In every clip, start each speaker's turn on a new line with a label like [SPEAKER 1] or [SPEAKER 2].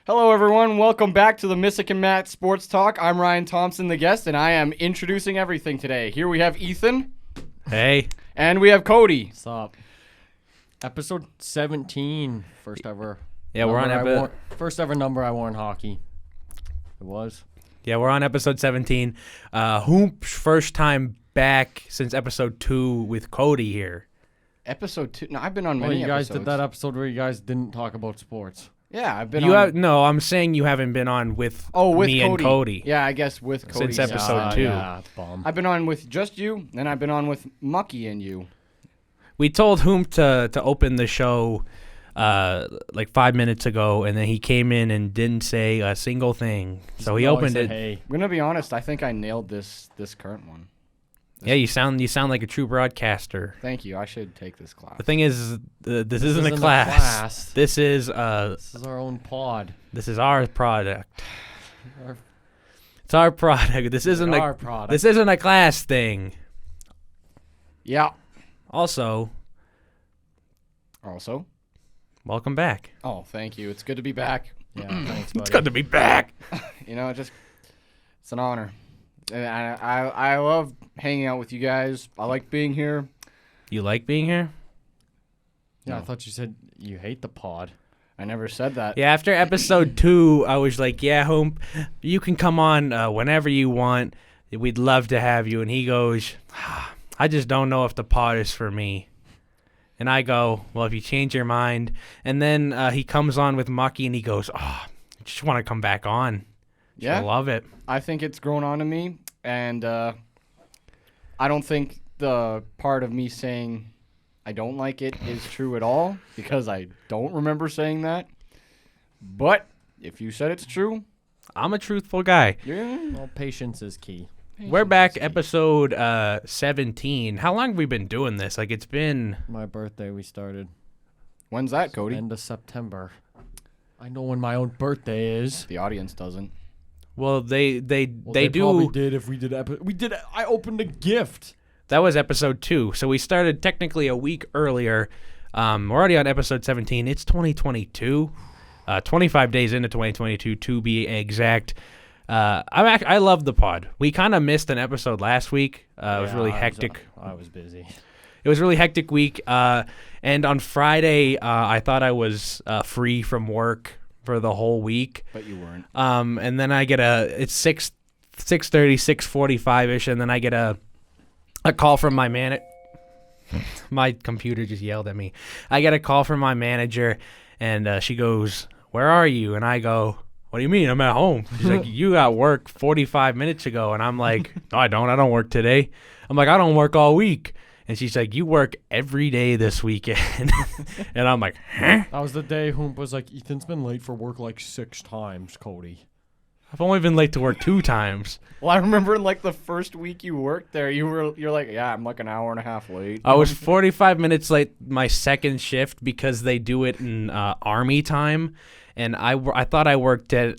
[SPEAKER 1] Hello, everyone. Welcome back to the Misyk And Maat Sports Talk. I'm Ryan Thompson, the guest, and I am introducing everything today. Here we have Ethan.
[SPEAKER 2] Hey.
[SPEAKER 1] And we have Cody.
[SPEAKER 3] What's up? Episode 17. First ever.
[SPEAKER 2] Yeah, we're on
[SPEAKER 3] first ever number I wore in hockey. It was.
[SPEAKER 2] Yeah, we're on episode 17. Hoop's first time back since episode 2 with Cody here.
[SPEAKER 1] Episode 2. No, I've been on many
[SPEAKER 3] you guys
[SPEAKER 1] episodes.
[SPEAKER 3] did that episode where you guys didn't talk about sports.
[SPEAKER 1] Yeah, I've been on.
[SPEAKER 2] No, I'm saying you haven't been on with me
[SPEAKER 1] Cody.
[SPEAKER 2] and Cody.
[SPEAKER 1] Yeah, I guess with Cody.
[SPEAKER 2] Since episode 2.
[SPEAKER 3] Yeah, bum.
[SPEAKER 1] I've been on with just you, and I've been on with Mucky and you.
[SPEAKER 2] We told Hoop to open the show like 5 minutes ago, and then he came in and didn't say a single thing. So he opened it.
[SPEAKER 3] Hey.
[SPEAKER 1] I'm going to be honest, I think I nailed this current one.
[SPEAKER 2] Yeah, you sound like a true broadcaster.
[SPEAKER 1] Thank you. I should take this class.
[SPEAKER 2] The thing is, this isn't a class. This is
[SPEAKER 3] our own pod.
[SPEAKER 2] This is our product. It's our product. This isn't
[SPEAKER 3] our product.
[SPEAKER 2] This isn't a class thing.
[SPEAKER 1] Yeah.
[SPEAKER 2] Also, welcome back.
[SPEAKER 1] Oh, thank you. It's good to be back.
[SPEAKER 3] Yeah, thanks, buddy.
[SPEAKER 2] It's good to be back.
[SPEAKER 1] It's an honor. And I love hanging out with you guys. I like being here.
[SPEAKER 2] You like being here?
[SPEAKER 3] Yeah,
[SPEAKER 1] No.
[SPEAKER 3] I thought you said you hate the pod.
[SPEAKER 1] I never said that.
[SPEAKER 2] Yeah, after episode 2, I was like, yeah, Hope, you can come on whenever you want. We'd love to have you. And he goes, I just don't know if the pod is for me. And I go, well, if you change your mind. And then he comes on with Mucky and he goes, I just want to come back on.
[SPEAKER 1] Yeah.
[SPEAKER 2] I love it.
[SPEAKER 1] I think it's grown on to me. And I don't think the part of me saying I don't like it is true at all, because I don't remember saying that. But if you said it's true,
[SPEAKER 2] I'm a truthful guy.
[SPEAKER 1] yeah.
[SPEAKER 3] Well, patience is key.
[SPEAKER 2] We're back, episode 17. How long have we been doing this? Like, it's been...
[SPEAKER 3] My birthday, we started.
[SPEAKER 1] When's that, Cody?
[SPEAKER 3] End of September. I know when my own birthday is.
[SPEAKER 1] The audience doesn't.
[SPEAKER 2] Well, they
[SPEAKER 3] They
[SPEAKER 2] do...
[SPEAKER 3] probably did if we did. I opened a gift.
[SPEAKER 2] That was episode 2. So we started technically a week earlier. We're already on episode 17. It's 2022. 25 days into 2022 to be exact. I love the pod. We kind of missed an episode last week. It was really hectic.
[SPEAKER 3] I was busy.
[SPEAKER 2] It was a really hectic week. And on Friday, I thought I was free from work for the whole week.
[SPEAKER 1] But you weren't.
[SPEAKER 2] And then I get it's 6:30, 6:45-ish, and then I get a call from my manager. My computer just yelled at me. I get a call from my manager, and she goes, "Where are you?" And I go, "What do you mean? I'm at home." She's like, "You got work 45 minutes ago." And I'm like, "No, I don't. I don't work today." I'm like, "I don't work all week." And she's like, "You work every day this weekend." And I'm like, "Huh?"
[SPEAKER 3] That was the day Hoop was like, Ethan's been late for work like 6 times, Cody.
[SPEAKER 2] I've only been late to work 2 times.
[SPEAKER 1] Well, I remember like the first week you worked there, you're like, yeah, I'm like an hour and a half late.
[SPEAKER 2] I was 45 minutes late my second shift because they do it in Army time. And I thought I worked at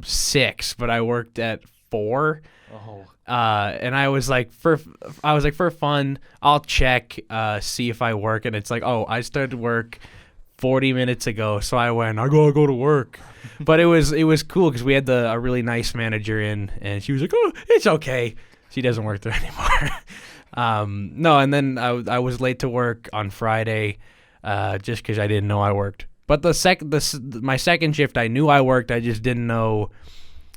[SPEAKER 2] 6, but I worked at 4.
[SPEAKER 3] Oh.
[SPEAKER 2] And I was like, for fun, I'll check, see if I work. And it's like, oh, I started work 40 minutes ago. So I gotta go to work. But it was cool because we had a really nice manager in, and she was like, oh, it's okay. She doesn't work there anymore. No, and then I was late to work on Friday, just because I didn't know I worked. But my second shift, I knew I worked. I just didn't know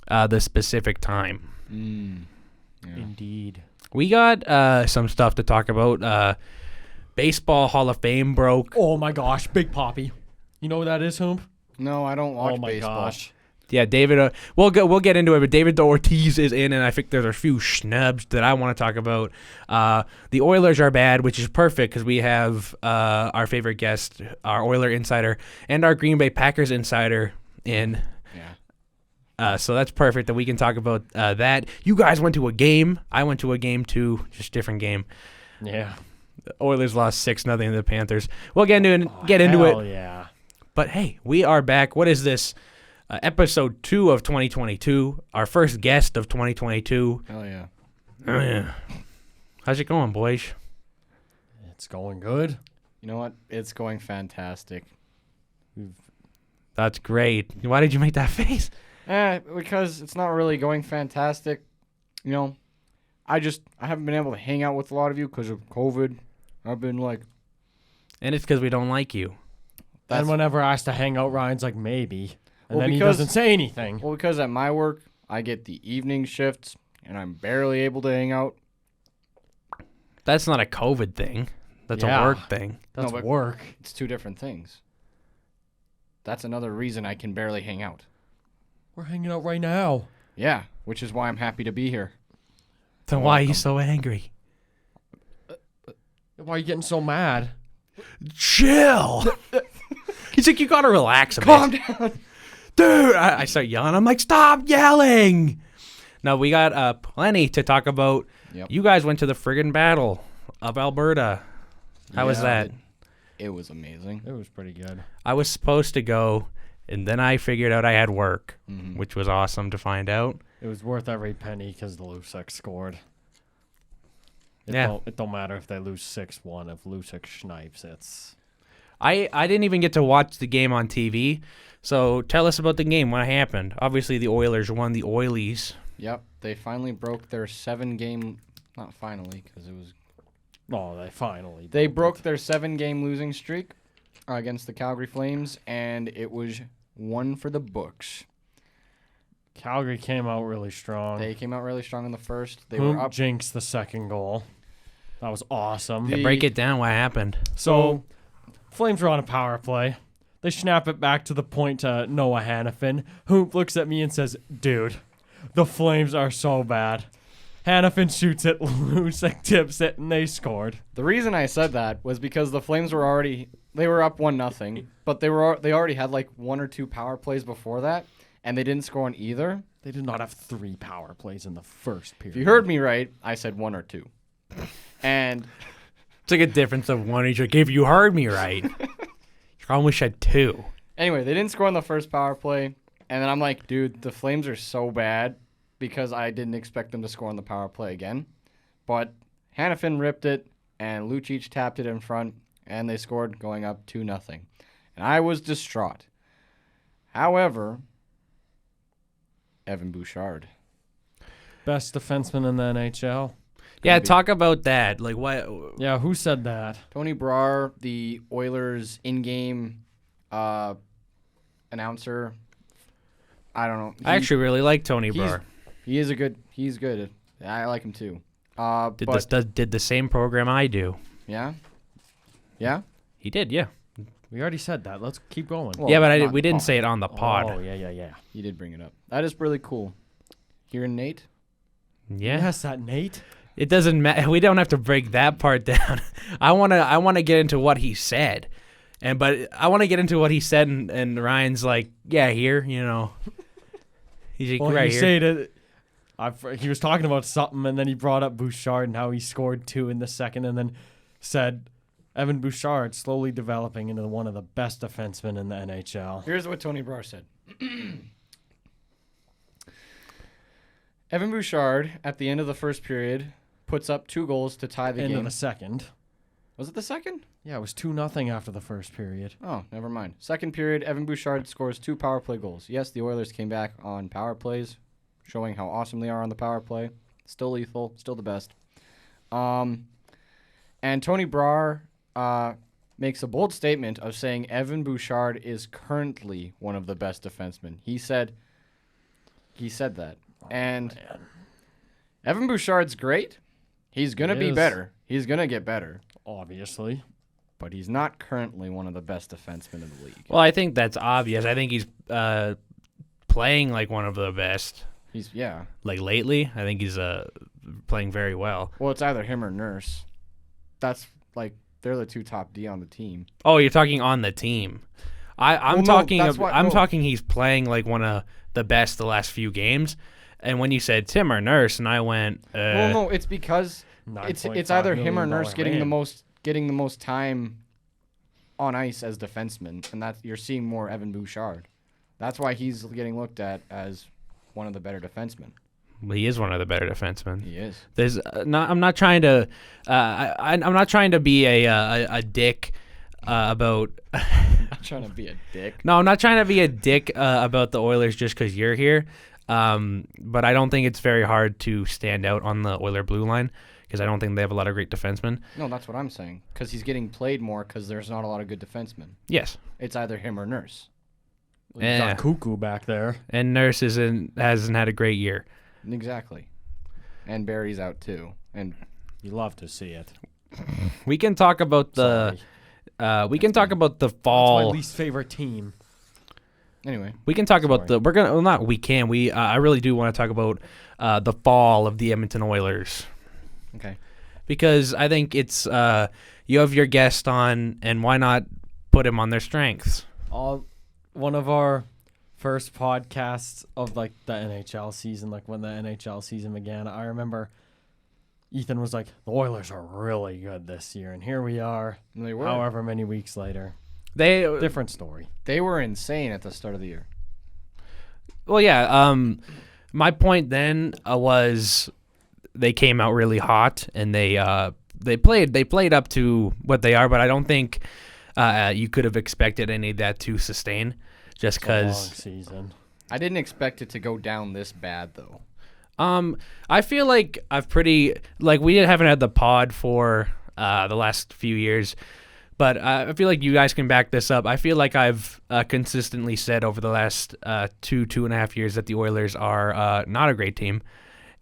[SPEAKER 2] the specific time.
[SPEAKER 1] Yeah.
[SPEAKER 3] Indeed.
[SPEAKER 2] We got some stuff to talk about. Baseball Hall of Fame broke.
[SPEAKER 3] Oh my gosh, Big Poppy. You know what that is, Hoop?
[SPEAKER 1] No, I don't watch
[SPEAKER 3] Oh my
[SPEAKER 1] baseball.
[SPEAKER 3] gosh.
[SPEAKER 2] Yeah, David. We'll get into it, but David Ortiz is in, and I think there's a few schnubs that I want to talk about. The Oilers are bad, which is perfect because we have our favorite guest, our Oiler insider, and our Green Bay Packers insider in.
[SPEAKER 1] Yeah.
[SPEAKER 2] So that's perfect that we can talk about that. You guys went to a game. I went to a game too, just different game.
[SPEAKER 3] Yeah.
[SPEAKER 2] The Oilers lost 6-0 to the Panthers. We'll get into it.
[SPEAKER 3] Hell yeah.
[SPEAKER 2] But hey, we are back. What is this? Episode 2 of 2022. Our first guest of 2022.
[SPEAKER 1] Hell yeah.
[SPEAKER 2] Oh yeah. How's it going, boys?
[SPEAKER 3] It's going good.
[SPEAKER 1] You know what? It's going fantastic.
[SPEAKER 2] That's great. Why did you make that face?
[SPEAKER 1] Because it's not really going fantastic. You know, I haven't been able to hang out with a lot of you because of COVID. I've been like...
[SPEAKER 2] And it's because we don't like you.
[SPEAKER 3] And whenever asked to hang out, Ryan's like, maybe. And
[SPEAKER 1] Well,
[SPEAKER 3] then he
[SPEAKER 1] because-
[SPEAKER 3] doesn't say anything.
[SPEAKER 1] Well, because at my work, I get the evening shifts, and I'm barely able to hang out.
[SPEAKER 2] That's not a COVID thing. That's
[SPEAKER 3] Yeah.
[SPEAKER 2] a work thing.
[SPEAKER 3] That's
[SPEAKER 1] No, but-
[SPEAKER 3] work.
[SPEAKER 1] It's two different things. That's another reason I can barely hang out.
[SPEAKER 3] We're hanging out right now.
[SPEAKER 1] Yeah, which is why I'm happy to be here.
[SPEAKER 2] Then why are you so angry?
[SPEAKER 3] Why are you getting so mad?
[SPEAKER 2] Chill. He's like, you gotta relax a
[SPEAKER 1] Calm
[SPEAKER 2] bit.
[SPEAKER 1] down.
[SPEAKER 2] Dude, I start yelling. I'm like, stop yelling. No, we got plenty to talk about.
[SPEAKER 1] Yep.
[SPEAKER 2] You guys went to the friggin' battle of Alberta. How was
[SPEAKER 1] Yeah,
[SPEAKER 2] that?
[SPEAKER 1] It was amazing.
[SPEAKER 3] It was pretty good.
[SPEAKER 2] I was supposed to go, and then I figured out I had work,
[SPEAKER 1] Mhm.
[SPEAKER 2] which was awesome to find out.
[SPEAKER 3] It was worth every penny because the Misyk scored.
[SPEAKER 2] Yeah.
[SPEAKER 3] It don't matter if they lose 6-1. If Misyk snipes, it's...
[SPEAKER 2] I didn't even get to watch the game on TV, so tell us about the game. What happened? Obviously, the Oilers won. The Oilies.
[SPEAKER 1] Yep, they finally broke their 7-game... Not finally, because it was...
[SPEAKER 3] Oh, they finally...
[SPEAKER 1] They broke their 7-game losing streak against the Calgary Flames, and it was one for the books.
[SPEAKER 3] Calgary came out really strong.
[SPEAKER 1] They came out really strong in the first. They were up.
[SPEAKER 3] Jinxed the second goal. That was awesome.
[SPEAKER 1] The-
[SPEAKER 2] Break it down. What happened?
[SPEAKER 3] So, Flames were on a power play. They snap it back to the point to Noah Hannafin, who looks at me and says, "Dude, the Flames are so bad." Hannafin shoots it, Misyk tips it, and they scored.
[SPEAKER 1] The reason I said that was because the Flames were up 1-0, but they already had like 1 or 2 power plays before that, and they didn't score on either.
[SPEAKER 3] They did not have 3 power plays in the first period.
[SPEAKER 1] If you heard me right, I said 1 or 2. And
[SPEAKER 2] It's like a difference of one each. Like, if you heard me right, you almost said 2.
[SPEAKER 1] anyway, they didn't score on the first power play, and then I'm like, dude, the Flames are so bad because I didn't expect them to score on the power play again. But Hannafin ripped it, and Lucic tapped it in front, and they scored going up 2-0. And I was distraught. However, Evan Bouchard.
[SPEAKER 3] Best defenseman in the NHL.
[SPEAKER 2] Yeah,
[SPEAKER 1] be.
[SPEAKER 2] talk about that. Like, what?
[SPEAKER 3] Yeah, who said that?
[SPEAKER 1] Tony Brar, the Oilers in-game announcer. I don't know.
[SPEAKER 2] I actually really like Tony
[SPEAKER 1] he's
[SPEAKER 2] Brar.
[SPEAKER 1] He's good. I like him too.
[SPEAKER 2] Did the same program I do.
[SPEAKER 1] Yeah?
[SPEAKER 2] He did, yeah.
[SPEAKER 3] We already said that. Let's keep going.
[SPEAKER 1] Well,
[SPEAKER 2] yeah, but
[SPEAKER 1] not
[SPEAKER 2] we didn't
[SPEAKER 1] pod.
[SPEAKER 2] say it on the pod.
[SPEAKER 3] Oh, yeah.
[SPEAKER 1] You did bring it up. That is really cool. Hearing Nate?
[SPEAKER 2] Yeah.
[SPEAKER 3] Yes, that Nate.
[SPEAKER 2] It doesn't matter. We don't have to break that part down. I wanna get into what he said, but I want to get into what he said, and Ryan's like, yeah, here, you know. He's like,
[SPEAKER 3] Well,
[SPEAKER 2] right
[SPEAKER 3] he
[SPEAKER 2] here.
[SPEAKER 3] said he was talking about something, and then he brought up Bouchard and how he scored 2 in the second, and then said Evan Bouchard slowly developing into one of the best defensemen in the NHL.
[SPEAKER 1] Here's what Tony Brar said. Evan Bouchard, at the end of the first period, puts up 2 goals to tie the
[SPEAKER 3] Into
[SPEAKER 1] game.
[SPEAKER 3] the second.
[SPEAKER 1] Was it the second?
[SPEAKER 3] Yeah, it was 2-0 after the first period.
[SPEAKER 1] Oh, never mind. Second period, Evan Bouchard scores 2 power play goals. Yes, the Oilers came back on power plays, showing how awesome they are on the power play. Still lethal, still the best. And Tony Brar makes a bold statement of saying Evan Bouchard is currently one of the best defensemen. He said that. And
[SPEAKER 3] Man.
[SPEAKER 1] Evan Bouchard's great. He's going to
[SPEAKER 3] He
[SPEAKER 1] be
[SPEAKER 3] is.
[SPEAKER 1] better. He's going to get better.
[SPEAKER 3] Obviously.
[SPEAKER 1] But he's not currently one of the best defensemen in the league.
[SPEAKER 2] Well, I think that's obvious. I think he's playing like one of the best.
[SPEAKER 1] Yeah.
[SPEAKER 2] Like lately, I think he's playing very well.
[SPEAKER 1] Well, it's either him or Nurse. That's like they're the 2 top D on the team.
[SPEAKER 2] Oh, you're talking on the team. I'm
[SPEAKER 1] Well, no,
[SPEAKER 2] talking.
[SPEAKER 1] that's what-
[SPEAKER 2] I'm
[SPEAKER 1] no.
[SPEAKER 2] talking. He's playing like one of the best the last few games. And when you said Tim or Nurse, and I went,
[SPEAKER 1] Well, no, it's because it's
[SPEAKER 3] $9.5
[SPEAKER 1] either him or
[SPEAKER 3] million
[SPEAKER 1] Nurse getting the
[SPEAKER 3] man.
[SPEAKER 1] most time on ice as defenseman, and you're seeing more Evan Bouchard. That's why he's getting looked at as one of the better defensemen.
[SPEAKER 2] he is one of the better defensemen.
[SPEAKER 1] He is.
[SPEAKER 2] There's I'm not trying to I'm not trying to be a dick about.
[SPEAKER 1] I'm trying to be a dick.
[SPEAKER 2] No, I'm not trying to be a dick about the Oilers just because you're here. But I don't think it's very hard to stand out on the Oiler blue line because I don't think they have a lot of great defensemen.
[SPEAKER 1] No, that's what I'm saying. Because he's getting played more because there's not a lot of good defensemen.
[SPEAKER 2] Yes.
[SPEAKER 1] It's either him or Nurse.
[SPEAKER 3] You got Cuckoo back there.
[SPEAKER 2] And Nurse hasn't had a great year.
[SPEAKER 1] Exactly. And Barry's out too. And
[SPEAKER 3] You love to see it.
[SPEAKER 2] we can talk about the fall.
[SPEAKER 3] That's my least favorite team.
[SPEAKER 1] anyway,
[SPEAKER 2] We can talk about
[SPEAKER 3] Sorry.
[SPEAKER 2] we're gonna well, not we can we I really do want to talk about the fall of the Edmonton Oilers
[SPEAKER 1] okay.
[SPEAKER 2] because I think it's you have your guest on and why not put him on their strengths.
[SPEAKER 3] One of our first podcasts of like the NHL season, like when the NHL season began, I remember Ethan was like, "The Oilers are really good this year," and here we are,
[SPEAKER 1] And they were.
[SPEAKER 3] however many weeks later.
[SPEAKER 2] They
[SPEAKER 3] Different story.
[SPEAKER 1] They were insane at the start of the year.
[SPEAKER 2] well yeah my point then was they came out really hot and they played up to what they are, but I don't think you could have expected any of that to sustain just
[SPEAKER 3] It's a long
[SPEAKER 2] because
[SPEAKER 3] season.
[SPEAKER 1] I didn't expect it to go down this bad though.
[SPEAKER 2] I feel like we haven't had the pod for the last few years, but I feel like you guys can back this up. I feel like I've consistently said over the last 2.5 years that the Oilers are not a great team,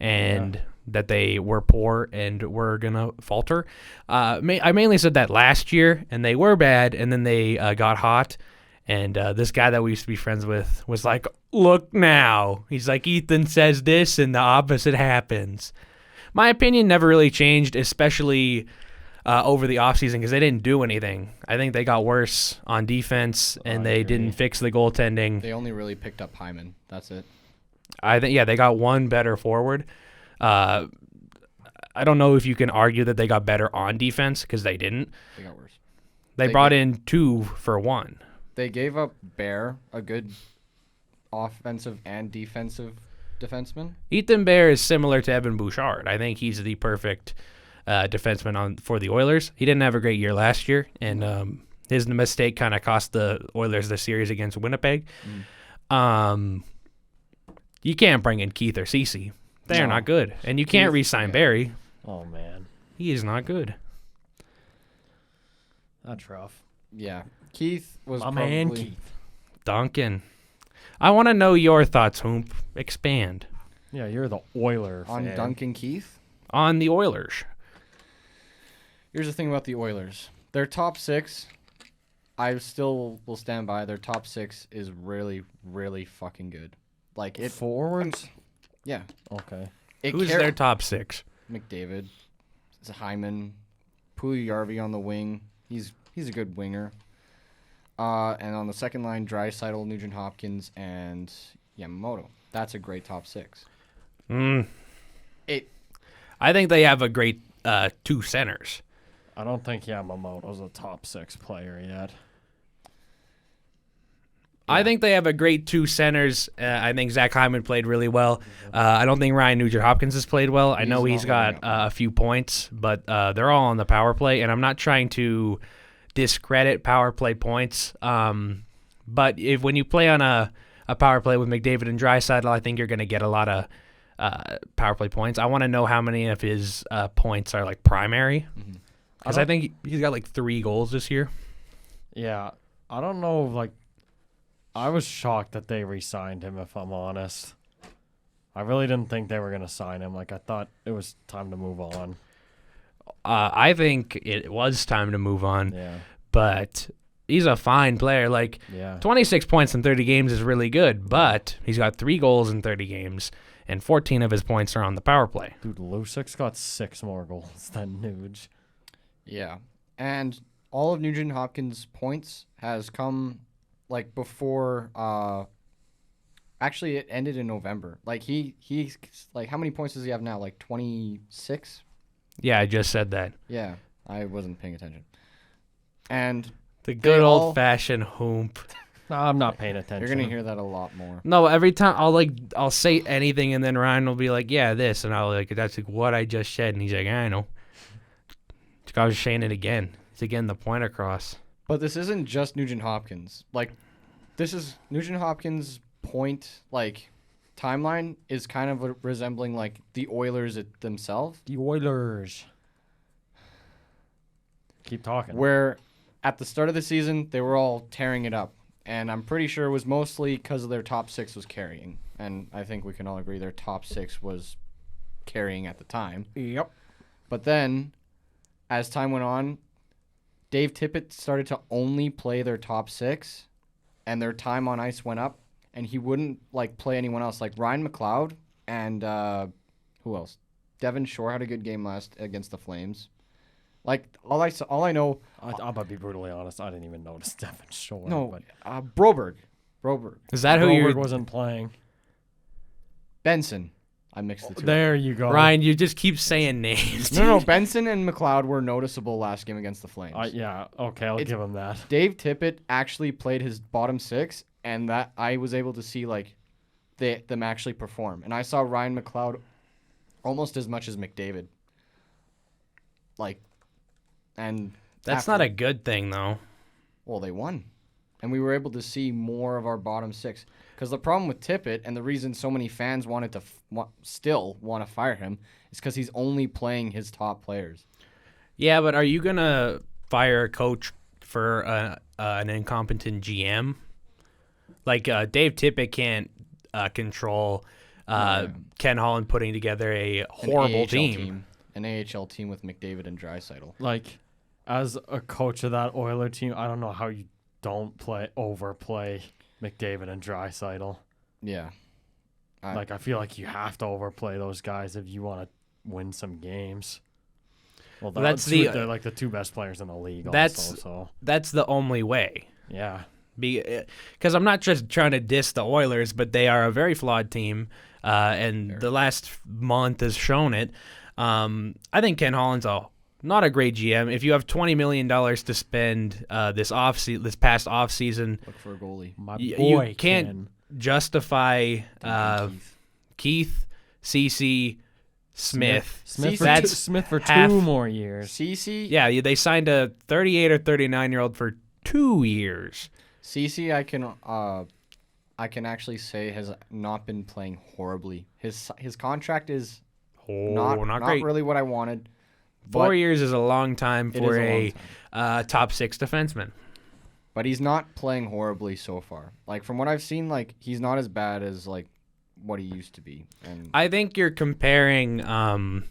[SPEAKER 2] and that they were poor and were gonna falter. I mainly said that last year, and they were bad, and then they got hot. And this guy that we used to be friends with was like, "Look now." He's like, "Ethan says this and the opposite happens." My opinion never really changed, especially over the offseason because they didn't do anything. I think they got worse on defense and they didn't fix the goaltending.
[SPEAKER 1] They only really picked up Hyman. That's it.
[SPEAKER 2] I think, they got one better forward. I don't know if you can argue that they got better on defense because they didn't.
[SPEAKER 1] They got worse.
[SPEAKER 2] They brought in 2 for 1.
[SPEAKER 1] They gave up Bear, a good offensive and defensive defenseman.
[SPEAKER 2] Ethan Bear is similar to Evan Bouchard. I think he's the perfect defenseman for the Oilers. He didn't have a great year last year, and his mistake kind of cost the Oilers the series against Winnipeg. You can't bring in Keith or Cece. They're not good. And you can't re-sign Barry.
[SPEAKER 3] Oh man,
[SPEAKER 2] He is not good.
[SPEAKER 3] that's rough.
[SPEAKER 1] Yeah. Keith was
[SPEAKER 3] My
[SPEAKER 1] probably...
[SPEAKER 3] man Keith.
[SPEAKER 2] Duncan. I want to know your thoughts, Hoomp. Expand.
[SPEAKER 3] Yeah, you're the Oiler
[SPEAKER 1] On
[SPEAKER 3] fan.
[SPEAKER 1] Duncan Keith?
[SPEAKER 2] On the Oilers.
[SPEAKER 1] Here's the thing about the Oilers. Their top 6, I still will stand by. Their top 6 is really, really fucking good. Like it.
[SPEAKER 3] Forwards.
[SPEAKER 1] Yeah.
[SPEAKER 3] Okay.
[SPEAKER 2] Who's their top 6?
[SPEAKER 1] McDavid, it's Hyman, Puljujärvi on the wing. He's a good winger. And on the second line, Draisaitl, Nugent Hopkins, and Yamamoto. That's a great top 6.
[SPEAKER 2] I think they have a great 2 centers.
[SPEAKER 3] I don't think Yamamoto's a top 6 player yet.
[SPEAKER 2] I think they have a great 2 centers. I think Zach Hyman played really well. I don't think Ryan Nugent-Hopkins has played well. I know he's got a few points, but they're all on the power play, and I'm not trying to discredit power play points. But when you play on a power play with McDavid and Draisaitl, I think you're going to get a lot of power play points. I want to know how many of his points are like primary, because I think he's got like 3 goals this year.
[SPEAKER 3] Yeah, I don't know. Like, I was shocked that they re-signed him. If I'm honest, I really didn't think they were gonna sign him. Like, I thought it was time to move on.
[SPEAKER 2] I think it was time to move on,
[SPEAKER 3] Yeah.
[SPEAKER 2] but he's a fine player. Like,
[SPEAKER 3] Yeah.
[SPEAKER 2] 26 points in 30 games is really good, but he's got 3 goals in 30 games, and 14 of his points are on the power play.
[SPEAKER 3] Dude, Lusak's got 6 more goals than Nuge.
[SPEAKER 1] Yeah. And all of Nugent Hopkins' points has come like before actually it ended in November. Like he's like, how many points does he have now? Like 26?
[SPEAKER 2] Yeah, I just said that.
[SPEAKER 1] Yeah, I wasn't paying attention. And
[SPEAKER 2] The good
[SPEAKER 1] all-
[SPEAKER 2] old-fashioned hoomp.
[SPEAKER 3] No, I'm not paying attention.
[SPEAKER 1] you're gonna hear that a lot more.
[SPEAKER 2] No, every time I'll say anything, and then Ryan will be like, "Yeah, this," and I'll like, "That's like what I just said," and he's like, "I know." I was saying it again. It's again the point across.
[SPEAKER 1] But this isn't just Nugent Hopkins. Like, this is Nugent Hopkins' point, like, timeline is kind of resembling, like, the Oilers themselves.
[SPEAKER 3] The Oilers. Keep talking.
[SPEAKER 1] Where at the start of the season, they were all tearing it up. And I'm pretty sure it was mostly because of their top six was carrying. And I think we can all agree their top six was carrying at the time.
[SPEAKER 3] Yep.
[SPEAKER 1] But then, as time went on, Dave Tippett started to only play their top six, and their time on ice went up, and he wouldn't like play anyone else. Like Ryan McLeod and who else? Devin Shore had a good game last against the Flames. Like all I know.
[SPEAKER 3] I'm about to be brutally honest. I didn't even notice Devin Shore.
[SPEAKER 1] No,
[SPEAKER 3] but
[SPEAKER 1] Broberg.
[SPEAKER 2] Is that who
[SPEAKER 3] Broberg
[SPEAKER 2] you
[SPEAKER 3] wasn't playing.
[SPEAKER 1] Benson. I mixed the two.
[SPEAKER 3] There you go.
[SPEAKER 2] Ryan, you just keep saying names.
[SPEAKER 1] No. Benson and McLeod were noticeable last game against the Flames.
[SPEAKER 3] Yeah. Okay, I'll give him that.
[SPEAKER 1] Dave Tippett actually played his bottom six, and that I was able to see like them actually perform. And I saw Ryan McLeod almost as much as McDavid. Like, and
[SPEAKER 2] That's not a good thing, though.
[SPEAKER 1] Well, they won, and we were able to see more of our bottom six. Because the problem with Tippett, and the reason so many fans wanted to still want to fire him, is because he's only playing his top players.
[SPEAKER 2] Yeah, but are you gonna fire a coach for an incompetent GM? Like Dave Tippett can't control Ken Holland putting together a horrible team.
[SPEAKER 1] An AHL team with McDavid and Draisaitl.
[SPEAKER 3] Like, as a coach of that Oiler team, I don't know how you don't overplay McDavid and Draisaitl.
[SPEAKER 1] Yeah.
[SPEAKER 3] Like, I feel like you have to overplay those guys if you want to win some games. Well, they're like the two best players in the league.
[SPEAKER 2] That's the only way.
[SPEAKER 3] Yeah.
[SPEAKER 2] Because I'm not just trying to diss the Oilers, but they are a very flawed team, and the last month has shown it. I think Ken Holland's not a great GM. If you have $20 million to spend this past offseason,
[SPEAKER 1] look for a goalie.
[SPEAKER 2] You can't justify Keith, Cece, Smith.
[SPEAKER 3] Smith for 2 more years.
[SPEAKER 1] Cece?
[SPEAKER 2] Yeah, they signed a 38 or 39-year-old for 2 years.
[SPEAKER 1] Cece, I can actually say has not been playing horribly. His contract is not
[SPEAKER 2] great.
[SPEAKER 1] Really what I wanted.
[SPEAKER 2] 4 years is a long time for a top six defenseman.
[SPEAKER 1] But he's not playing horribly so far. Like from what I've seen, like he's not as bad as like what he used to be. And
[SPEAKER 2] I think you're comparing
[SPEAKER 1] I'm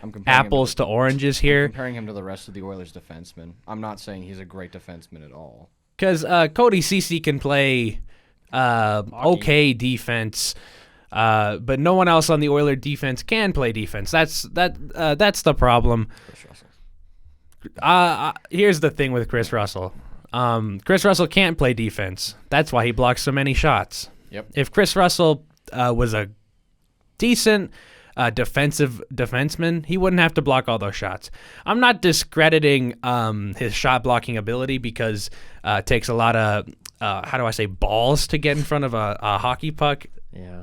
[SPEAKER 1] comparing
[SPEAKER 2] apples to oranges here.
[SPEAKER 1] I'm comparing him to the rest of the Oilers defensemen. I'm not saying he's a great defenseman at all.
[SPEAKER 2] Because Cody Cece can play okay defense, but no one else on the Oiler defense can play defense. That's the problem.
[SPEAKER 1] Chris Russell.
[SPEAKER 2] Here's the thing with Chris Russell. Chris Russell can't play defense. That's why he blocks so many shots.
[SPEAKER 1] Yep.
[SPEAKER 2] If Chris Russell was a decent defensive defenseman, he wouldn't have to block all those shots. I'm not discrediting his shot blocking ability because it takes a lot of balls to get in front of a hockey puck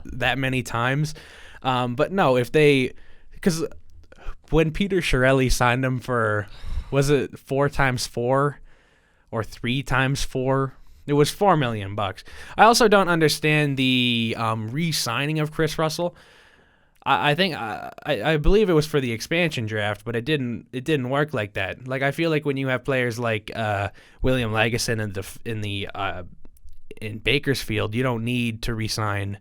[SPEAKER 2] that many times. But no, because when Peter Chiarelli signed him for, was it 4x4 or 3x4? It was $4 million. I also don't understand the re-signing of Chris Russell. I think I believe it was for the expansion draft, but it didn't work like that. Like I feel like when you have players like William Lagesson in Bakersfield, you don't need to re-sign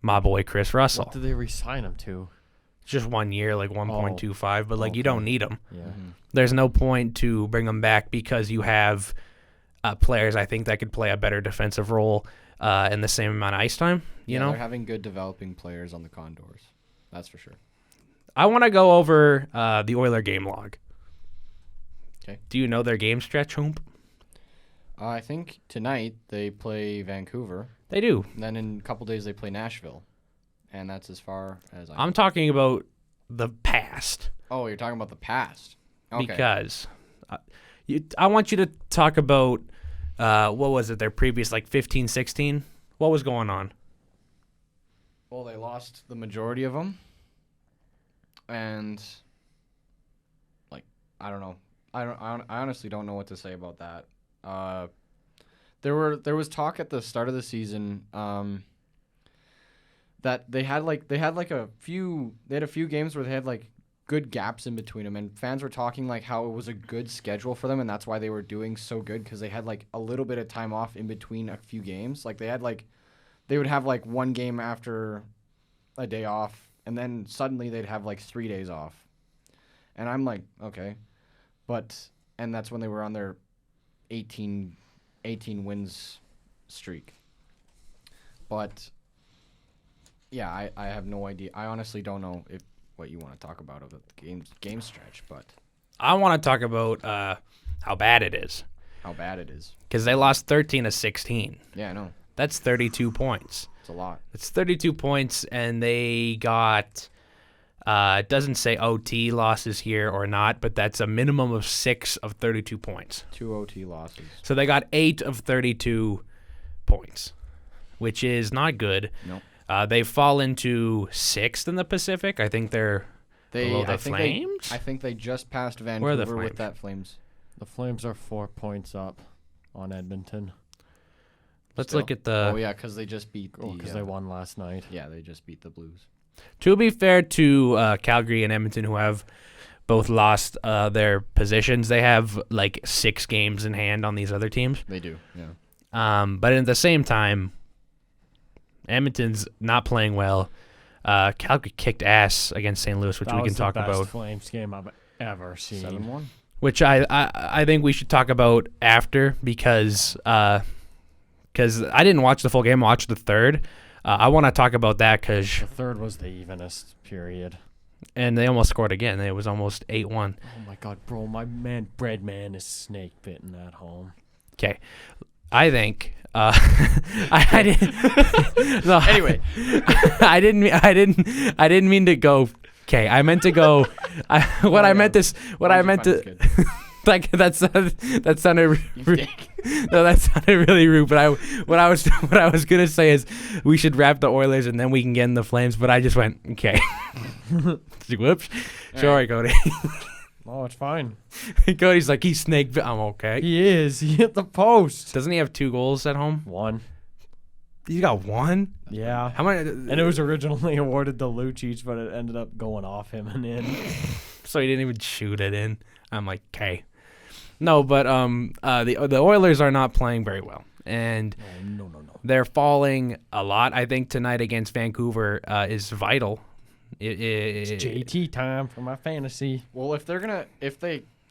[SPEAKER 2] my boy Chris Russell.
[SPEAKER 3] What did they re-sign him to?
[SPEAKER 2] Just 1 year, like 1.25, but like you don't need him.
[SPEAKER 3] Yeah.
[SPEAKER 1] Mm-hmm.
[SPEAKER 2] There's no point to bring him back because you have players I think that could play a better defensive role in the same amount of ice time. You know,
[SPEAKER 1] they're having good developing players on the Condors. That's for sure.
[SPEAKER 2] I want to go over the Oiler game log.
[SPEAKER 1] Okay.
[SPEAKER 2] Do you know their game stretch, Hoomp?
[SPEAKER 1] I think tonight they play Vancouver.
[SPEAKER 2] They do.
[SPEAKER 1] And then in a couple days they play Nashville. And that's as far as
[SPEAKER 2] I'm talking about the past.
[SPEAKER 1] Oh, you're talking about the past. Okay.
[SPEAKER 2] Because I want you to talk about, what was it, their previous, like 15, 16? What was going on?
[SPEAKER 1] Well, they lost the majority of them. And, like, I don't know. I honestly don't know what to say about that. There was talk at the start of the season that they had a few games where they had like good gaps in between them, and fans were talking like how it was a good schedule for them, and that's why they were doing so good, because they had like a little bit of time off in between a few games. Like they would have like one game after a day off, and then suddenly they'd have like 3 days off, and I'm like, okay, and that's when they were on their 18 wins streak. But yeah, I have no idea. I honestly don't know what you want to talk about of the game stretch, but
[SPEAKER 2] I want to talk about how bad it is.
[SPEAKER 1] How bad it is.
[SPEAKER 2] Because they lost 13 of 16.
[SPEAKER 1] Yeah, I know.
[SPEAKER 2] That's 32 points.
[SPEAKER 1] It's a lot.
[SPEAKER 2] It's 32 points, and they got, it doesn't say OT losses here or not, but that's a minimum of 6 of 32 points.
[SPEAKER 1] 2 OT losses.
[SPEAKER 2] So they got 8 of 32 points, which is not good.
[SPEAKER 1] Nope.
[SPEAKER 2] They fall into 6th in the Pacific. I think they're below the Flames.
[SPEAKER 1] I think they just passed
[SPEAKER 2] Where are
[SPEAKER 1] Vancouver
[SPEAKER 2] the
[SPEAKER 1] with
[SPEAKER 2] Flames?
[SPEAKER 1] that Flames.
[SPEAKER 3] The Flames are 4 points up on Edmonton.
[SPEAKER 2] Let's
[SPEAKER 1] Still.
[SPEAKER 2] look at the...
[SPEAKER 1] Oh yeah, because they just beat the.
[SPEAKER 3] Because they won last night.
[SPEAKER 1] Yeah, they just beat the Blues.
[SPEAKER 2] To be fair to Calgary and Edmonton, who have both lost their positions, they have like 6 games in hand on these other teams.
[SPEAKER 1] They do. Yeah.
[SPEAKER 2] But at the same time, Edmonton's not playing well. Calgary kicked ass against St. Louis, which we can talk
[SPEAKER 3] That was the
[SPEAKER 2] about.
[SPEAKER 3] best Flames game I've ever seen.
[SPEAKER 1] 7-1.
[SPEAKER 2] Which I think we should talk about after, because I didn't watch the full game. I watched the third. I want to talk about that because...
[SPEAKER 3] The third was the evenest period.
[SPEAKER 2] And they almost scored again. It was almost 8-1.
[SPEAKER 3] Oh my God, bro! My man, Breadman, is snake bitten at home.
[SPEAKER 2] Okay, I think I didn't. No,
[SPEAKER 1] Anyway,
[SPEAKER 2] I didn't mean to go. Okay, I meant to go. What I meant to. Like that sounded no, that sounded really rude. But what I was gonna say is we should wrap the Oilers and then we can get in the Flames. But I just went okay. Whoops. Sorry, Cody.
[SPEAKER 3] Oh, it's fine.
[SPEAKER 2] Cody's like he's snake. I'm okay.
[SPEAKER 3] He is. He hit the post.
[SPEAKER 2] Doesn't he have 2 goals at home?
[SPEAKER 3] 1.
[SPEAKER 2] He's got 1.
[SPEAKER 3] Yeah.
[SPEAKER 2] How many?
[SPEAKER 3] And it was originally awarded to Lucic, but it ended up going off him and in.
[SPEAKER 2] So he didn't even shoot it in. I'm like, okay. No, but the Oilers are not playing very well, and
[SPEAKER 3] No.
[SPEAKER 2] they're falling a lot. I think tonight against Vancouver is vital.
[SPEAKER 3] It's JT time for my fantasy.
[SPEAKER 1] well, if they're gonna
[SPEAKER 2] We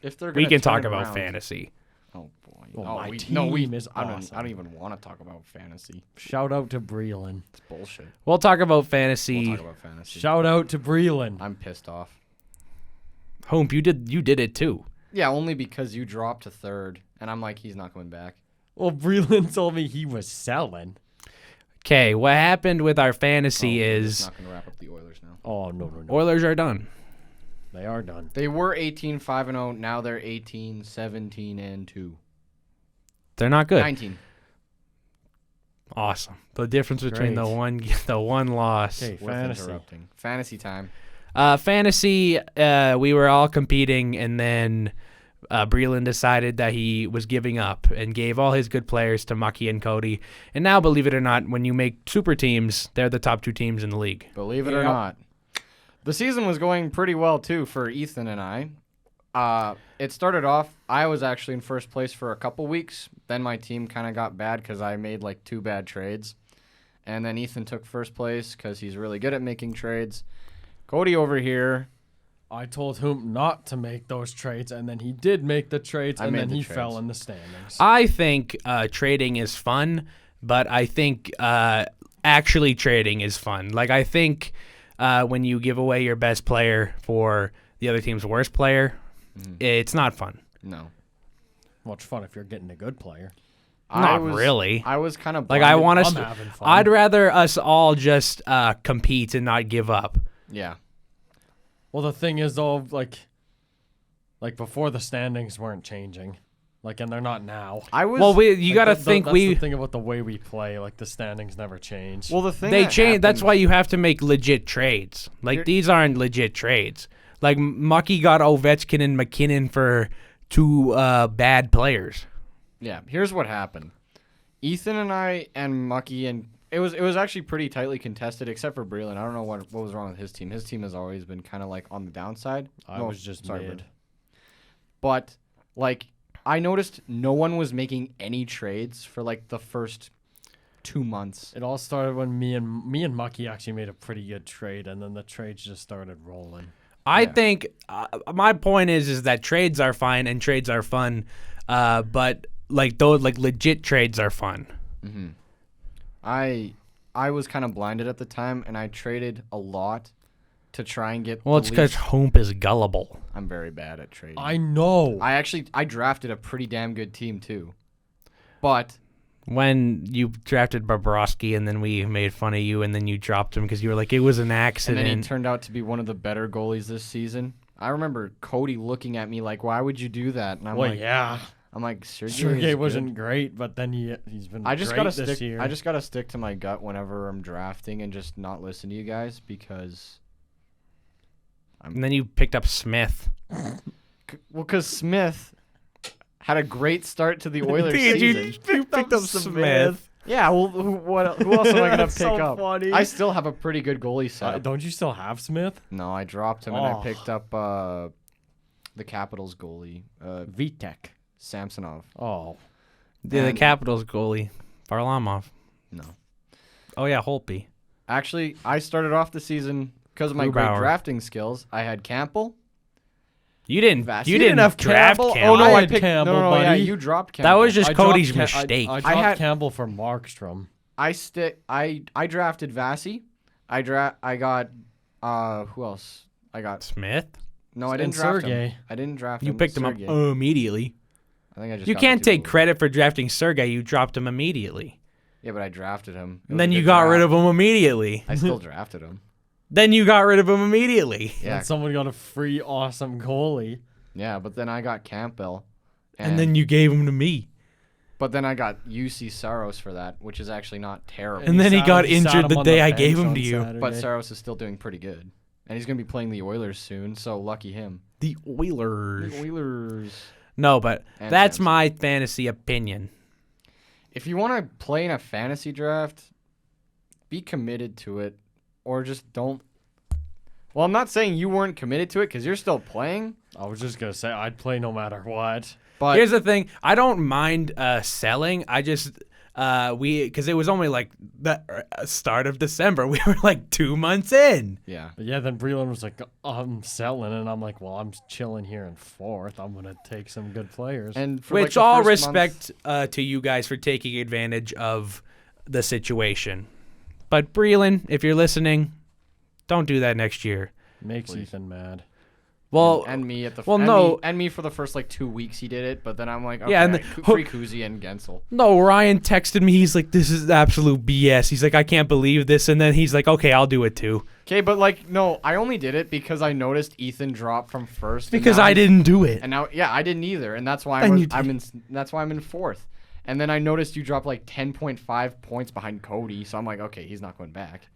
[SPEAKER 2] can
[SPEAKER 1] turn
[SPEAKER 2] talk
[SPEAKER 1] it
[SPEAKER 2] about
[SPEAKER 1] around-
[SPEAKER 2] fantasy.
[SPEAKER 1] Oh boy.
[SPEAKER 3] Well, my
[SPEAKER 1] we
[SPEAKER 3] team is
[SPEAKER 1] I
[SPEAKER 3] awesome.
[SPEAKER 1] don't even want to talk about fantasy.
[SPEAKER 3] Shout out to Breland.
[SPEAKER 1] It's bullshit.
[SPEAKER 2] We'll talk about fantasy.
[SPEAKER 1] We'll talk about fantasy.
[SPEAKER 3] Shout out to Breland.
[SPEAKER 1] I'm pissed off.
[SPEAKER 2] Hope you did it too.
[SPEAKER 1] Yeah, only because you dropped to 3rd, and I'm like, he's not coming back.
[SPEAKER 3] Well, Breland told me he was selling.
[SPEAKER 2] Okay, what happened with our fantasy
[SPEAKER 1] We're
[SPEAKER 2] is
[SPEAKER 1] just not gonna wrap up the Oilers now.
[SPEAKER 3] Oh, no.
[SPEAKER 2] Oilers are done.
[SPEAKER 3] They are done.
[SPEAKER 1] They were 18-5-0. Now they're 18-17-2.
[SPEAKER 2] They're not good.
[SPEAKER 1] 19.
[SPEAKER 2] Awesome. The difference between the one loss.
[SPEAKER 3] Okay,
[SPEAKER 1] Worth
[SPEAKER 3] fantasy.
[SPEAKER 1] interrupting. Fantasy time.
[SPEAKER 2] Fantasy, we were all competing, and then Breland decided that he was giving up and gave all his good players to Mucky and Cody. And now, believe it or not, when you make super teams, they're the top 2 teams in the league.
[SPEAKER 1] Believe it or
[SPEAKER 3] Yep.
[SPEAKER 1] not. The season was going pretty well, too, for Ethan and I. It started off, I was actually in first place for a couple weeks. Then my team kind of got bad because I made like 2 bad trades. And then Ethan took first place because he's really good at making trades. Cody over here.
[SPEAKER 3] I told him not to make those trades, and then he did make the trades,
[SPEAKER 1] I
[SPEAKER 3] and
[SPEAKER 1] made
[SPEAKER 3] then
[SPEAKER 1] the
[SPEAKER 3] he
[SPEAKER 1] trades.
[SPEAKER 3] fell in the standings.
[SPEAKER 2] I think trading is fun, but I think actually trading is fun. Like, I think when you give away your best player for the other team's worst player, it's not fun.
[SPEAKER 1] No.
[SPEAKER 3] Well, it's fun if you're getting a good player.
[SPEAKER 2] Not really.
[SPEAKER 1] I was kind of
[SPEAKER 2] Like, I want
[SPEAKER 3] I'm
[SPEAKER 2] us.
[SPEAKER 3] having fun.
[SPEAKER 2] I'd rather us all just compete and not give up.
[SPEAKER 1] Yeah.
[SPEAKER 3] Well, the thing is, though, like before the standings weren't changing, and they're not now.
[SPEAKER 1] I was.
[SPEAKER 2] Well, you got to
[SPEAKER 3] That's
[SPEAKER 2] think
[SPEAKER 3] the thing about the way we play. Like, the standings never change.
[SPEAKER 1] Well, the thing
[SPEAKER 2] they
[SPEAKER 1] that
[SPEAKER 2] change. That's
[SPEAKER 1] happened-
[SPEAKER 2] why you have to make legit trades. Like,
[SPEAKER 1] Here-
[SPEAKER 2] these aren't legit trades. Like, Mucky got Ovechkin and McKinnon for 2 bad players.
[SPEAKER 1] Yeah, here's what happened. Ethan and I and Mucky and it was actually pretty tightly contested except for Breland. I don't know what was wrong with his team. His team has always been kind of like on the downside.
[SPEAKER 3] I was just mid.
[SPEAKER 1] Breland. But like I noticed no one was making any trades for like the first 2 months.
[SPEAKER 3] It all started when me and Mucky actually made a pretty good trade, and then the trades just started rolling.
[SPEAKER 2] I think my point is that trades are fine and trades are fun, but like those like legit trades are fun.
[SPEAKER 1] Mm-hmm. I was kind of blinded at the time, and I traded a lot to try and get.
[SPEAKER 2] Well, it's because Homp is gullible.
[SPEAKER 1] I'm very bad at trading.
[SPEAKER 3] I know.
[SPEAKER 1] I drafted a pretty damn good team too, but
[SPEAKER 2] When you drafted Bobrovsky and then we made fun of you and then you dropped him because you were like, it was an accident.
[SPEAKER 1] and then he turned out to be one of the better goalies this season. I remember Cody looking at me like, "Why would you do that?" And I'm
[SPEAKER 3] Well,
[SPEAKER 1] like,
[SPEAKER 3] yeah.
[SPEAKER 1] I'm like,
[SPEAKER 3] Sergey wasn't great, but then he's been
[SPEAKER 1] I just
[SPEAKER 3] great
[SPEAKER 1] gotta
[SPEAKER 3] this
[SPEAKER 1] stick.
[SPEAKER 3] year.
[SPEAKER 1] I just gotta stick to my gut whenever I'm drafting and just not listen to you guys because.
[SPEAKER 2] And then you picked up Smith.
[SPEAKER 1] Because Smith had a great start to the Oilers season.
[SPEAKER 2] You picked up Smith.
[SPEAKER 1] Yeah, well, who else am I gonna pick
[SPEAKER 3] That's so
[SPEAKER 1] up?
[SPEAKER 3] funny.
[SPEAKER 1] I still have a pretty good goalie set.
[SPEAKER 3] Don't you still have Smith?
[SPEAKER 1] No, I dropped him and I
[SPEAKER 3] Oh.
[SPEAKER 1] picked up the Capitals goalie,
[SPEAKER 3] Vitek.
[SPEAKER 1] Samsonov.
[SPEAKER 3] Oh.
[SPEAKER 2] The
[SPEAKER 1] And-
[SPEAKER 2] Capitals goalie, Varlamov.
[SPEAKER 1] No,
[SPEAKER 2] Oh, yeah, Holtby.
[SPEAKER 1] actually, I started off the season because of my great
[SPEAKER 2] Grubauer.
[SPEAKER 1] drafting skills. I had Campbell.
[SPEAKER 2] You didn't.
[SPEAKER 1] Vast.
[SPEAKER 2] You
[SPEAKER 1] You
[SPEAKER 2] didn't
[SPEAKER 3] have
[SPEAKER 2] draft
[SPEAKER 3] Campbell?
[SPEAKER 2] Campbell.
[SPEAKER 1] Oh no,
[SPEAKER 3] I
[SPEAKER 1] I
[SPEAKER 3] had
[SPEAKER 1] picked
[SPEAKER 3] Campbell,
[SPEAKER 1] No, yeah,
[SPEAKER 3] buddy.
[SPEAKER 1] you dropped Campbell.
[SPEAKER 2] That was just
[SPEAKER 3] I dropped
[SPEAKER 2] Cody's
[SPEAKER 3] Ca-
[SPEAKER 2] mistake.
[SPEAKER 3] I dropped
[SPEAKER 1] had-
[SPEAKER 3] Campbell for Markstrom.
[SPEAKER 1] I drafted Vasi. I got who else? I got
[SPEAKER 2] Smith.
[SPEAKER 1] no, I
[SPEAKER 3] And
[SPEAKER 1] didn't draft
[SPEAKER 3] Sergey.
[SPEAKER 1] him. I didn't draft
[SPEAKER 2] You
[SPEAKER 1] him.
[SPEAKER 2] picked him
[SPEAKER 1] Sergey.
[SPEAKER 2] up immediately.
[SPEAKER 1] I think I just
[SPEAKER 2] You
[SPEAKER 1] got
[SPEAKER 2] can't
[SPEAKER 1] the two
[SPEAKER 2] take
[SPEAKER 1] goalies.
[SPEAKER 2] credit for drafting Sergey. You dropped him immediately.
[SPEAKER 1] Yeah, but I drafted him. It
[SPEAKER 2] And
[SPEAKER 1] was
[SPEAKER 2] then
[SPEAKER 1] a
[SPEAKER 2] you
[SPEAKER 1] good
[SPEAKER 2] got rid
[SPEAKER 1] draft.
[SPEAKER 2] of him immediately.
[SPEAKER 1] I still drafted him.
[SPEAKER 2] Then you got rid of him immediately.
[SPEAKER 1] Yeah,
[SPEAKER 3] And someone got a free awesome goalie.
[SPEAKER 1] yeah, but then I got Campbell,
[SPEAKER 2] And then you gave him to me.
[SPEAKER 1] but then I got UC Saros for that, which is actually not terrible.
[SPEAKER 2] And then he got
[SPEAKER 3] sat
[SPEAKER 2] injured
[SPEAKER 3] him
[SPEAKER 2] the
[SPEAKER 3] on
[SPEAKER 2] day I
[SPEAKER 3] bench
[SPEAKER 2] gave him
[SPEAKER 3] on
[SPEAKER 2] to you.
[SPEAKER 3] Saturday.
[SPEAKER 1] But Saros is still doing pretty good, and he's gonna be playing the Oilers soon. So lucky him.
[SPEAKER 2] The Oilers.
[SPEAKER 1] The Oilers.
[SPEAKER 2] No, but
[SPEAKER 1] And
[SPEAKER 2] that's
[SPEAKER 1] Samson.
[SPEAKER 2] my fantasy opinion.
[SPEAKER 1] If you want to play in a fantasy draft, be committed to it, or just don't. Well, I'm not saying you weren't committed to it because you're still playing,
[SPEAKER 3] I was just going to say, I'd play no matter what.
[SPEAKER 1] but
[SPEAKER 2] Here's the thing. I don't mind selling. I just because it was only like the start of December. We were like 2 months in.
[SPEAKER 1] yeah.
[SPEAKER 3] But yeah, then Breland was like, I'm selling. And I'm like, well, I'm chilling here in fourth. I'm going to take some good players.
[SPEAKER 1] And for
[SPEAKER 2] Which
[SPEAKER 1] like the
[SPEAKER 2] all
[SPEAKER 1] first month-
[SPEAKER 2] respect to you guys for taking advantage of the situation. But Breland, if you're listening, don't do that next year.
[SPEAKER 3] Makes
[SPEAKER 1] Please.
[SPEAKER 3] Ethan mad.
[SPEAKER 2] Well,
[SPEAKER 1] and me at the
[SPEAKER 2] well,
[SPEAKER 1] and
[SPEAKER 2] no.
[SPEAKER 1] me, and me for the first like 2 weeks he did it, but then I'm like, okay,
[SPEAKER 2] Yeah, and
[SPEAKER 1] free Kuzi and Gensel.
[SPEAKER 2] no, Ryan texted me. He's like, this is absolute BS. He's like, I can't believe this. And then he's like, okay, I'll do it too.
[SPEAKER 1] Okay, but like no, I only did it because I noticed Ethan drop from first. and
[SPEAKER 2] Because
[SPEAKER 1] now
[SPEAKER 2] I
[SPEAKER 1] he's-
[SPEAKER 2] didn't do it.
[SPEAKER 1] And now, yeah, I didn't either, and that's why
[SPEAKER 2] Then you
[SPEAKER 1] I'm in. That's why I'm in fourth. And then I noticed you dropped like 10.5 points behind Cody, so I'm like, okay, he's not going back.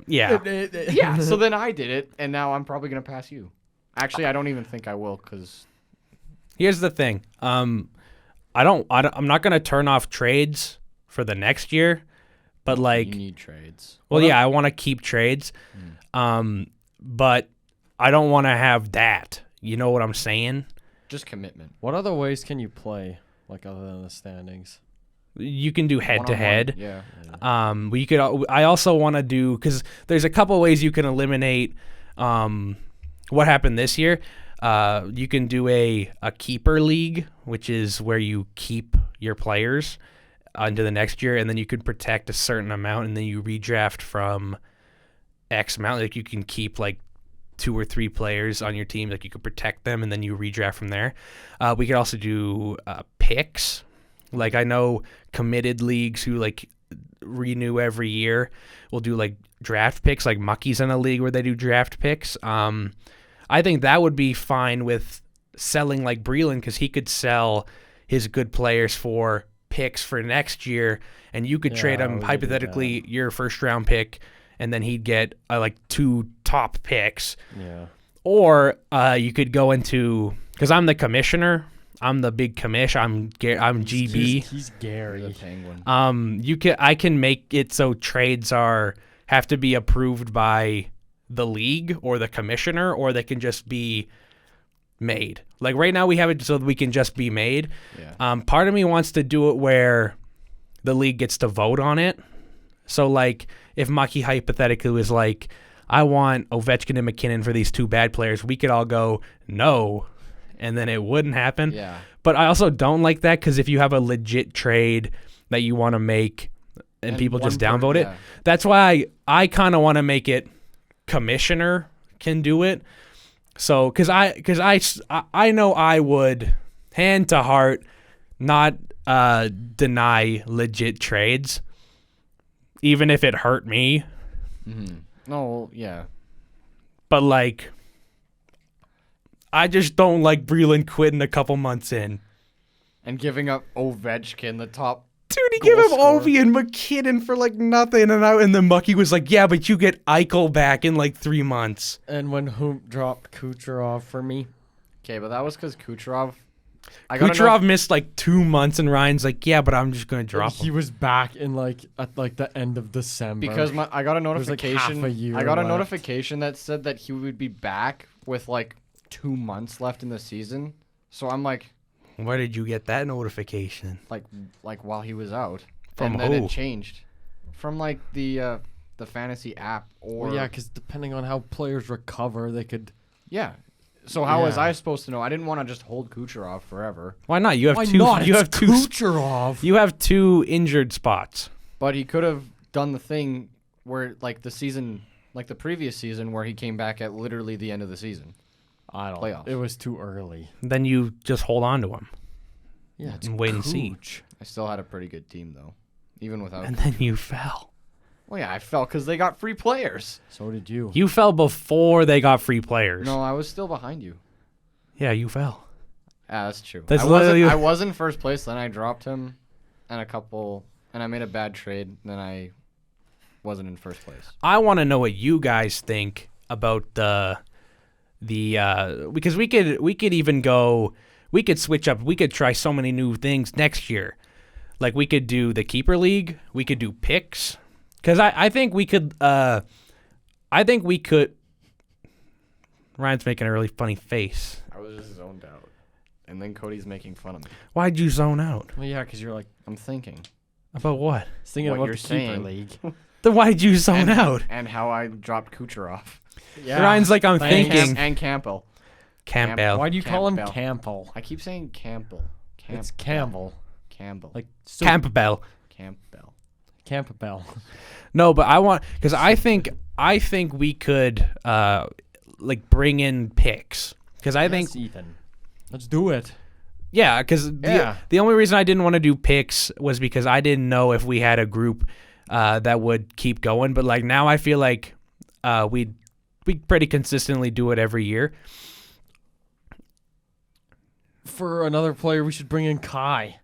[SPEAKER 2] Yeah.
[SPEAKER 1] Yeah, so then I did it, and now I'm probably gonna pass you. Actually, I don't even think I will, cause
[SPEAKER 2] Here's the thing. I'm not gonna turn off trades for the next year, but like,
[SPEAKER 1] you need trades.
[SPEAKER 2] well, yeah, I want to keep trades, but I don't want to have that. You know what I'm saying?
[SPEAKER 1] Just commitment.
[SPEAKER 3] What other ways can you play, like other than the standings?
[SPEAKER 2] You can do head to
[SPEAKER 1] One-on-one,
[SPEAKER 2] head.
[SPEAKER 1] Yeah.
[SPEAKER 2] We could. I also want to do because there's a couple ways you can eliminate. What happened this year? You can do a keeper league, which is where you keep your players into the next year, and then you can protect a certain amount, and then you redraft from X amount. Like you can keep like 2 or 3 players on your team, like you could protect them, and then you redraft from there. We could also do picks. Like I know committed leagues who like renew every year will do like draft picks. Like Mucky's in a league where they do draft picks. I think that would be fine with selling like Breland because he could sell his good players for picks for next year, and you could trade
[SPEAKER 3] Yeah,
[SPEAKER 2] him
[SPEAKER 3] we could do
[SPEAKER 2] hypothetically your first round pick, and then he'd get like 2 top picks.
[SPEAKER 3] Yeah.
[SPEAKER 2] Or you could go into, because I'm the commissioner, the big commish. I'm GB.
[SPEAKER 3] He's
[SPEAKER 1] The
[SPEAKER 3] Gary.
[SPEAKER 1] Penguin.
[SPEAKER 2] I can make it so trades have to be approved by the league or the commissioner, or they can just be made. Like right now we have it so that we can just be made.
[SPEAKER 1] Yeah.
[SPEAKER 2] Part of me wants to do it where the league gets to vote on it. So like if Mucky hypothetically was like, I want Ovechkin and McKinnon for these 2 bad players, we could all go no, and then it wouldn't happen.
[SPEAKER 1] Yeah.
[SPEAKER 2] But I also don't like that because if you have a legit trade that you want to make and people just downvote it, that's why I kind of want to make it commissioner can do it. So because I know I would hand to heart not deny legit trades, even if it hurt me.
[SPEAKER 1] Mm-hmm. No, yeah.
[SPEAKER 2] But like, I just don't like Breland quitting a couple months in.
[SPEAKER 1] And giving up Ovechkin, the top.
[SPEAKER 2] Dude, he
[SPEAKER 1] goal
[SPEAKER 2] gave him
[SPEAKER 1] scorer.
[SPEAKER 2] Ovi and McKinnon for like nothing, and then Mucky was like, "Yeah, but you get Eichel back in like 3 months."
[SPEAKER 3] And when Hoop dropped Kucherov for me,
[SPEAKER 1] Okay, but that was because Kucherov.
[SPEAKER 2] Kucherov missed like 2 months, and Ryan's like, "Yeah, but I'm just gonna drop
[SPEAKER 3] he
[SPEAKER 2] him."
[SPEAKER 3] was back in at the end of December.
[SPEAKER 1] Because I got a
[SPEAKER 3] was, like, half
[SPEAKER 1] notification.
[SPEAKER 3] a year
[SPEAKER 1] I got a
[SPEAKER 3] left.
[SPEAKER 1] notification that said that he would be back with like 2 months left in the season. So I'm like
[SPEAKER 2] Where did you get that notification?
[SPEAKER 1] like while he was out.
[SPEAKER 2] From
[SPEAKER 1] and then
[SPEAKER 2] who?
[SPEAKER 1] it changed from like the fantasy app or
[SPEAKER 3] well, yeah, because depending on how players recover, they could.
[SPEAKER 1] yeah. So how was
[SPEAKER 3] Yeah.
[SPEAKER 1] I supposed to know? I didn't want to just hold Kucherov forever.
[SPEAKER 2] Why not? You have
[SPEAKER 3] Why
[SPEAKER 2] two.
[SPEAKER 3] not?
[SPEAKER 2] You
[SPEAKER 3] It's
[SPEAKER 2] have two.
[SPEAKER 3] Kucherov.
[SPEAKER 2] You have 2 injured spots.
[SPEAKER 1] But he could have done the thing where like the season, like the previous season, where he came back at literally the end of the season.
[SPEAKER 3] I don't.
[SPEAKER 1] Playoffs.
[SPEAKER 3] It was too early.
[SPEAKER 2] Then you just hold on to him,
[SPEAKER 3] Yeah, it's
[SPEAKER 2] and wait and see.
[SPEAKER 3] Cooch.
[SPEAKER 1] I still had a pretty good team though, even without.
[SPEAKER 2] and then you fell.
[SPEAKER 1] Well, yeah, I fell because they got free players.
[SPEAKER 3] So did you.
[SPEAKER 2] You fell before they got free players.
[SPEAKER 1] No, I was still behind you.
[SPEAKER 2] Yeah, you fell.
[SPEAKER 1] Yeah, that's true.
[SPEAKER 2] That's
[SPEAKER 1] I wasn't,
[SPEAKER 2] literally-
[SPEAKER 1] I was in first place, then I dropped him, and I made a bad trade, and then I wasn't in first place.
[SPEAKER 2] I want to know what you guys think about the because we could even go, we could switch up, we could try so many new things next year. Like we could do the keeper league, we could do picks, because I think we could. Ryan's making a really funny face.
[SPEAKER 1] I was just zoned out, and then Cody's making fun of me.
[SPEAKER 2] Why'd you zone out?
[SPEAKER 3] Well, yeah, because you're like
[SPEAKER 1] I'm thinking.
[SPEAKER 2] About what?
[SPEAKER 3] thinking
[SPEAKER 1] What
[SPEAKER 3] about
[SPEAKER 1] you're
[SPEAKER 3] the keeper
[SPEAKER 1] saying.
[SPEAKER 3] league.
[SPEAKER 2] Then why'd you zone
[SPEAKER 1] and,
[SPEAKER 2] out?
[SPEAKER 1] and how I dropped Kucherov.
[SPEAKER 3] Yeah.
[SPEAKER 2] Ryan's like, I'm
[SPEAKER 3] Thanks.
[SPEAKER 2] thinking.
[SPEAKER 1] And Campbell.
[SPEAKER 2] Campbell.
[SPEAKER 3] Why do you call him
[SPEAKER 1] Campbell.
[SPEAKER 3] Campbell?
[SPEAKER 1] I keep saying Campbell.
[SPEAKER 3] It's Campbell.
[SPEAKER 1] Campbell.
[SPEAKER 3] Like
[SPEAKER 2] Campbell.
[SPEAKER 1] Campbell.
[SPEAKER 3] Campbell.
[SPEAKER 2] No, but I want, because I think we could like bring in picks, because I think
[SPEAKER 3] Ethan. Let's do it.
[SPEAKER 2] yeah, because
[SPEAKER 3] Yeah.
[SPEAKER 2] the only reason I didn't want to do picks was because I didn't know if we had a group that would keep going. But like now I feel like we pretty consistently do it every year.
[SPEAKER 3] For another player, we should bring in Kai.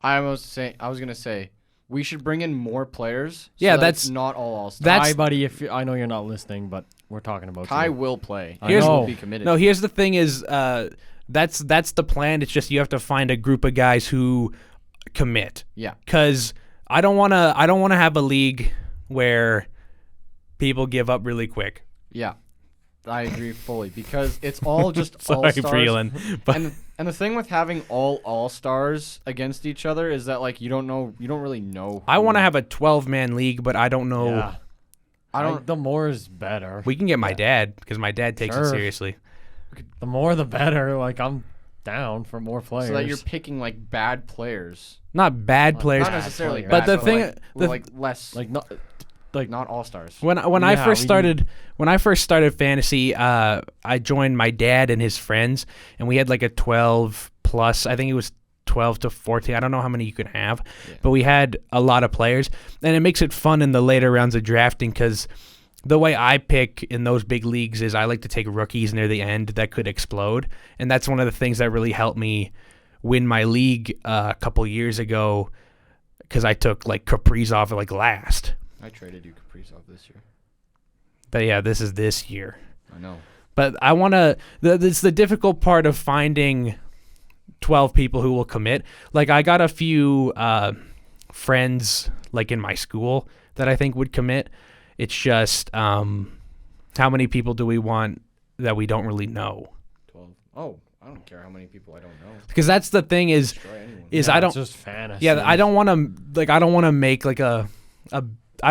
[SPEAKER 1] I was gonna say we should bring in more players. So
[SPEAKER 2] Yeah,
[SPEAKER 1] that
[SPEAKER 2] that's-
[SPEAKER 1] it's not all stars.
[SPEAKER 2] That's-
[SPEAKER 3] Kai, buddy. If I know you're not listening, but we're talking about
[SPEAKER 1] Kai
[SPEAKER 3] you.
[SPEAKER 1] will play.
[SPEAKER 3] I
[SPEAKER 1] He
[SPEAKER 3] know.
[SPEAKER 1] will be committed.
[SPEAKER 2] No, here's the thing: is that's the plan. It's just you have to find a group of guys who commit.
[SPEAKER 1] Yeah.
[SPEAKER 2] Because I don't want to have a league where people give up really quick.
[SPEAKER 1] Yeah, I agree fully because it's all just all
[SPEAKER 2] Sorry,
[SPEAKER 1] stars.
[SPEAKER 2] Breland, but
[SPEAKER 1] And the thing with having all stars against each other is that like you don't really know.
[SPEAKER 2] I
[SPEAKER 1] who-
[SPEAKER 2] want to have a 12-man league, but I don't know.
[SPEAKER 3] Yeah.
[SPEAKER 1] I don't.
[SPEAKER 3] The more is better.
[SPEAKER 2] We can get my dad, because my dad takes it
[SPEAKER 3] Sure.
[SPEAKER 2] seriously.
[SPEAKER 3] The more, the better. Like I'm down for more players.
[SPEAKER 1] So that you're picking like bad players.
[SPEAKER 2] Not bad players,
[SPEAKER 1] Not necessarily
[SPEAKER 3] players.
[SPEAKER 1] bad,
[SPEAKER 2] But the thing-
[SPEAKER 1] like,
[SPEAKER 2] the-
[SPEAKER 1] like less,
[SPEAKER 3] like not
[SPEAKER 1] not all stars.
[SPEAKER 2] When I
[SPEAKER 3] Yeah,
[SPEAKER 2] first
[SPEAKER 3] we
[SPEAKER 2] started fantasy, I joined my dad and his friends, and we had like a 12 plus. I think it was 12 to 14. I don't know how many you could have,
[SPEAKER 1] Yeah.
[SPEAKER 2] but we had a lot of players, and it makes it fun in the later rounds of drafting because the way I pick in those big leagues is I like to take rookies near the end that could explode, and that's one of the things that really helped me win my league a couple years ago because I took like Kaprizov like last.
[SPEAKER 1] I traded you Kaprizov this year.
[SPEAKER 2] But yeah, this is this year.
[SPEAKER 1] I know.
[SPEAKER 2] But I want to. It's the difficult part of finding 12 people who will commit. Like I got a few friends like in my school that I think would commit. It's just how many people do we want that we don't really know?
[SPEAKER 1] 12. Oh, I don't care how many people I don't know.
[SPEAKER 2] Because that's the thing is
[SPEAKER 3] Yeah,
[SPEAKER 2] I don't
[SPEAKER 3] it's just fantasy.
[SPEAKER 2] yeah I don't want to make like I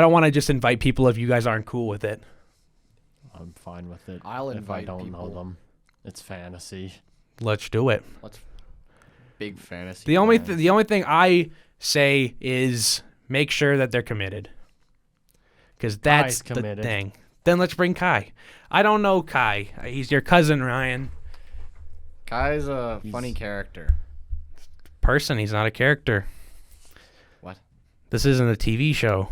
[SPEAKER 2] don't want to just invite people if you guys aren't cool with it.
[SPEAKER 3] I'm fine with it.
[SPEAKER 1] I'll
[SPEAKER 3] if I
[SPEAKER 1] invite
[SPEAKER 3] don't
[SPEAKER 1] people.
[SPEAKER 3] know them. It's fantasy.
[SPEAKER 2] Let's do it.
[SPEAKER 1] Big fantasy.
[SPEAKER 2] The only
[SPEAKER 1] plans.
[SPEAKER 2] the only thing I say is make sure that they're committed. Because that's
[SPEAKER 3] Kai's
[SPEAKER 2] the
[SPEAKER 3] committed.
[SPEAKER 2] thing. Then let's bring Kai. I don't know Kai. He's your cousin, Ryan.
[SPEAKER 1] Kai's a funny character.
[SPEAKER 2] Person, he's not a character.
[SPEAKER 1] What?
[SPEAKER 2] This isn't a TV show.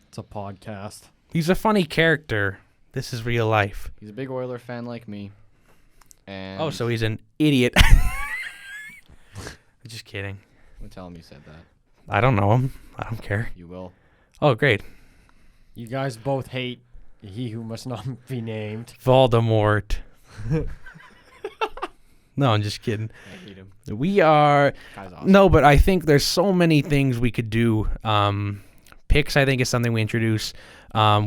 [SPEAKER 3] It's a podcast.
[SPEAKER 2] He's a funny character. This is real life.
[SPEAKER 1] He's a big Oiler fan like me. And
[SPEAKER 2] Oh, so he's an idiot. Just kidding.
[SPEAKER 1] Don't tell him you said that.
[SPEAKER 2] I don't know him. I don't care.
[SPEAKER 1] You will.
[SPEAKER 2] Oh, great.
[SPEAKER 3] You guys both hate he who must not be named.
[SPEAKER 2] Voldemort. No, I'm just kidding.
[SPEAKER 1] I hate him.
[SPEAKER 2] We are...
[SPEAKER 1] Kai's awesome.
[SPEAKER 2] No, but I think there's so many things we could do. Picks, I think, is something we introduce.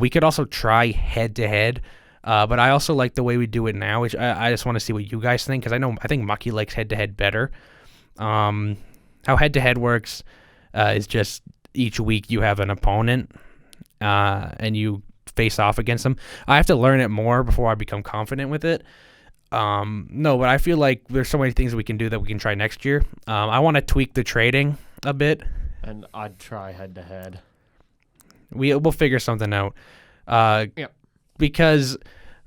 [SPEAKER 2] We could also try head-to-head. But I also like the way we do it now, which I just want to see what you guys think, because I think Mucky likes head-to-head better. How head-to-head works is just each week you have an opponent, and you face off against them. I have to learn it more before I become confident with it. No, but I feel like there's so many things we can do that we can try next year. I want to tweak the trading a bit.
[SPEAKER 3] And I'd try head to head.
[SPEAKER 2] We'll figure something out.
[SPEAKER 3] Yep.
[SPEAKER 2] Because,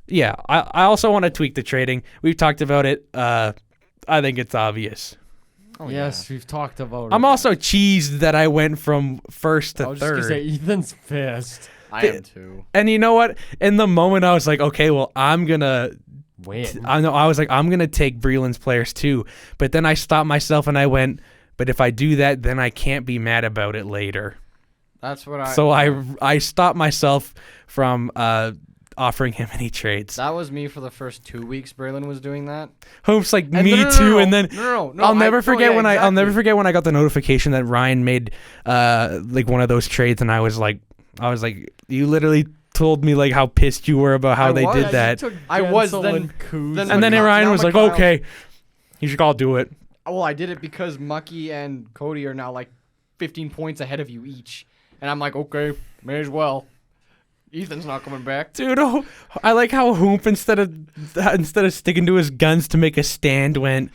[SPEAKER 2] yeah, I also want to tweak the trading. We've talked about it. I think it's obvious.
[SPEAKER 1] Oh,
[SPEAKER 3] Yes, we've talked about
[SPEAKER 2] I'm
[SPEAKER 3] it.
[SPEAKER 2] also cheesed that I went from first
[SPEAKER 3] I
[SPEAKER 2] to
[SPEAKER 3] was just gonna
[SPEAKER 2] third.
[SPEAKER 3] say Ethan's pissed.
[SPEAKER 1] I am too.
[SPEAKER 2] And you know what? In the moment, I was like, okay, well, I'm going to...
[SPEAKER 3] Win.
[SPEAKER 2] I was like, I'm going to take Breland's players too. But then I stopped myself and I went, but if I do that, then I can't be mad about it later.
[SPEAKER 1] That's what I.
[SPEAKER 2] So I stopped myself from offering him any trades.
[SPEAKER 1] That was me for the first 2 weeks. Braylon was doing that.
[SPEAKER 2] Hope's like,
[SPEAKER 1] And
[SPEAKER 2] me
[SPEAKER 1] no, no,
[SPEAKER 2] too.
[SPEAKER 1] no,
[SPEAKER 2] And then
[SPEAKER 1] no,
[SPEAKER 2] I'll never forget when I'll never
[SPEAKER 1] exactly.
[SPEAKER 2] forget when I got the notification that Ryan made like one of those trades, and I was like, you literally told me like how pissed you were about how
[SPEAKER 1] I
[SPEAKER 2] they
[SPEAKER 1] was.
[SPEAKER 2] did
[SPEAKER 1] Yeah,
[SPEAKER 2] that.
[SPEAKER 1] I was
[SPEAKER 3] Gensel
[SPEAKER 1] then-
[SPEAKER 3] and Kuz.
[SPEAKER 1] then-
[SPEAKER 2] And then
[SPEAKER 1] Now
[SPEAKER 2] Ryan was like,
[SPEAKER 1] Mikhail-
[SPEAKER 2] okay, you should all do it.
[SPEAKER 1] Well, I did it because Mucky and Cody are now like 15 points ahead of you each, and I'm like, okay, may as well. Ethan's not coming back.
[SPEAKER 2] Dude, I like how Hoop instead of sticking to his guns to make a stand went,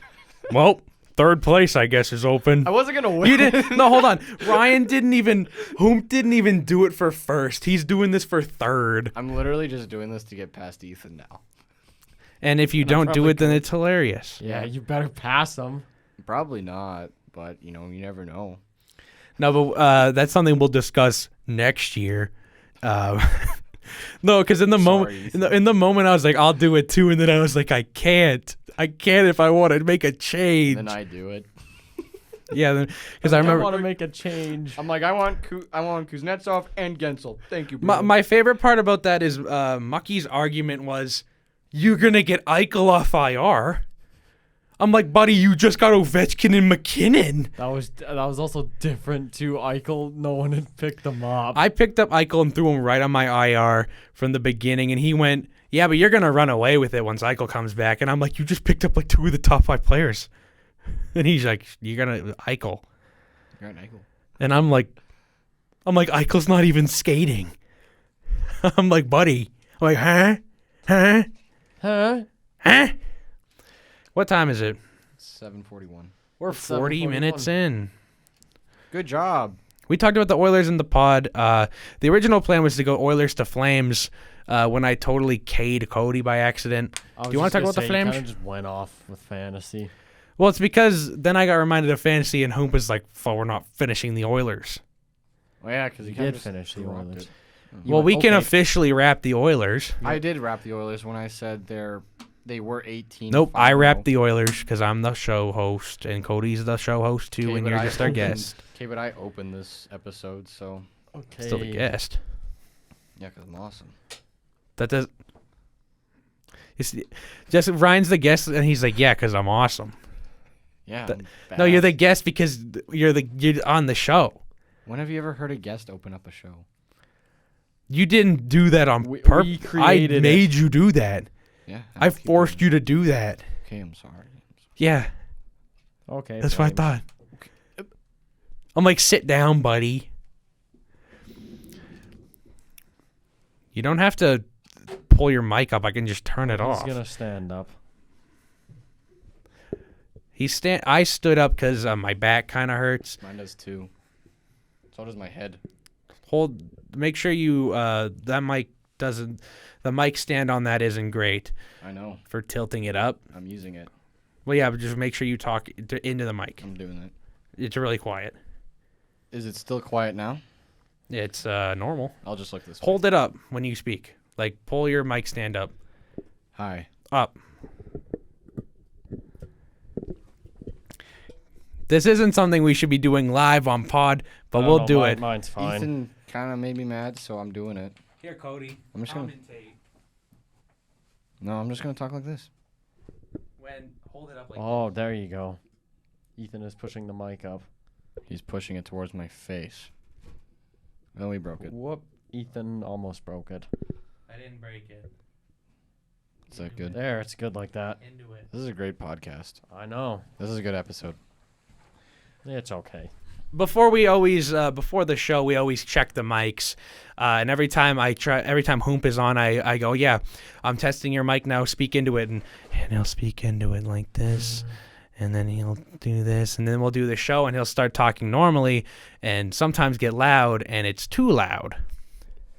[SPEAKER 2] well, third place I guess is open.
[SPEAKER 1] I wasn't gonna win.
[SPEAKER 2] You didn't. No, hold on. Hoop didn't even do it for first. He's doing this for third.
[SPEAKER 1] I'm literally just doing this to get past Ethan now.
[SPEAKER 2] And if you
[SPEAKER 3] And I'm
[SPEAKER 2] don't do
[SPEAKER 3] probably
[SPEAKER 2] it, then it's hilarious.
[SPEAKER 3] Yeah, you better pass them.
[SPEAKER 1] Probably not, but you never know.
[SPEAKER 2] No, but that's something we'll discuss next year. No, because in the moment,
[SPEAKER 1] Ethan.
[SPEAKER 2] in the moment, I was like, I'll do it too, and then I was like, I can't if I want to make a change.
[SPEAKER 1] Then I do it.
[SPEAKER 2] Yeah, because I remember
[SPEAKER 3] want to make a change.
[SPEAKER 1] I'm like, I want Kuznetsov and Gensel. Thank you, bro.
[SPEAKER 2] my favorite part about that is Mucky's argument was, you're gonna get Eichel off IR. I'm like, buddy, you just got Ovechkin and McKinnon.
[SPEAKER 3] That was also different to Eichel. No one had picked them up.
[SPEAKER 2] I picked up Eichel and threw him right on my IR from the beginning, and he went, yeah, but you're going to run away with it once Eichel comes back. And I'm like, you just picked up like 2 of the top 5 players. And he's like, you're going to Eichel.
[SPEAKER 1] You're an Eichel.
[SPEAKER 2] And I'm like, Eichel's not even skating. I'm like, buddy. I'm like, huh? What time is it?
[SPEAKER 1] 7:41.
[SPEAKER 2] We're
[SPEAKER 3] It's
[SPEAKER 2] 40
[SPEAKER 3] 7:41.
[SPEAKER 2] minutes in.
[SPEAKER 1] Good job.
[SPEAKER 2] We talked about the Oilers in the pod. The original plan was to go Oilers to Flames when I totally K'd Cody by accident.
[SPEAKER 3] Do
[SPEAKER 2] you wanna talk about the Flames?
[SPEAKER 3] Kind of just went off with fantasy.
[SPEAKER 2] Well, it's because then I got reminded of fantasy, and Hoop was like, well, we're not finishing the Oilers.
[SPEAKER 1] Well, yeah, because
[SPEAKER 3] You
[SPEAKER 1] you
[SPEAKER 3] did finish the Oilers.
[SPEAKER 2] Well, we can officially wrap the Oilers.
[SPEAKER 1] I did wrap the Oilers when I said they were 18.
[SPEAKER 2] Nope, I wrapped the Oilers because I'm the show host, and Cody's the show host too,
[SPEAKER 1] Okay,
[SPEAKER 2] and
[SPEAKER 1] but
[SPEAKER 2] you're
[SPEAKER 1] I
[SPEAKER 2] just our
[SPEAKER 1] opened-
[SPEAKER 2] guest.
[SPEAKER 1] Okay, but I opened this episode, so
[SPEAKER 3] Okay.
[SPEAKER 2] Still the guest.
[SPEAKER 1] yeah, because I'm awesome.
[SPEAKER 2] That does. It's just Ryan's the guest, and he's like, yeah, because I'm awesome.
[SPEAKER 1] Yeah.
[SPEAKER 2] No, you're the
[SPEAKER 1] badass.
[SPEAKER 2] guest because you're on the show.
[SPEAKER 1] When have you ever heard a guest open up a show?
[SPEAKER 2] You didn't do that on
[SPEAKER 3] We
[SPEAKER 2] purpose. I
[SPEAKER 3] created
[SPEAKER 2] made
[SPEAKER 3] it.
[SPEAKER 2] you do that.
[SPEAKER 1] Yeah.
[SPEAKER 2] I forced you to do that.
[SPEAKER 1] Okay, I'm sorry.
[SPEAKER 2] Yeah,
[SPEAKER 3] Okay.
[SPEAKER 2] that's what I
[SPEAKER 3] Flames.
[SPEAKER 2] thought. I'm like, sit down, buddy. You don't have to pull your mic up. I can just turn it off.
[SPEAKER 3] He's gonna stand up.
[SPEAKER 2] I stood up because my back kind of hurts.
[SPEAKER 1] Mine does too. So does my head.
[SPEAKER 2] Make sure you that mic doesn't. The mic stand on that isn't great
[SPEAKER 1] I know.
[SPEAKER 2] for tilting it up.
[SPEAKER 1] I'm using it.
[SPEAKER 2] Well, yeah, but just make sure you talk into the mic.
[SPEAKER 1] I'm doing it.
[SPEAKER 2] It's really quiet.
[SPEAKER 1] Is it still quiet now?
[SPEAKER 2] It's normal.
[SPEAKER 1] I'll just look this way.
[SPEAKER 2] Hold it up when you speak. Like, pull your mic stand up.
[SPEAKER 1] Hi.
[SPEAKER 2] Up. This isn't something we should be doing live on pod, but
[SPEAKER 3] I don't
[SPEAKER 2] we'll
[SPEAKER 3] know,
[SPEAKER 2] do
[SPEAKER 3] mine-
[SPEAKER 2] it.
[SPEAKER 3] Mine's fine.
[SPEAKER 1] Ethan kind of made me mad, so I'm doing it.
[SPEAKER 2] Here, Cody.
[SPEAKER 1] I'm just gonna. No, I'm just gonna talk like this.
[SPEAKER 2] Hold it up like
[SPEAKER 3] Oh, there you go. Ethan is pushing the mic up.
[SPEAKER 1] He's pushing it towards my face. Oh, we broke it.
[SPEAKER 3] Whoop. Ethan almost broke it.
[SPEAKER 2] I didn't break it.
[SPEAKER 1] Is that good?
[SPEAKER 3] There, it's good like that.
[SPEAKER 2] Into it.
[SPEAKER 1] This is a great podcast.
[SPEAKER 3] I know.
[SPEAKER 1] This is a good episode.
[SPEAKER 3] It's okay.
[SPEAKER 2] Before the show, we always check the mics, and every time Hoomp is on, I go, yeah, I'm testing your mic now. Speak into it, and he'll speak into it like this, and then he'll do this, and then we'll do the show, and he'll start talking normally, and sometimes get loud, and it's too loud.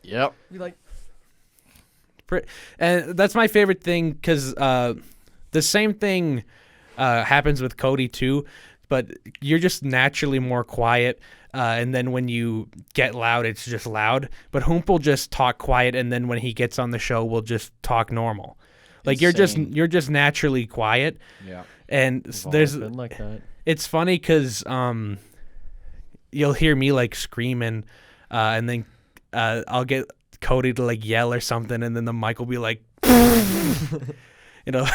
[SPEAKER 1] Yep.
[SPEAKER 3] Be like,
[SPEAKER 2] And that's my favorite thing because the same thing happens with Cody too, but you're just naturally more quiet. And then when you get loud, it's just loud. But Hoomp will just talk quiet, and then when he gets on the show, we'll just talk normal. Like you're just naturally quiet.
[SPEAKER 1] Yeah.
[SPEAKER 2] And
[SPEAKER 3] we've
[SPEAKER 2] there's
[SPEAKER 3] always been like that.
[SPEAKER 2] it's funny because you'll hear me like screaming, and then I'll get Cody to like yell or something, and then the mic will be like, it'll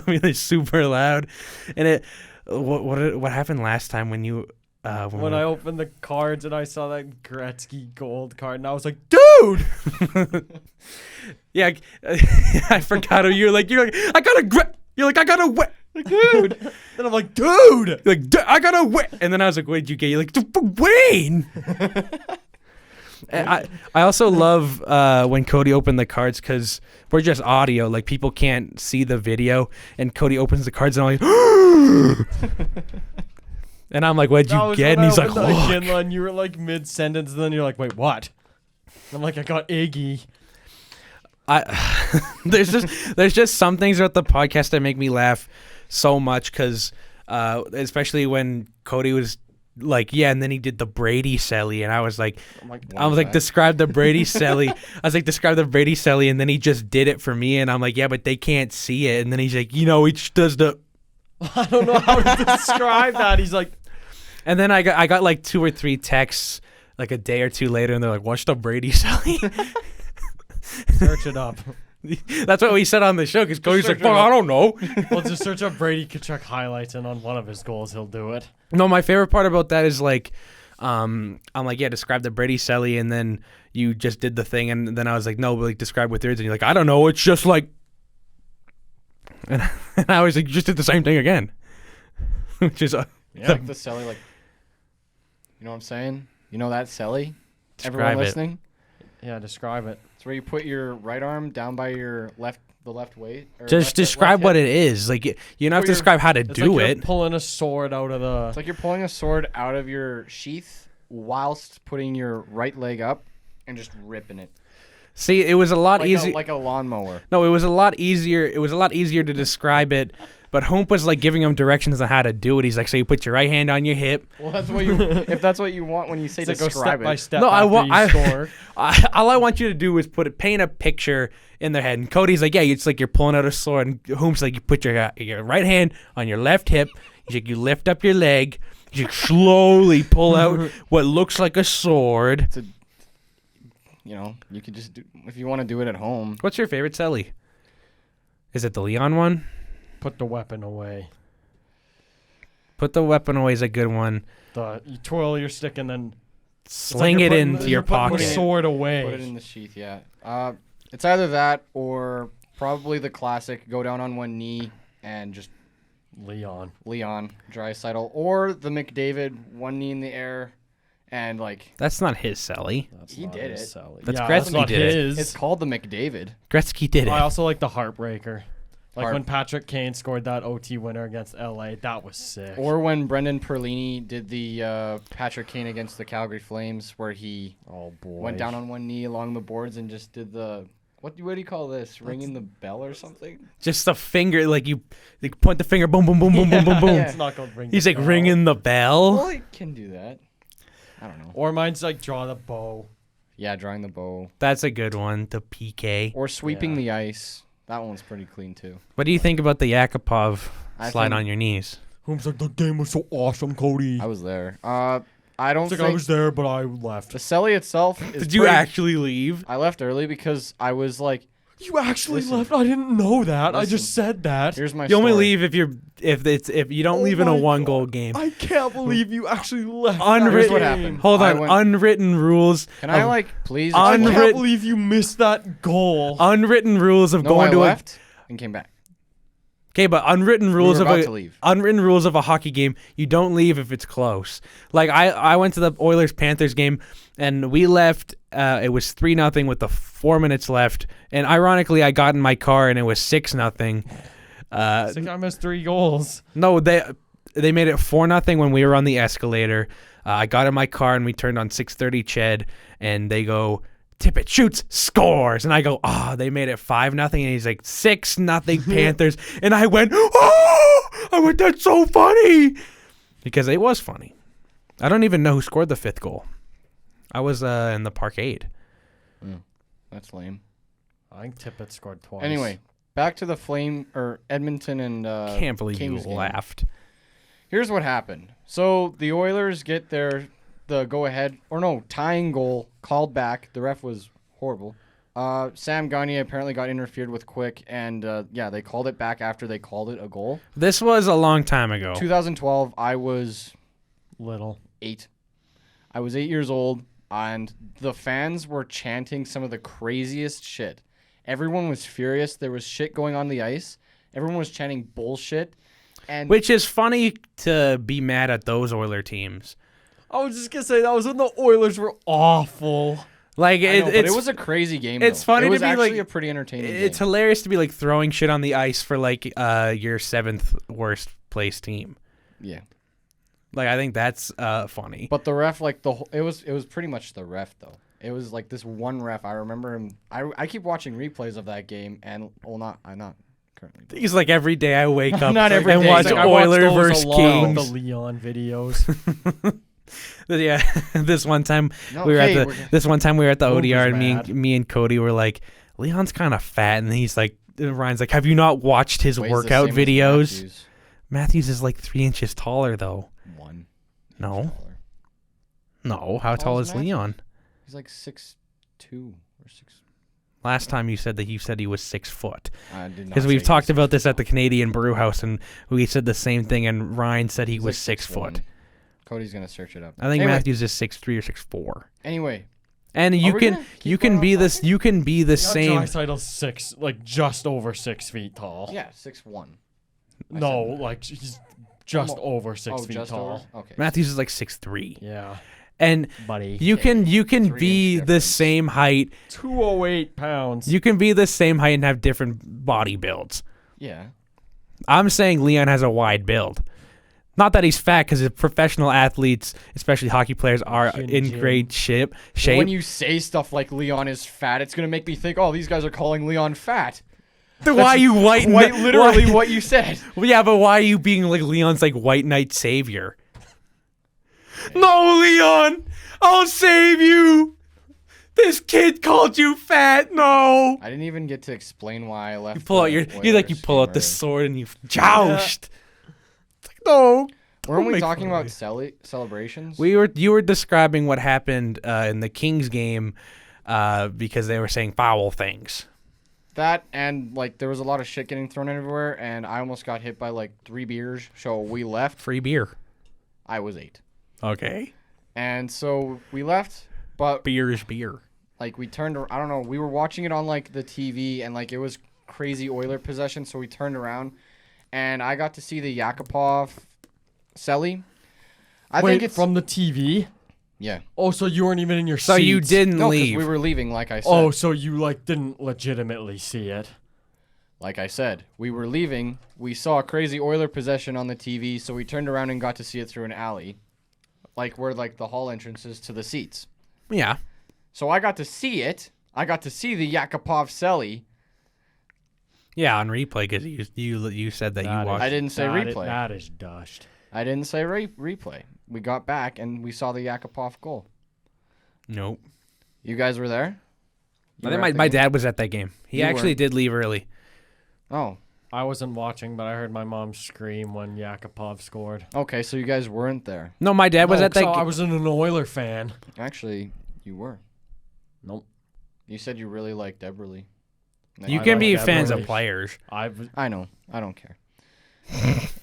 [SPEAKER 2] be like super loud. And what happened last time when you
[SPEAKER 3] When I opened the cards and I saw that Gretzky gold card, and I was like, dude!
[SPEAKER 2] yeah, I forgot. You're like I got a I got a wet.
[SPEAKER 3] Dude! And I'm like, dude!
[SPEAKER 2] You're like, I got a wet. And then I was like, what'd you get? You're like, Wayne! And I also love when Cody opened the cards because we're just audio. Like, people can't see the video. And Cody opens the cards and I'm like, and I'm like, what'd you get? And he's like,
[SPEAKER 3] Again, and you were like mid-sentence, and then you're like, wait, what? And I'm like, I got Iggy.
[SPEAKER 2] There's just some things about the podcast that make me laugh so much because especially when Cody was like, yeah, and then he did the Brady Selly, and I was like, describe the Brady Selly. I was like, describe the Brady Selly, and then he just did it for me, and I'm like, yeah, but they can't see it, and then he's like, he does the.
[SPEAKER 3] I don't know how to describe that. He's like,
[SPEAKER 2] and then I got like 2 or 3 texts like a day or two later, and they're like, watch the Brady Selly.
[SPEAKER 3] search it up.
[SPEAKER 2] That's what we said on the show because Cody's like,
[SPEAKER 3] search it up.
[SPEAKER 2] I don't know.
[SPEAKER 3] Well, just search up Brady Kachuk highlights, and on one of his goals, he'll do it.
[SPEAKER 2] No, my favorite part about that is like, I'm like, yeah, describe the Brady Selly, and then you just did the thing, and then I was like, no, but like describe with yours, and you're like, I don't know, it's just like, and I was like, you just did the same thing again, which is
[SPEAKER 1] like the Selly, like, you know what I'm saying? You know that Selly? Everyone
[SPEAKER 2] it.
[SPEAKER 1] listening?
[SPEAKER 3] Yeah, describe it.
[SPEAKER 1] It's where you put your right arm down by your the left weight.
[SPEAKER 2] just describe what it is. Like you don't have to describe how to
[SPEAKER 3] It's
[SPEAKER 2] do
[SPEAKER 3] like
[SPEAKER 2] it.
[SPEAKER 3] You're pulling a sword out of the.
[SPEAKER 1] It's like you're pulling a sword out of your sheath whilst putting your right leg up and just ripping it.
[SPEAKER 2] See, it was a lot easier.
[SPEAKER 1] Like a lawnmower.
[SPEAKER 2] No, it was a lot easier. It was a lot easier to describe it. But Hoomp was like giving him directions on how to do it. He's like, so you put your right hand on your hip.
[SPEAKER 1] Well, that's what you. If that's what you want when you say
[SPEAKER 3] It's like
[SPEAKER 1] describe
[SPEAKER 3] go step by
[SPEAKER 1] it.
[SPEAKER 3] step.
[SPEAKER 2] No, I
[SPEAKER 3] after you score.
[SPEAKER 2] all I want you to do is paint a picture in their head. And Cody's like, yeah, it's like you're pulling out a sword. And Hoom's like, you put your right hand on your left hip. He's like, you lift up your leg. You slowly pull out what looks like a sword.
[SPEAKER 1] You could just do if you want to do it at home.
[SPEAKER 2] What's your favorite Selly? Is it the Leon one?
[SPEAKER 3] Put the weapon away.
[SPEAKER 2] Put the weapon away is a good one.
[SPEAKER 3] You twirl your stick and then
[SPEAKER 2] Sling
[SPEAKER 3] it's like
[SPEAKER 2] it
[SPEAKER 3] you're putting
[SPEAKER 2] into your
[SPEAKER 3] you're putting the
[SPEAKER 2] pocket.
[SPEAKER 3] sword away.
[SPEAKER 1] Put it in the sheath, yeah. It's either that or probably the classic, go down on one knee and just
[SPEAKER 3] Leon.
[SPEAKER 1] Draisaitl, or the McDavid, one knee in the air, and like
[SPEAKER 2] That's not his Sally.
[SPEAKER 3] That's
[SPEAKER 1] He
[SPEAKER 3] not
[SPEAKER 1] did
[SPEAKER 3] his
[SPEAKER 1] it.
[SPEAKER 3] Sally.
[SPEAKER 2] That's
[SPEAKER 3] yeah,
[SPEAKER 2] Gretzky
[SPEAKER 3] that's not
[SPEAKER 2] did it.
[SPEAKER 3] his.
[SPEAKER 1] it's called the McDavid.
[SPEAKER 2] Gretzky did
[SPEAKER 3] I
[SPEAKER 2] it.
[SPEAKER 3] also like the Heartbreaker. Like
[SPEAKER 1] Heart-
[SPEAKER 3] when Patrick Kane scored that OT winner against LA, that was sick.
[SPEAKER 1] Or when Brendan Perlini did the Patrick Kane against the Calgary Flames, where he
[SPEAKER 3] oh boy,
[SPEAKER 1] went down on one knee along the boards and just did the what do you call this? Ringing the bell or something?
[SPEAKER 2] Just a finger, like you point the finger, boom, boom, boom, boom, boom, boom, boom.
[SPEAKER 3] It's not gonna ring.
[SPEAKER 2] He's
[SPEAKER 3] the
[SPEAKER 2] like
[SPEAKER 3] bell.
[SPEAKER 2] ringing the bell.
[SPEAKER 1] Well, he can do that. I don't know.
[SPEAKER 3] Or mine's like draw the bow.
[SPEAKER 1] Yeah, drawing the bow
[SPEAKER 2] That's a good one. The PK.
[SPEAKER 1] or sweeping
[SPEAKER 3] Yeah.
[SPEAKER 1] the ice. That one's pretty clean too.
[SPEAKER 2] What do you think about the Yakupov
[SPEAKER 1] I
[SPEAKER 2] slide
[SPEAKER 1] think-
[SPEAKER 2] on your knees?
[SPEAKER 3] Whom's like the game was so awesome, Cody.
[SPEAKER 1] I was there. I don't
[SPEAKER 3] It's like
[SPEAKER 1] think
[SPEAKER 3] I was there, but I left.
[SPEAKER 1] the celly itself is
[SPEAKER 2] Did you
[SPEAKER 1] pretty-
[SPEAKER 2] actually leave?
[SPEAKER 1] I left early because I was like,
[SPEAKER 3] You actually
[SPEAKER 1] Listen.
[SPEAKER 3] left? I didn't know that. I
[SPEAKER 1] Listen.
[SPEAKER 3] just said that.
[SPEAKER 1] here's my
[SPEAKER 2] You only
[SPEAKER 1] story.
[SPEAKER 2] leave if you don't
[SPEAKER 3] Oh
[SPEAKER 2] leave in a
[SPEAKER 3] my
[SPEAKER 2] 1-goal
[SPEAKER 3] God.
[SPEAKER 2] game.
[SPEAKER 3] I can't believe you actually left.
[SPEAKER 2] Unwritten-
[SPEAKER 3] that
[SPEAKER 1] Here's what
[SPEAKER 3] game.
[SPEAKER 1] happened.
[SPEAKER 2] Hold
[SPEAKER 1] I
[SPEAKER 2] on,
[SPEAKER 1] went-
[SPEAKER 2] unwritten rules.
[SPEAKER 1] Can I
[SPEAKER 2] of-
[SPEAKER 1] like please?
[SPEAKER 3] I
[SPEAKER 2] Unwritten-
[SPEAKER 1] explain?
[SPEAKER 3] can't believe you missed that goal.
[SPEAKER 2] unwritten rules of
[SPEAKER 1] No, I
[SPEAKER 2] going to
[SPEAKER 1] left and came back.
[SPEAKER 2] Okay, but unwritten rules
[SPEAKER 1] were
[SPEAKER 2] of
[SPEAKER 1] about
[SPEAKER 2] a
[SPEAKER 1] to leave.
[SPEAKER 2] unwritten rules of a hockey game, you don't leave if it's close. Like I went to the Oilers Panthers game and we left. It was 3-0 with the 4 minutes left, and ironically, I got in my car and it was 6-0.
[SPEAKER 3] It's like I missed 3 goals.
[SPEAKER 2] No, they made it 4-0 when we were on the escalator. I got in my car and we turned on 6:30 Ched, and they go, Tippett shoots, scores, and I go, they made it 5-0, and he's like 6-0 Panthers, and I went, that's so funny, because it was funny. I don't even know who scored the 5th goal. I was in the parkade.
[SPEAKER 1] That's lame.
[SPEAKER 3] I think Tippett scored twice.
[SPEAKER 1] Anyway, back to the Edmonton and
[SPEAKER 2] Can't believe
[SPEAKER 1] Kings
[SPEAKER 2] you
[SPEAKER 1] game.
[SPEAKER 2] laughed.
[SPEAKER 1] Here's what happened. So the Oilers get the go ahead tying goal called back. The ref was horrible. Sam Gagner apparently got interfered with quick, and they called it back after they called it a goal.
[SPEAKER 2] This was a long time ago.
[SPEAKER 1] 2012, I was
[SPEAKER 3] Little.
[SPEAKER 1] 8. I was 8 years old, and the fans were chanting some of the craziest shit. Everyone was furious. There was shit going on the ice. Everyone was chanting bullshit. And
[SPEAKER 2] Which is funny to be mad at those Oiler teams.
[SPEAKER 3] I was just gonna say that was when the Oilers were awful.
[SPEAKER 2] Like
[SPEAKER 1] I know, but
[SPEAKER 2] it's
[SPEAKER 1] it was a crazy game.
[SPEAKER 2] it's
[SPEAKER 1] though.
[SPEAKER 2] funny
[SPEAKER 1] it was
[SPEAKER 2] to be,
[SPEAKER 1] actually
[SPEAKER 2] like-
[SPEAKER 1] a pretty entertaining
[SPEAKER 2] it's
[SPEAKER 1] game.
[SPEAKER 2] hilarious to be like throwing shit on the ice for like your 7th worst place team.
[SPEAKER 1] Yeah,
[SPEAKER 2] Like I think that's funny.
[SPEAKER 1] but the ref, like it was pretty much the ref though. It was like this one ref. I remember him. I keep watching replays of that game, and I'm not currently. But
[SPEAKER 2] He's like every day I wake up
[SPEAKER 1] Not every
[SPEAKER 2] and
[SPEAKER 1] day.
[SPEAKER 2] watch
[SPEAKER 1] He's like,
[SPEAKER 3] I watched
[SPEAKER 2] Oiler
[SPEAKER 3] those
[SPEAKER 2] versus
[SPEAKER 3] along with
[SPEAKER 2] Kings.
[SPEAKER 3] the Leon videos.
[SPEAKER 2] Yeah, this one time
[SPEAKER 1] No,
[SPEAKER 2] we were
[SPEAKER 1] okay,
[SPEAKER 2] at
[SPEAKER 1] we're-
[SPEAKER 2] this one time we were at the
[SPEAKER 3] Luke was
[SPEAKER 2] ODR and
[SPEAKER 3] mad.
[SPEAKER 2] me and Cody were like, Leon's kind of fat, and he's like, Ryan's like, have you not watched his
[SPEAKER 1] weighs the
[SPEAKER 2] workout
[SPEAKER 1] same as
[SPEAKER 2] videos?
[SPEAKER 1] Matthews.
[SPEAKER 2] Matthews is like 3 inches taller though.
[SPEAKER 1] One.
[SPEAKER 2] No.
[SPEAKER 1] Taller.
[SPEAKER 2] No, how tall is
[SPEAKER 1] Matthews?
[SPEAKER 2] Leon?
[SPEAKER 1] He's like 6'2" or 6.
[SPEAKER 2] Last time you said he was 6 foot.
[SPEAKER 1] I did not.
[SPEAKER 2] Because
[SPEAKER 1] say
[SPEAKER 2] we've
[SPEAKER 1] he
[SPEAKER 2] talked
[SPEAKER 1] was
[SPEAKER 2] about this
[SPEAKER 1] 6'2".
[SPEAKER 2] at the Canadian Brew House, and we said the same thing, and Ryan said he
[SPEAKER 1] He's
[SPEAKER 2] was
[SPEAKER 1] like
[SPEAKER 2] 6
[SPEAKER 1] 6'1".
[SPEAKER 2] foot.
[SPEAKER 1] Cody's gonna search it up.
[SPEAKER 2] I think
[SPEAKER 1] Anyway,
[SPEAKER 2] Matthews is 6'3" or 6'4".
[SPEAKER 1] Anyway,
[SPEAKER 2] And you
[SPEAKER 1] we
[SPEAKER 2] can
[SPEAKER 1] gonna keep
[SPEAKER 2] you can
[SPEAKER 1] going
[SPEAKER 2] be
[SPEAKER 1] on
[SPEAKER 2] this
[SPEAKER 1] talking?
[SPEAKER 2] you can be the same.
[SPEAKER 3] Draisaitl's 6, like just over 6 feet tall.
[SPEAKER 1] yeah, 6'1".
[SPEAKER 3] No,
[SPEAKER 1] said that.
[SPEAKER 3] like he's just over 6
[SPEAKER 1] Oh,
[SPEAKER 3] feet
[SPEAKER 1] just
[SPEAKER 3] tall.
[SPEAKER 1] over? Okay.
[SPEAKER 2] Matthews is like 6'3",
[SPEAKER 3] Yeah,
[SPEAKER 2] and
[SPEAKER 3] buddy.
[SPEAKER 2] you can
[SPEAKER 1] 3-inch
[SPEAKER 2] be the
[SPEAKER 1] difference.
[SPEAKER 2] same height.
[SPEAKER 3] 208 pounds.
[SPEAKER 2] You can be the same height and have different body builds.
[SPEAKER 1] Yeah.
[SPEAKER 2] I'm saying Leon has a wide build. Not that he's fat, because professional athletes, especially hockey players, are in
[SPEAKER 3] Jim.
[SPEAKER 2] great shape.
[SPEAKER 1] But when you say stuff like Leon is fat, it's gonna make me think, oh, these guys are calling Leon fat.
[SPEAKER 2] Then why are you white?
[SPEAKER 1] Quite literally
[SPEAKER 2] why-
[SPEAKER 1] what you said.
[SPEAKER 2] Well, yeah, but why are you being like Leon's like white knight savior? No, Leon, I'll save you. This kid called you fat. No.
[SPEAKER 1] I didn't even get to explain why I left.
[SPEAKER 2] You pull out
[SPEAKER 1] the
[SPEAKER 2] you
[SPEAKER 1] Oilers
[SPEAKER 2] pull out the
[SPEAKER 1] game
[SPEAKER 2] sword and you joust. It's like, no.
[SPEAKER 1] early. Weren't we
[SPEAKER 2] make
[SPEAKER 1] talking
[SPEAKER 2] fun of
[SPEAKER 1] about celebrations?
[SPEAKER 2] You were describing what happened in the Kings game because they were saying foul things.
[SPEAKER 1] That and like there was a lot of shit getting thrown everywhere, and I almost got hit by like 3 beers. So we left.
[SPEAKER 2] Free beer.
[SPEAKER 1] I was 8,
[SPEAKER 2] Okay.
[SPEAKER 1] and so we left. But
[SPEAKER 2] Beer is beer.
[SPEAKER 1] like we turned. I don't know. We were watching it on like the TV, and like it was crazy Oiler possession. So we turned around, and I got to see the Yakupov Selly. I
[SPEAKER 3] Wait,
[SPEAKER 1] think it's
[SPEAKER 3] from the TV?
[SPEAKER 1] yeah.
[SPEAKER 3] Oh, so you weren't even in your
[SPEAKER 2] So
[SPEAKER 3] seats.
[SPEAKER 2] you didn't
[SPEAKER 1] No, because
[SPEAKER 2] leave.
[SPEAKER 1] we were leaving. Like I said.
[SPEAKER 3] Oh, so you like didn't legitimately see it.
[SPEAKER 1] Like I said, we were leaving. We saw a crazy Oiler possession on the TV, so we turned around and got to see it through an alley, like where like the hall entrances to the seats.
[SPEAKER 2] Yeah.
[SPEAKER 1] So I got to see it. I got to see the Yakupov Selly.
[SPEAKER 2] Yeah, on replay because you said that
[SPEAKER 3] That
[SPEAKER 2] you watched.
[SPEAKER 1] I didn't say replay.
[SPEAKER 3] That is dushed.
[SPEAKER 1] I didn't say replay. We got back and we saw the Yakupov goal.
[SPEAKER 2] Nope.
[SPEAKER 1] You guys were there? You
[SPEAKER 2] I
[SPEAKER 1] were
[SPEAKER 2] think
[SPEAKER 1] at the
[SPEAKER 2] my
[SPEAKER 1] game?
[SPEAKER 2] dad was at that game. He
[SPEAKER 1] You
[SPEAKER 2] actually
[SPEAKER 1] weren't.
[SPEAKER 2] did leave early.
[SPEAKER 1] Oh,
[SPEAKER 3] I wasn't watching, but I heard my mom scream when Yakupov scored.
[SPEAKER 1] okay. So you guys weren't there.
[SPEAKER 2] No, my dad was
[SPEAKER 3] No,
[SPEAKER 2] at that.
[SPEAKER 3] so I wasn't an Oiler fan.
[SPEAKER 1] Actually, you were.
[SPEAKER 3] Nope.
[SPEAKER 1] You said you really liked Eberle.
[SPEAKER 2] You
[SPEAKER 3] I
[SPEAKER 2] can
[SPEAKER 3] like
[SPEAKER 2] be
[SPEAKER 3] that
[SPEAKER 2] fans
[SPEAKER 3] movie.
[SPEAKER 2] of players.
[SPEAKER 1] I know. I don't care.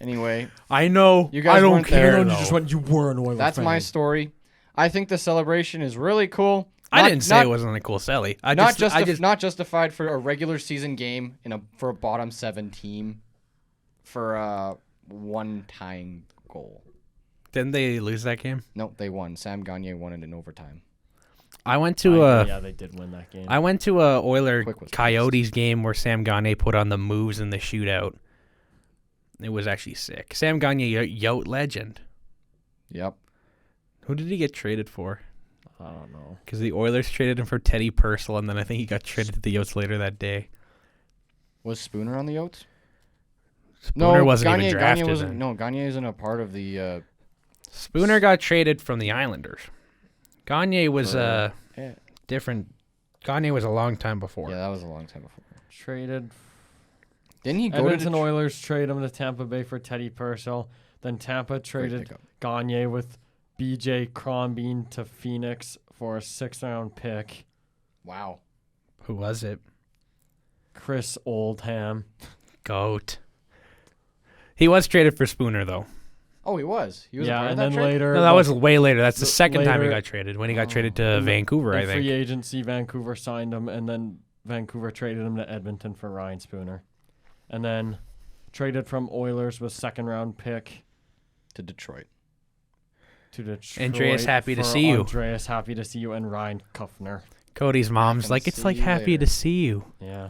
[SPEAKER 1] Anyway,
[SPEAKER 2] I know.
[SPEAKER 1] You guys
[SPEAKER 2] I don't
[SPEAKER 1] weren't there,
[SPEAKER 2] care.
[SPEAKER 3] You
[SPEAKER 2] though.
[SPEAKER 3] just went. You were an Oiler
[SPEAKER 1] that's
[SPEAKER 3] fan.
[SPEAKER 1] my story. I think the celebration is really cool.
[SPEAKER 2] I
[SPEAKER 1] Not-
[SPEAKER 2] didn't say
[SPEAKER 1] not-
[SPEAKER 2] it wasn't a cool Selly. I
[SPEAKER 1] not
[SPEAKER 2] just
[SPEAKER 1] not justified for a regular season game for a bottom 7 team for a one tying goal.
[SPEAKER 2] didn't they lose that game?
[SPEAKER 1] No, they won. Sam Gagne won it in overtime.
[SPEAKER 2] I went to
[SPEAKER 3] yeah, they did win that game.
[SPEAKER 2] I went to a Oiler
[SPEAKER 1] Quick was
[SPEAKER 2] Coyotes game where Sam Gagne put on the moves in the shootout. It was actually sick. Sam Gagne, Yote legend.
[SPEAKER 1] Yep.
[SPEAKER 2] Who did he get traded for?
[SPEAKER 3] I don't know.
[SPEAKER 2] Because the Oilers traded him for Teddy Purcell, and then I think he got traded to the Yotes later that day.
[SPEAKER 1] Was Spooner on the Yotes?
[SPEAKER 2] Spooner wasn't even
[SPEAKER 1] Gagne
[SPEAKER 2] drafted.
[SPEAKER 1] wasn't.
[SPEAKER 2] then.
[SPEAKER 1] No, Gagne isn't a part of the.
[SPEAKER 2] Spooner got traded from the Islanders. Gagne was
[SPEAKER 1] yeah,
[SPEAKER 2] different. Gagne was a long time before.
[SPEAKER 1] yeah, that was a long time before.
[SPEAKER 3] Traded.
[SPEAKER 1] Didn't he go
[SPEAKER 3] Edmonton
[SPEAKER 1] to?
[SPEAKER 3] Oilers trade him to Tampa Bay for Teddy Purcell. Then Tampa
[SPEAKER 1] Great
[SPEAKER 3] traded
[SPEAKER 1] pickup.
[SPEAKER 3] Gagne with BJ Crombeen to Phoenix for a 6th-round pick.
[SPEAKER 1] Wow.
[SPEAKER 2] Who was it?
[SPEAKER 3] Chris Oldham.
[SPEAKER 2] Goat. He was traded for Spooner, though.
[SPEAKER 1] Oh, he was. He was a
[SPEAKER 3] Yeah,
[SPEAKER 1] part
[SPEAKER 3] and
[SPEAKER 1] of
[SPEAKER 3] then
[SPEAKER 1] that trade?
[SPEAKER 3] later.
[SPEAKER 2] No, that was way later. That's the second time he
[SPEAKER 3] later-
[SPEAKER 2] got traded. When he got traded to
[SPEAKER 3] in the-
[SPEAKER 2] Vancouver, I
[SPEAKER 3] in
[SPEAKER 2] think.
[SPEAKER 3] free agency, Vancouver signed him, and then Vancouver traded him to Edmonton for Ryan Spooner. And then traded from Oilers with 2nd-round pick
[SPEAKER 1] to Detroit.
[SPEAKER 3] to Detroit.
[SPEAKER 2] Andreas, happy to
[SPEAKER 3] for
[SPEAKER 2] see you.
[SPEAKER 3] Andreas, happy to see you, and Ryan Kuffner.
[SPEAKER 2] Cody's mom's
[SPEAKER 1] can
[SPEAKER 2] like, it's
[SPEAKER 1] see
[SPEAKER 2] like
[SPEAKER 1] you
[SPEAKER 2] happy
[SPEAKER 1] later."
[SPEAKER 2] to see you.
[SPEAKER 3] Yeah.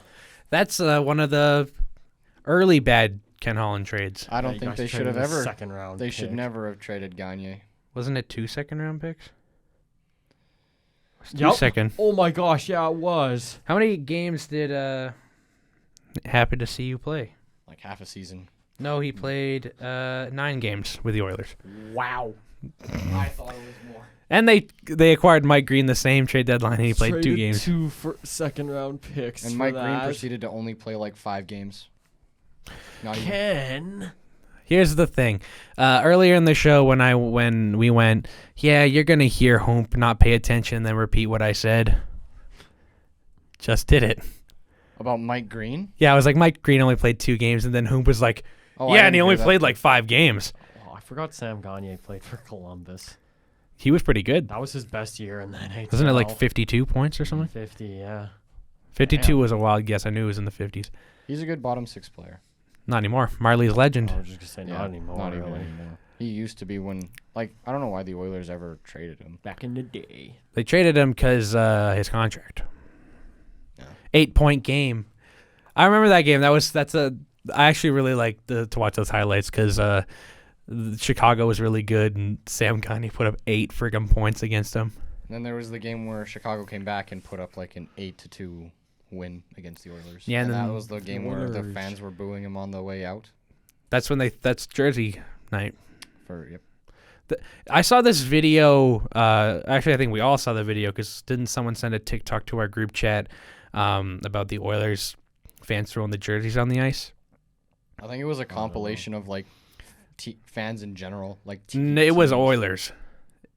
[SPEAKER 2] That's one of the early bad Ken Holland trades.
[SPEAKER 1] I don't
[SPEAKER 3] you
[SPEAKER 1] think
[SPEAKER 3] guys
[SPEAKER 1] they should
[SPEAKER 3] traded
[SPEAKER 1] have
[SPEAKER 3] a
[SPEAKER 1] ever.
[SPEAKER 3] 2nd-round
[SPEAKER 1] They should
[SPEAKER 3] pick.
[SPEAKER 1] never have traded Gagne.
[SPEAKER 2] Wasn't it 2 second-round picks? It was 2
[SPEAKER 3] Yep.
[SPEAKER 2] second.
[SPEAKER 3] Oh my gosh, yeah, it was.
[SPEAKER 2] How many games did Happy to see you play?
[SPEAKER 1] Like half a season.
[SPEAKER 2] No, he played 9 games with the Oilers.
[SPEAKER 1] Wow. I thought it was more.
[SPEAKER 2] And they acquired Mike Green the same trade deadline, and he played 2
[SPEAKER 3] Traded
[SPEAKER 2] games.
[SPEAKER 3] 2 for 2nd-round picks.
[SPEAKER 1] And
[SPEAKER 3] for
[SPEAKER 1] Mike Green
[SPEAKER 3] that.
[SPEAKER 1] proceeded to only play like 5 games. Not even.
[SPEAKER 3] Ken.
[SPEAKER 2] Here's the thing. Earlier in the show, when we went, yeah, you're gonna hear Hoomp not pay attention, and then repeat what I said. Just did it.
[SPEAKER 1] About Mike Green?
[SPEAKER 2] Yeah, I was like, Mike Green only played 2 games, and then Hoomp was like,
[SPEAKER 1] Oh, I
[SPEAKER 2] yeah,
[SPEAKER 1] didn't
[SPEAKER 2] and he
[SPEAKER 1] hear
[SPEAKER 2] only
[SPEAKER 1] that.
[SPEAKER 2] played like 5 games.
[SPEAKER 3] Oh, I forgot Sam Gagne played for Columbus.
[SPEAKER 2] He was pretty good.
[SPEAKER 3] That was his best year in the NHL.
[SPEAKER 2] Wasn't it like 52 points or something?
[SPEAKER 3] 50, yeah.
[SPEAKER 2] 52
[SPEAKER 3] Damn.
[SPEAKER 2] was a wild guess. I knew it was in the 50s.
[SPEAKER 1] He's a good bottom 6 player.
[SPEAKER 2] Not anymore. Marley's legend.
[SPEAKER 3] I was just going to say not anymore.
[SPEAKER 1] Not even
[SPEAKER 3] really.
[SPEAKER 1] anymore. He used to be when, like, I don't know why the Oilers ever traded him.
[SPEAKER 3] Back in the day.
[SPEAKER 2] They traded him because his contract.
[SPEAKER 1] Yeah.
[SPEAKER 2] 8-point game. I remember that game. I actually really like to watch those highlights because Chicago was really good, and Sam Gagne put up 8 friggin' points against them.
[SPEAKER 1] And then there was the game where Chicago came back and put up like an 8-2 win against the Oilers.
[SPEAKER 2] Yeah,
[SPEAKER 1] and
[SPEAKER 2] and
[SPEAKER 1] that
[SPEAKER 2] then
[SPEAKER 1] was the game where the
[SPEAKER 3] Oilers.
[SPEAKER 1] fans were booing him on the way out.
[SPEAKER 2] That's Jersey night.
[SPEAKER 1] Yep.
[SPEAKER 2] I saw this video. Actually, I think we all saw the video because didn't someone send a TikTok to our group chat about the Oilers fans throwing the jerseys on the ice?
[SPEAKER 1] I think it was a compilation of like fans in general. Like
[SPEAKER 2] It was
[SPEAKER 1] teams.
[SPEAKER 2] Oilers.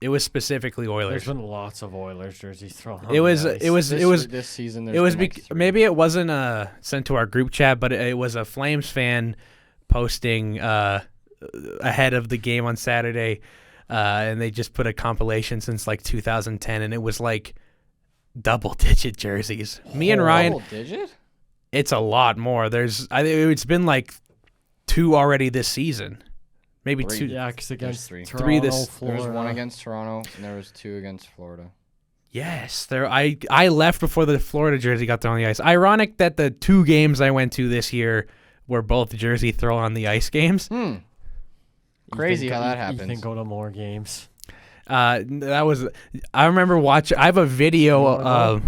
[SPEAKER 2] It was specifically
[SPEAKER 3] There's
[SPEAKER 2] Oilers.
[SPEAKER 3] been lots of Oilers jerseys thrown.
[SPEAKER 2] It was
[SPEAKER 1] This season.
[SPEAKER 2] it was
[SPEAKER 1] been like three.
[SPEAKER 2] maybe it wasn't sent to our group chat, but it was a Flames fan posting ahead of the game on Saturday, and they just put a compilation since like 2010, and it was like double-digit jerseys. Me and Ryan,
[SPEAKER 1] Double digit?
[SPEAKER 2] it's a lot more. It's been like 2 already this season, maybe
[SPEAKER 1] Three.
[SPEAKER 2] 2.
[SPEAKER 3] Yeah, because against
[SPEAKER 1] three.
[SPEAKER 3] Toronto,
[SPEAKER 2] Three this-
[SPEAKER 1] There was
[SPEAKER 3] Florida.
[SPEAKER 1] one against Toronto, and there was 2 against Florida.
[SPEAKER 2] Yes, I left before the Florida jersey got thrown on the ice. Ironic that the 2 games I went to this year were both jersey throw on the ice games.
[SPEAKER 1] Crazy how that happens.
[SPEAKER 3] Ethan, go to more games.
[SPEAKER 2] That was I remember watching. I have a video
[SPEAKER 3] You wanna
[SPEAKER 2] of.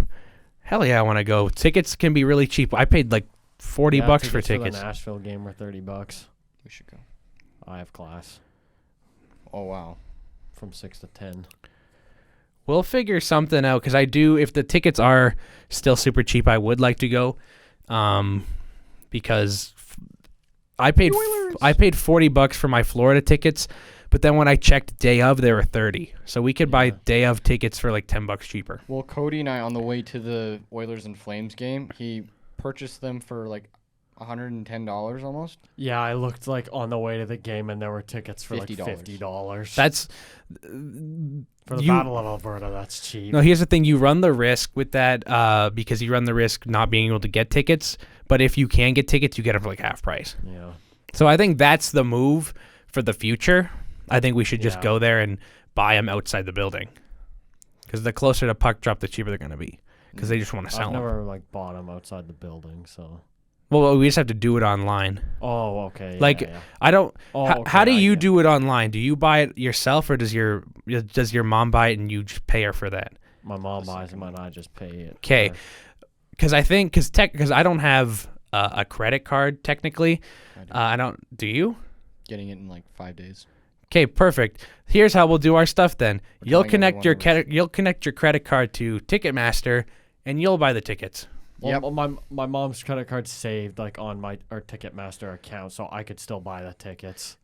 [SPEAKER 2] Hell yeah, I want to go. Tickets can be really cheap. I paid like $40
[SPEAKER 3] Yeah,
[SPEAKER 2] bucks for
[SPEAKER 3] For
[SPEAKER 2] tickets.
[SPEAKER 3] the Nashville game were $30.
[SPEAKER 1] We should go.
[SPEAKER 3] I have class
[SPEAKER 1] Oh wow.
[SPEAKER 3] from 6 to 10.
[SPEAKER 2] We'll figure something out because I do. If the tickets are still super cheap, I would like to go. Because I paid $40 for my Florida tickets, but then when I checked day of, they were $30. So we could buy
[SPEAKER 3] Yeah.
[SPEAKER 2] day of tickets for like $10 cheaper.
[SPEAKER 1] Well, Cody and I, on the way to the Oilers and Flames game, he purchased them for like $110 almost.
[SPEAKER 3] Yeah, I looked like on the way to the game, and there were tickets for like
[SPEAKER 1] $50.
[SPEAKER 3] $50.
[SPEAKER 2] That's
[SPEAKER 3] For the
[SPEAKER 2] you-
[SPEAKER 3] Battle of Alberta, that's cheap.
[SPEAKER 2] No, here's the thing. You run the risk with that because you run the risk not being able to get tickets. But if you can get tickets, you get them for like half price.
[SPEAKER 3] Yeah.
[SPEAKER 2] So I think that's the move for the future. I think we should just
[SPEAKER 3] Yeah.
[SPEAKER 2] go there and buy them outside the building. Because the closer to puck drop, the cheaper they're going to be. Because they just want to sell
[SPEAKER 3] I've
[SPEAKER 2] them.
[SPEAKER 3] never like bought them outside the building, so.
[SPEAKER 2] Well, we just have to do it online.
[SPEAKER 3] Oh, okay. Yeah,
[SPEAKER 2] Like,
[SPEAKER 3] yeah.
[SPEAKER 2] I don't.
[SPEAKER 3] Oh,
[SPEAKER 2] how
[SPEAKER 3] okay,
[SPEAKER 2] do
[SPEAKER 3] I
[SPEAKER 2] you
[SPEAKER 3] get it.
[SPEAKER 2] do it online? Do you buy it yourself, or does your mom buy it and you just pay her for that?
[SPEAKER 3] My mom buys them, and I just pay it.
[SPEAKER 2] 'Kay.
[SPEAKER 3] for-
[SPEAKER 2] Because I think because I don't have a credit card technically. I don't. Do you?
[SPEAKER 1] Getting it in like 5 days.
[SPEAKER 2] Okay, perfect. Here's how we'll do our stuff then.
[SPEAKER 1] We're
[SPEAKER 2] You'll
[SPEAKER 1] telling
[SPEAKER 2] connect your
[SPEAKER 1] everyone
[SPEAKER 2] you'll connect your credit card to Ticketmaster, and you'll buy the tickets.
[SPEAKER 3] Well,
[SPEAKER 1] Yep.
[SPEAKER 3] my mom's credit card's saved like on our Ticketmaster account, so I could still buy the tickets.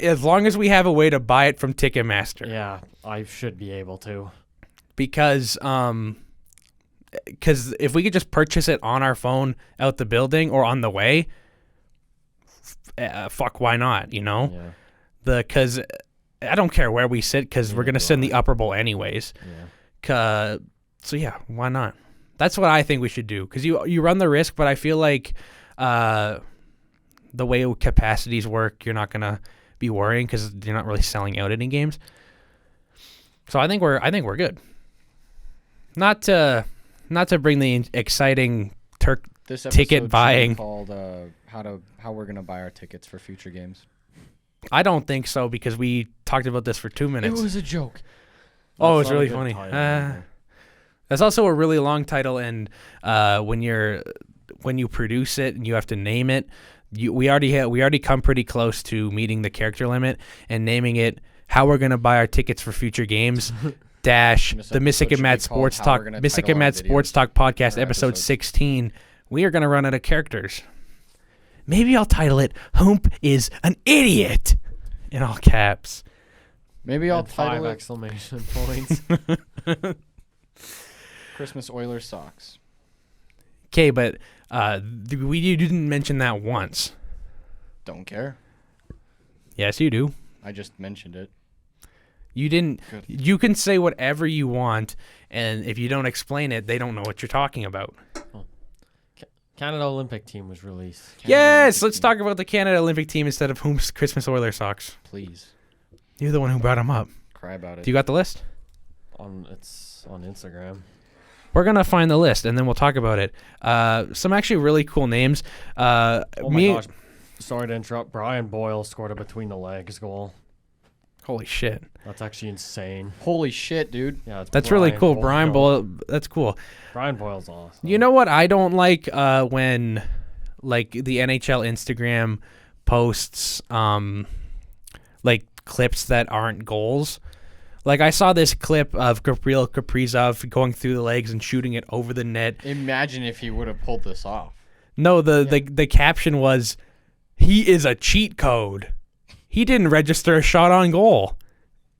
[SPEAKER 2] As long as we have a way to buy it from Ticketmaster,
[SPEAKER 3] Yeah, I should be able to.
[SPEAKER 2] because if we could just purchase it on our phone out the building or on the way, fuck, why not? You know,
[SPEAKER 3] Yeah.
[SPEAKER 2] because I don't care where we sit because we're
[SPEAKER 3] Neither
[SPEAKER 2] gonna
[SPEAKER 3] do
[SPEAKER 2] sit in the
[SPEAKER 3] I.
[SPEAKER 2] upper bowl anyways.
[SPEAKER 3] Yeah.
[SPEAKER 2] So yeah, why not? That's what I think we should do because you run the risk, but I feel like the way capacities work, you're not gonna be worrying because you're not really selling out any games. So I think we're good. Not to bring the exciting
[SPEAKER 1] This
[SPEAKER 2] Ticket
[SPEAKER 1] episode should be
[SPEAKER 2] buying.
[SPEAKER 1] called how we're gonna buy our tickets for future games.
[SPEAKER 2] I don't think so because we talked about this for 2 minutes.
[SPEAKER 1] was a joke.
[SPEAKER 2] Oh,
[SPEAKER 3] That's
[SPEAKER 2] it's
[SPEAKER 3] not a
[SPEAKER 2] really
[SPEAKER 3] good
[SPEAKER 2] funny.
[SPEAKER 3] title either.
[SPEAKER 2] That's also a really long title, and when you produce it and you have to name it, we already come pretty close to meeting the character limit and naming it how we're gonna buy our tickets for future games. Dash
[SPEAKER 1] This
[SPEAKER 2] the Misyk
[SPEAKER 1] episode
[SPEAKER 2] and
[SPEAKER 1] should
[SPEAKER 2] Maat
[SPEAKER 1] be
[SPEAKER 2] Sports
[SPEAKER 1] called How
[SPEAKER 2] Talk
[SPEAKER 1] We're Gonna
[SPEAKER 2] Misyk
[SPEAKER 1] Title
[SPEAKER 2] and Maat
[SPEAKER 1] Our
[SPEAKER 2] Sports
[SPEAKER 1] Videos
[SPEAKER 2] Talk Podcast
[SPEAKER 1] or
[SPEAKER 2] episode
[SPEAKER 1] episodes.
[SPEAKER 2] 16. We are gonna run out of characters. Maybe I'll title it "Hoomp is an idiot" in all caps.
[SPEAKER 1] Maybe I'll
[SPEAKER 3] And 5
[SPEAKER 1] title it
[SPEAKER 3] exclamation points.
[SPEAKER 1] Christmas Oilers socks.
[SPEAKER 2] Okay, but you didn't mention that once.
[SPEAKER 1] Don't care.
[SPEAKER 2] Yes, you do.
[SPEAKER 1] I just mentioned it.
[SPEAKER 2] You didn't.
[SPEAKER 1] Good.
[SPEAKER 2] You can say whatever you want, and if you don't explain it, they don't know what you're talking about.
[SPEAKER 3] Canada Olympic team was released.
[SPEAKER 2] Yes, let's talk about the Canada Olympic team instead of whom's Christmas Oilers socks.
[SPEAKER 1] Please
[SPEAKER 2] You're the one who brought them up.
[SPEAKER 1] cry about it.
[SPEAKER 2] Do you got the list?
[SPEAKER 3] It's on Instagram.
[SPEAKER 2] We're gonna find the list and then we'll talk about it. Some actually really cool names.
[SPEAKER 3] Oh my gosh. Sorry to interrupt. Brian Boyle scored a between the legs goal.
[SPEAKER 2] Holy shit,
[SPEAKER 3] That's actually insane.
[SPEAKER 1] Holy shit, dude.
[SPEAKER 3] Yeah, it's
[SPEAKER 2] that's really cool. Brian Boyle, that's cool.
[SPEAKER 3] Brian Boyle's awesome.
[SPEAKER 2] You know what I don't like when like the NHL Instagram posts like clips that aren't goals. Like I saw this clip of Gabriel Kaprizov going through the legs and shooting it over the net.
[SPEAKER 1] Imagine if he would have pulled this off.
[SPEAKER 2] No, the caption was, "He is a cheat code. He didn't register a shot on goal.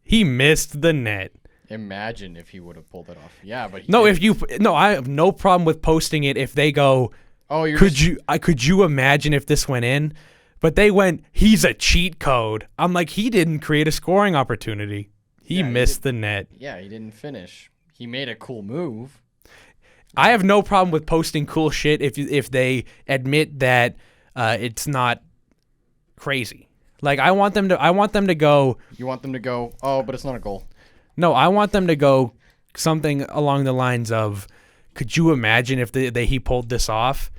[SPEAKER 2] He missed the net.
[SPEAKER 1] Imagine if he would have pulled it off. Yeah, but
[SPEAKER 2] I have no problem with posting it if they go,
[SPEAKER 1] oh,
[SPEAKER 2] could you imagine if this went in? But they went, he's a cheat code. I'm like, he didn't create a scoring opportunity. He missed the net.
[SPEAKER 1] Yeah, he didn't finish. He made a cool move.
[SPEAKER 2] I have no problem with posting cool shit if they admit that it's not crazy. Like I want them to go.
[SPEAKER 1] You want them to go, oh, but it's not a goal.
[SPEAKER 2] No, I want them to go something along the lines of, could you imagine if he pulled this off?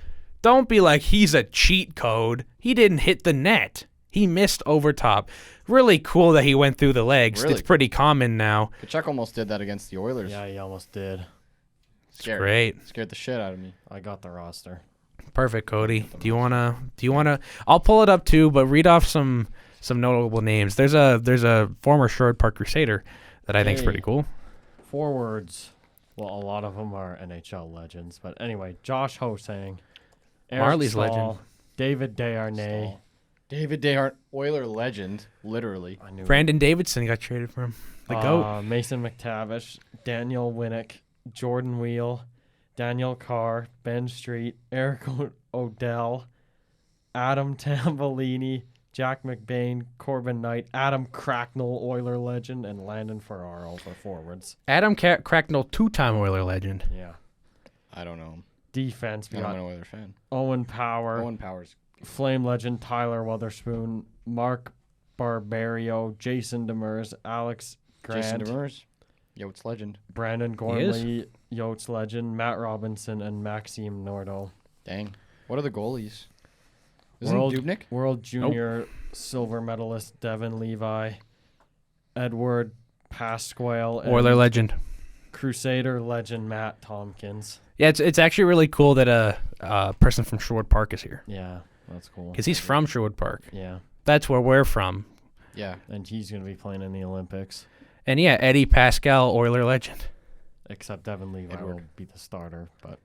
[SPEAKER 2] Don't be like, he's a cheat code. He didn't hit the net. He missed over top. Really cool that he went through the legs.
[SPEAKER 1] Really?
[SPEAKER 2] It's pretty common now.
[SPEAKER 1] Kachuk almost did that against the Oilers.
[SPEAKER 3] Yeah, he almost did.
[SPEAKER 1] Scared.
[SPEAKER 2] Great.
[SPEAKER 1] Scared the shit out of me.
[SPEAKER 3] I got the roster.
[SPEAKER 2] Perfect, Cody. Do you wanna? I'll pull it up too, but read off some notable names. There's a former Sherwood Park Crusader that I think's pretty cool.
[SPEAKER 3] Forwards. Well, a lot of them are NHL legends, but anyway, Josh Hosang, Eric
[SPEAKER 2] Marley's
[SPEAKER 3] Stahl,
[SPEAKER 2] legend.
[SPEAKER 3] David Desharnais.
[SPEAKER 1] David Desharnais, Oiler legend, literally.
[SPEAKER 3] I knew
[SPEAKER 2] Brandon Davidson got traded for him. The GOAT.
[SPEAKER 3] Mason McTavish, Daniel Winnick, Jordan Wheel, Daniel Carr, Ben Street, Eric Odell, Adam Tambellini, Jack McBain, Corbin Knight, Adam Cracknell, Oiler legend, and Landon Ferraro for forwards.
[SPEAKER 2] Adam Cracknell, 2-time Oiler legend.
[SPEAKER 3] Yeah.
[SPEAKER 1] I don't know him.
[SPEAKER 3] Defense, we
[SPEAKER 1] I'm
[SPEAKER 3] got
[SPEAKER 1] an Oiler fan.
[SPEAKER 3] Owen Power,
[SPEAKER 1] Owen Powers.
[SPEAKER 3] Flame legend Tyler Weatherspoon, Mark Barbario, Jason Demers, Alex Grant,
[SPEAKER 1] Jason Demers. Yotes legend.
[SPEAKER 3] Brandon Gormley, Yotes legend, Matt Robinson, and Maxime Nordo.
[SPEAKER 1] Dang. What are the goalies? Isn't Dubnik?
[SPEAKER 3] World Junior silver medalist Devin Levi, Edward Pasquale, and
[SPEAKER 2] Oiler legend.
[SPEAKER 3] Crusader legend Matt Tompkins.
[SPEAKER 2] Yeah, it's actually really cool that a person from Sherwood Park is here.
[SPEAKER 3] Yeah, that's cool.
[SPEAKER 2] Because he's from Sherwood Park.
[SPEAKER 3] Yeah,
[SPEAKER 2] That's where we're from.
[SPEAKER 1] Yeah.
[SPEAKER 3] and he's going to be playing in the Olympics.
[SPEAKER 2] And yeah, Eddie Pascal, Oiler legend.
[SPEAKER 3] Except Devin Levi
[SPEAKER 1] Edward.
[SPEAKER 3] will be the starter, but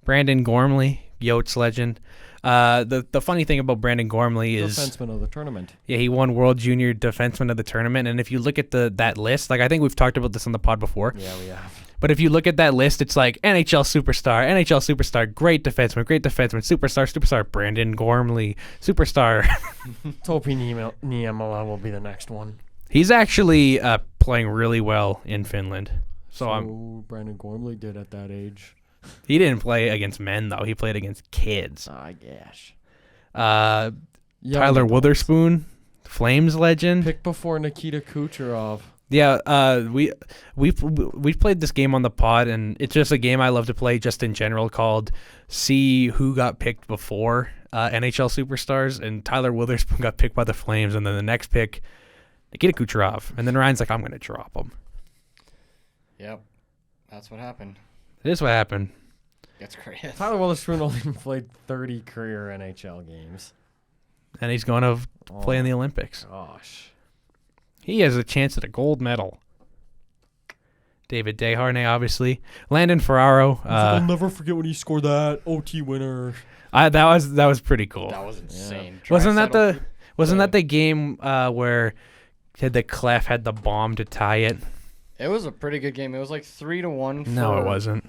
[SPEAKER 2] Brandon Gormley, Yotes legend. The funny thing about Brandon Gormley is
[SPEAKER 3] defenseman of the tournament.
[SPEAKER 2] yeah, he won World Junior Defenseman of the Tournament. And if you look at that list, like I think we've talked about this on the pod before.
[SPEAKER 3] Yeah, we have.
[SPEAKER 2] But if you look at that list, it's like NHL superstar, great defenseman, superstar, Brandon Gormley, superstar.
[SPEAKER 3] Topi Niemela will be the next one.
[SPEAKER 2] He's actually playing really well in Finland. So
[SPEAKER 3] Brandon Gormley did at that age.
[SPEAKER 2] he didn't play against men though. He played against kids.
[SPEAKER 3] I guess.
[SPEAKER 2] Tyler Witherspoon, Flames legend.
[SPEAKER 3] Pick before Nikita Kucherov.
[SPEAKER 2] Yeah, we've played this game on the pod, and it's just a game I love to play just in general called See Who Got Picked Before NHL Superstars, and Tyler Witherspoon got picked by the Flames, and then the next pick, Nikita Kucherov, and then Ryan's like, I'm going to drop him.
[SPEAKER 1] Yep. That's what happened.
[SPEAKER 2] It is what happened.
[SPEAKER 1] That's great.
[SPEAKER 3] Tyler Witherspoon only played 30 career NHL games.
[SPEAKER 2] And he's going to play in the Olympics.
[SPEAKER 3] Gosh.
[SPEAKER 2] He has a chance at a gold medal. David Desharnais, obviously. Landon Ferraro.
[SPEAKER 3] I'll never forget when he scored that OT winner.
[SPEAKER 2] That was pretty cool.
[SPEAKER 1] That was insane.
[SPEAKER 2] Yeah. Wasn't that the game where the Clef had the bomb to tie it?
[SPEAKER 1] It was a pretty good game. It was like 3-1.
[SPEAKER 2] No, it wasn't.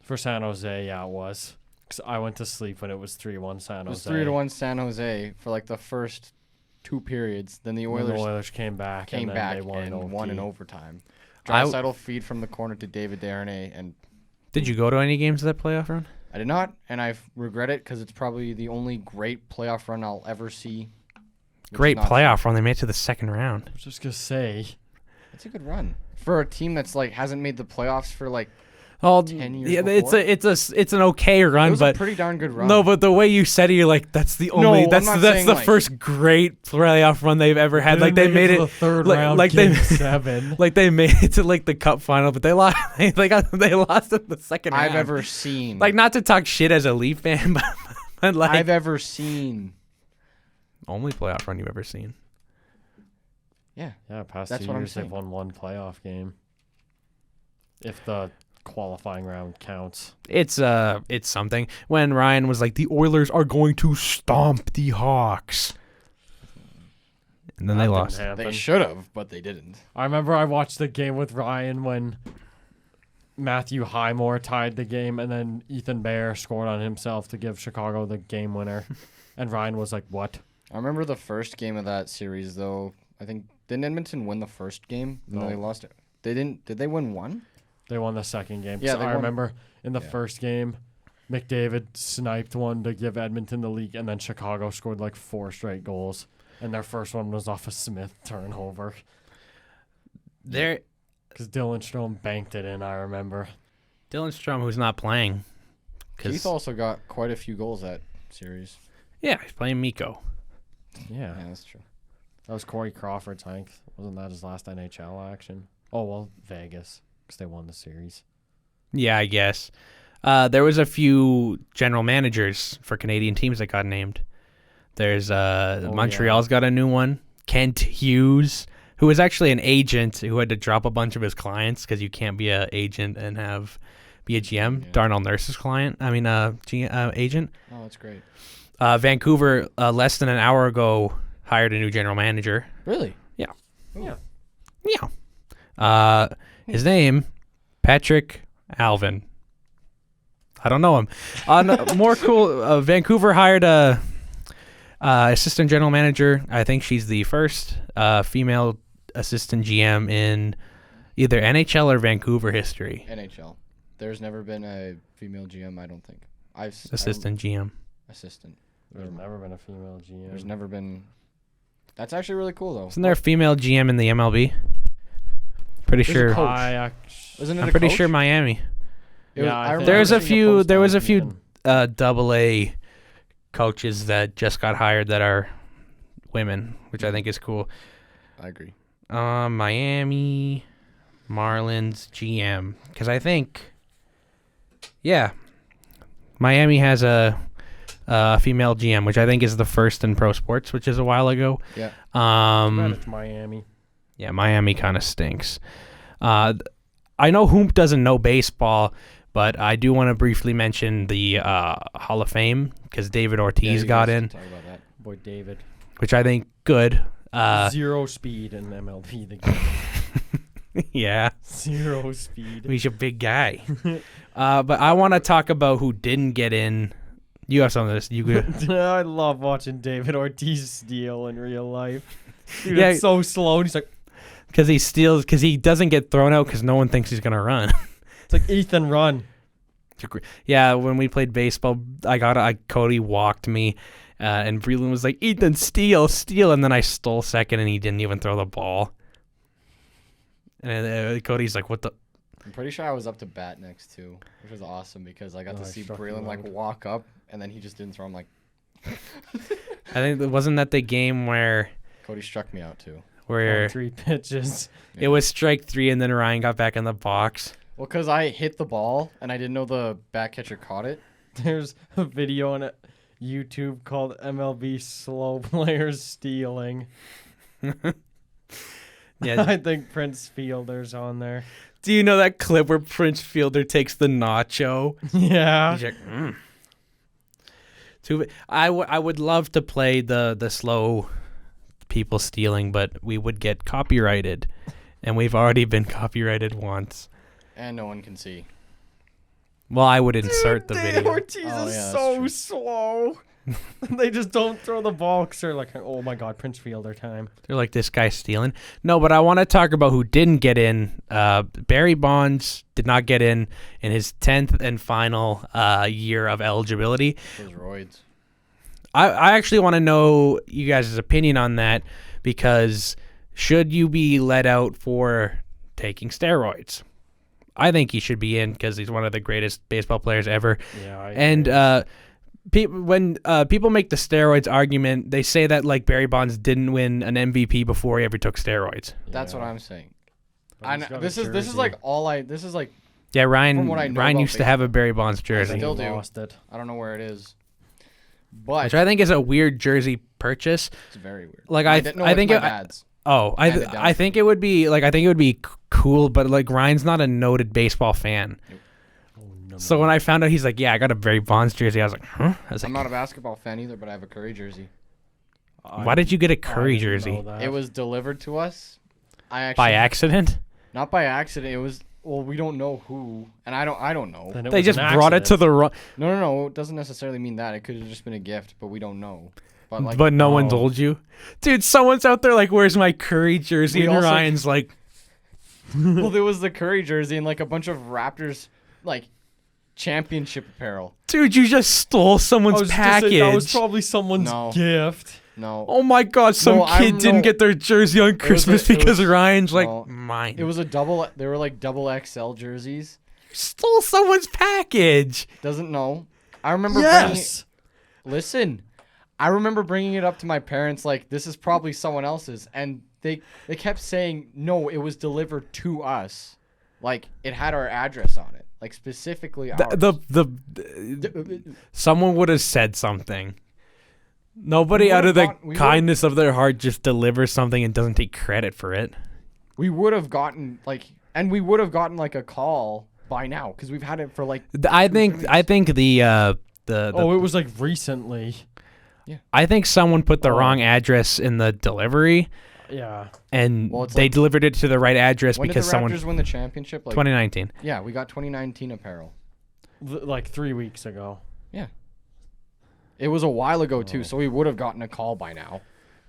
[SPEAKER 3] For San Jose, yeah, it was. 'Cause I went to sleep when it was 3-1 San Jose.
[SPEAKER 1] It was 3-1 San Jose for like the first 2 periods. Then the Oilers
[SPEAKER 3] came back
[SPEAKER 1] and
[SPEAKER 3] they
[SPEAKER 1] won in overtime.
[SPEAKER 2] I-
[SPEAKER 1] Draisaitl feed from the corner to David Desharnais, and
[SPEAKER 2] Did you go to any games of that playoff run?
[SPEAKER 1] I did not, and I regret it because it's probably the only great playoff run I'll ever see.
[SPEAKER 2] Great playoff run. They made it to the second round.
[SPEAKER 3] I was just going to say.
[SPEAKER 1] It's a good run for a team that's like hasn't made the playoffs for like
[SPEAKER 2] Oh,
[SPEAKER 1] 10 years
[SPEAKER 2] yeah,
[SPEAKER 1] before.
[SPEAKER 2] it's an okay run,
[SPEAKER 1] It was
[SPEAKER 2] but
[SPEAKER 1] a pretty darn good run.
[SPEAKER 2] no, but the way you said it, you're like that's the only
[SPEAKER 1] I'm
[SPEAKER 2] that's
[SPEAKER 1] not
[SPEAKER 2] that's
[SPEAKER 1] saying,
[SPEAKER 2] the
[SPEAKER 1] like-
[SPEAKER 2] first great playoff run they've ever had. Like they made
[SPEAKER 3] to
[SPEAKER 2] it
[SPEAKER 3] the third
[SPEAKER 2] like-
[SPEAKER 3] round,
[SPEAKER 2] like they-
[SPEAKER 3] game 7.
[SPEAKER 2] like they made it to like the cup final, but they lost. They lost in the second round.
[SPEAKER 1] I've ever seen.
[SPEAKER 2] Like not to talk shit as a Leaf fan, but like
[SPEAKER 1] I've ever seen.
[SPEAKER 2] only playoff run you've ever seen.
[SPEAKER 1] Yeah.
[SPEAKER 3] Yeah, past
[SPEAKER 1] That's
[SPEAKER 3] 2
[SPEAKER 1] what I'm
[SPEAKER 3] years they've
[SPEAKER 1] saying.
[SPEAKER 3] won one playoff game. If the qualifying round counts.
[SPEAKER 2] It's something. When Ryan was like, the Oilers are going to stomp the Hawks. and then
[SPEAKER 3] That
[SPEAKER 2] they
[SPEAKER 3] didn't
[SPEAKER 2] lost.
[SPEAKER 3] happen.
[SPEAKER 1] They should have, but they didn't.
[SPEAKER 3] I remember I watched the game with Ryan when Matthew Highmore tied the game, and then Ethan Bear scored on himself to give Chicago the game winner. And Ryan was like, "What?"
[SPEAKER 1] I remember the first game of that series, though. I think didn't Edmonton win the first game? And then
[SPEAKER 3] No.
[SPEAKER 1] they lost it. They didn't. Did they win one?
[SPEAKER 3] They won the second game.
[SPEAKER 1] Yeah,
[SPEAKER 3] So
[SPEAKER 1] they
[SPEAKER 3] I
[SPEAKER 1] won.
[SPEAKER 3] remember in the
[SPEAKER 1] Yeah.
[SPEAKER 3] first game, McDavid sniped one to give Edmonton the lead, and then Chicago scored like 4 straight goals. And their first one was off a Smith turnover
[SPEAKER 2] There,
[SPEAKER 3] because Dylan Strome banked it in. I remember.
[SPEAKER 2] Dylan Strom, who's not playing,
[SPEAKER 1] Keith
[SPEAKER 2] because
[SPEAKER 1] also got quite a few goals that series.
[SPEAKER 2] yeah, he's playing Miko.
[SPEAKER 3] Yeah,
[SPEAKER 1] Yeah, that's true.
[SPEAKER 3] that was Corey Crawford's. I think wasn't that his last NHL action? Oh well, Vegas because they won the series.
[SPEAKER 2] Yeah, I guess. There was a few general managers for Canadian teams that got named. There's Montreal's got a new one. Kent Hughes, who was actually an agent who had to drop a bunch of his clients because you can't be an agent and be a GM.
[SPEAKER 1] Yeah.
[SPEAKER 2] Darnell Nurse's client. I mean, agent.
[SPEAKER 1] Oh, that's great.
[SPEAKER 2] Vancouver, less than an hour ago, hired a new general manager.
[SPEAKER 1] Really?
[SPEAKER 2] Yeah.
[SPEAKER 3] Yeah.
[SPEAKER 2] Yeah. His name, Patrick Alvin. I don't know him. More cool, Vancouver hired a assistant general manager. I think she's the first female assistant GM in either NHL or Vancouver history.
[SPEAKER 1] NHL. There's never been a female GM. I don't think.
[SPEAKER 2] Assistant GM.
[SPEAKER 1] Assistant.
[SPEAKER 3] There's never been a female GM.
[SPEAKER 1] There's never been. That's actually really cool though.
[SPEAKER 2] Isn't there a female GM in the MLB? Pretty
[SPEAKER 1] There's a
[SPEAKER 2] sure.
[SPEAKER 1] coach. Isn't it
[SPEAKER 2] I'm
[SPEAKER 1] a
[SPEAKER 2] pretty
[SPEAKER 1] coach?
[SPEAKER 2] sure Miami.
[SPEAKER 1] It was-
[SPEAKER 3] Yeah,
[SPEAKER 1] I
[SPEAKER 3] I think
[SPEAKER 1] remember
[SPEAKER 2] There's a
[SPEAKER 3] seeing
[SPEAKER 2] few.
[SPEAKER 3] post
[SPEAKER 2] There
[SPEAKER 3] on
[SPEAKER 2] was a few
[SPEAKER 3] Ethan.
[SPEAKER 2] double A coaches that just got hired that are women, which I think is cool.
[SPEAKER 1] I agree.
[SPEAKER 2] Miami Marlins GM, because I think, yeah, Miami has a female GM, which I think is the first in pro sports, which is a while ago.
[SPEAKER 1] Yeah.
[SPEAKER 3] But it's Miami.
[SPEAKER 2] Yeah, Miami kind of stinks. I know Hoomp doesn't know baseball, but I do want to briefly mention the Hall of Fame because David Ortiz
[SPEAKER 1] you
[SPEAKER 2] got
[SPEAKER 1] guys
[SPEAKER 2] in,
[SPEAKER 1] talk about that.
[SPEAKER 3] Boy, David.
[SPEAKER 2] which I think good.
[SPEAKER 3] Zero speed in MLB. The game.
[SPEAKER 2] Yeah,
[SPEAKER 3] Zero speed.
[SPEAKER 2] he's a big guy. But I want to talk about who didn't get in. You have some of this. You could.
[SPEAKER 3] I love watching David Ortiz steal in real life. Dude,
[SPEAKER 2] Yeah.
[SPEAKER 3] it's so slow. And he's like,
[SPEAKER 2] Because he steals, because he doesn't get thrown out because no one thinks he's going to run.
[SPEAKER 3] it's like Ethan, run.
[SPEAKER 2] Yeah, when we played baseball, Cody walked me, and Breland was like, Ethan, steal, and then I stole second, and he didn't even throw the ball. And Cody's like, what the?
[SPEAKER 1] I'm pretty sure I was up to bat next too, which was awesome because I got to
[SPEAKER 3] I
[SPEAKER 1] see
[SPEAKER 3] struck you
[SPEAKER 1] Braylon like
[SPEAKER 3] out.
[SPEAKER 1] walk up and then he just didn't throw. I'm like,
[SPEAKER 2] I think wasn't that the game where
[SPEAKER 1] Cody struck me out too.
[SPEAKER 2] where
[SPEAKER 3] 3 pitches.
[SPEAKER 2] it was strike 3, and then Ryan got back in the box.
[SPEAKER 1] Well, because I hit the ball and I didn't know the bat catcher caught it.
[SPEAKER 3] There's a video on YouTube called MLB Slow Players Stealing.
[SPEAKER 2] Yeah.
[SPEAKER 3] I think Prince Fielder's on there.
[SPEAKER 2] Do you know that clip where Prince Fielder takes the nacho?
[SPEAKER 3] Yeah.
[SPEAKER 2] He's like, I would love to play the slow people stealing, but we would get copyrighted, and we've already been copyrighted once.
[SPEAKER 1] And no one can see.
[SPEAKER 2] Well, I would insert the
[SPEAKER 3] David
[SPEAKER 2] video.
[SPEAKER 3] Ortiz
[SPEAKER 1] Oh,
[SPEAKER 3] is
[SPEAKER 1] yeah, that's
[SPEAKER 3] so
[SPEAKER 1] true.
[SPEAKER 3] slow. They just don't throw the ball because they're like, oh my God, Prince Fielder time.
[SPEAKER 2] They're like, this guy's stealing. No, but I want to talk about who didn't get in. Barry Bonds did not get in his 10th and final year of eligibility.
[SPEAKER 1] Those roids.
[SPEAKER 2] I actually want to know you guys' opinion on that, because should you be let out for taking steroids? I think he should be in because he's one of the greatest baseball players ever.
[SPEAKER 3] Yeah.
[SPEAKER 2] And when people make the steroids argument, they say that like Barry Bonds didn't win an MVP before he ever took steroids.
[SPEAKER 1] That's what I'm saying. I
[SPEAKER 3] He's
[SPEAKER 1] know,
[SPEAKER 3] got a
[SPEAKER 1] this is
[SPEAKER 3] jersey.
[SPEAKER 1] like all I. This is like
[SPEAKER 2] Yeah, Ryan.
[SPEAKER 1] From what I know
[SPEAKER 2] Ryan
[SPEAKER 1] about
[SPEAKER 2] used to have a Barry Bonds jersey,
[SPEAKER 1] still
[SPEAKER 3] He
[SPEAKER 1] do.
[SPEAKER 3] lost it.
[SPEAKER 1] I don't know where it is, but
[SPEAKER 2] which I think is a weird jersey purchase.
[SPEAKER 1] it's very weird.
[SPEAKER 2] Like
[SPEAKER 1] I didn't know
[SPEAKER 2] I think
[SPEAKER 1] my
[SPEAKER 2] it,
[SPEAKER 1] dad's.
[SPEAKER 2] I
[SPEAKER 1] down
[SPEAKER 2] think it would be cool, but like Ryan's not a noted baseball fan.
[SPEAKER 3] Oh, no,
[SPEAKER 2] So when I found out he's like, yeah, I got a Barry Bonds jersey, I was like, huh? I was
[SPEAKER 1] I'm
[SPEAKER 2] like,
[SPEAKER 1] not a basketball fan either, but I have a Curry jersey.
[SPEAKER 2] Why did you get a Curry
[SPEAKER 3] I didn't
[SPEAKER 2] jersey?
[SPEAKER 3] know that.
[SPEAKER 1] It was delivered to us. I actually
[SPEAKER 2] By accident?
[SPEAKER 1] not by accident. It was we don't know who, and I don't know.
[SPEAKER 3] Then it
[SPEAKER 2] They
[SPEAKER 3] was
[SPEAKER 2] just
[SPEAKER 3] an
[SPEAKER 2] brought it to
[SPEAKER 3] accident.
[SPEAKER 2] the wrong.
[SPEAKER 1] No. It doesn't necessarily mean that. It could have just been a gift, but we don't know. But like,
[SPEAKER 2] But no one
[SPEAKER 3] oh.
[SPEAKER 2] told you, dude. Someone's out there like, "Where's my Curry jersey?"
[SPEAKER 1] We
[SPEAKER 2] And
[SPEAKER 1] also-
[SPEAKER 2] Ryan's like,
[SPEAKER 1] well, there was the Curry jersey and like a bunch of Raptors like championship apparel.
[SPEAKER 2] "Dude, you just stole
[SPEAKER 3] I
[SPEAKER 2] someone's
[SPEAKER 3] was just
[SPEAKER 2] package."
[SPEAKER 3] saying, that was probably someone's
[SPEAKER 1] No.
[SPEAKER 3] gift.
[SPEAKER 1] No,
[SPEAKER 2] Oh my God! Some
[SPEAKER 1] No,
[SPEAKER 2] kid didn't get their jersey on Christmas
[SPEAKER 1] it
[SPEAKER 2] because
[SPEAKER 1] was-
[SPEAKER 2] Ryan's like,
[SPEAKER 1] no.
[SPEAKER 2] "Mine."
[SPEAKER 1] it was a double. They were like double XL jerseys.
[SPEAKER 2] Stole someone's package.
[SPEAKER 1] Doesn't know. I remember.
[SPEAKER 3] Yes.
[SPEAKER 1] Listen, I remember bringing it up to my parents. Like, this is probably someone else's, and they kept saying no. It was delivered to us. Like, it had our address on it. Like, specifically ours.
[SPEAKER 2] Someone would have said something. Nobody
[SPEAKER 1] We
[SPEAKER 2] out of
[SPEAKER 1] would've
[SPEAKER 2] the
[SPEAKER 1] got- we would've-
[SPEAKER 2] kindness of their heart just delivers something and doesn't take credit for it.
[SPEAKER 1] We would have gotten like a call by now because we've had it for like.
[SPEAKER 2] I think the
[SPEAKER 3] Oh, it was like recently.
[SPEAKER 2] I think someone put the
[SPEAKER 3] Oh.
[SPEAKER 2] wrong address in the delivery
[SPEAKER 3] Yeah.
[SPEAKER 2] and
[SPEAKER 1] Well, it's
[SPEAKER 2] they
[SPEAKER 1] like-
[SPEAKER 2] delivered it to the right address
[SPEAKER 1] When did
[SPEAKER 2] because
[SPEAKER 1] the
[SPEAKER 2] someone
[SPEAKER 1] Raptors win the championship? Like,
[SPEAKER 2] 2019.
[SPEAKER 1] yeah, we got 2019 apparel.
[SPEAKER 3] Like 3 weeks ago.
[SPEAKER 1] It was a while ago too,
[SPEAKER 3] Oh.
[SPEAKER 1] so we would have gotten a call by now.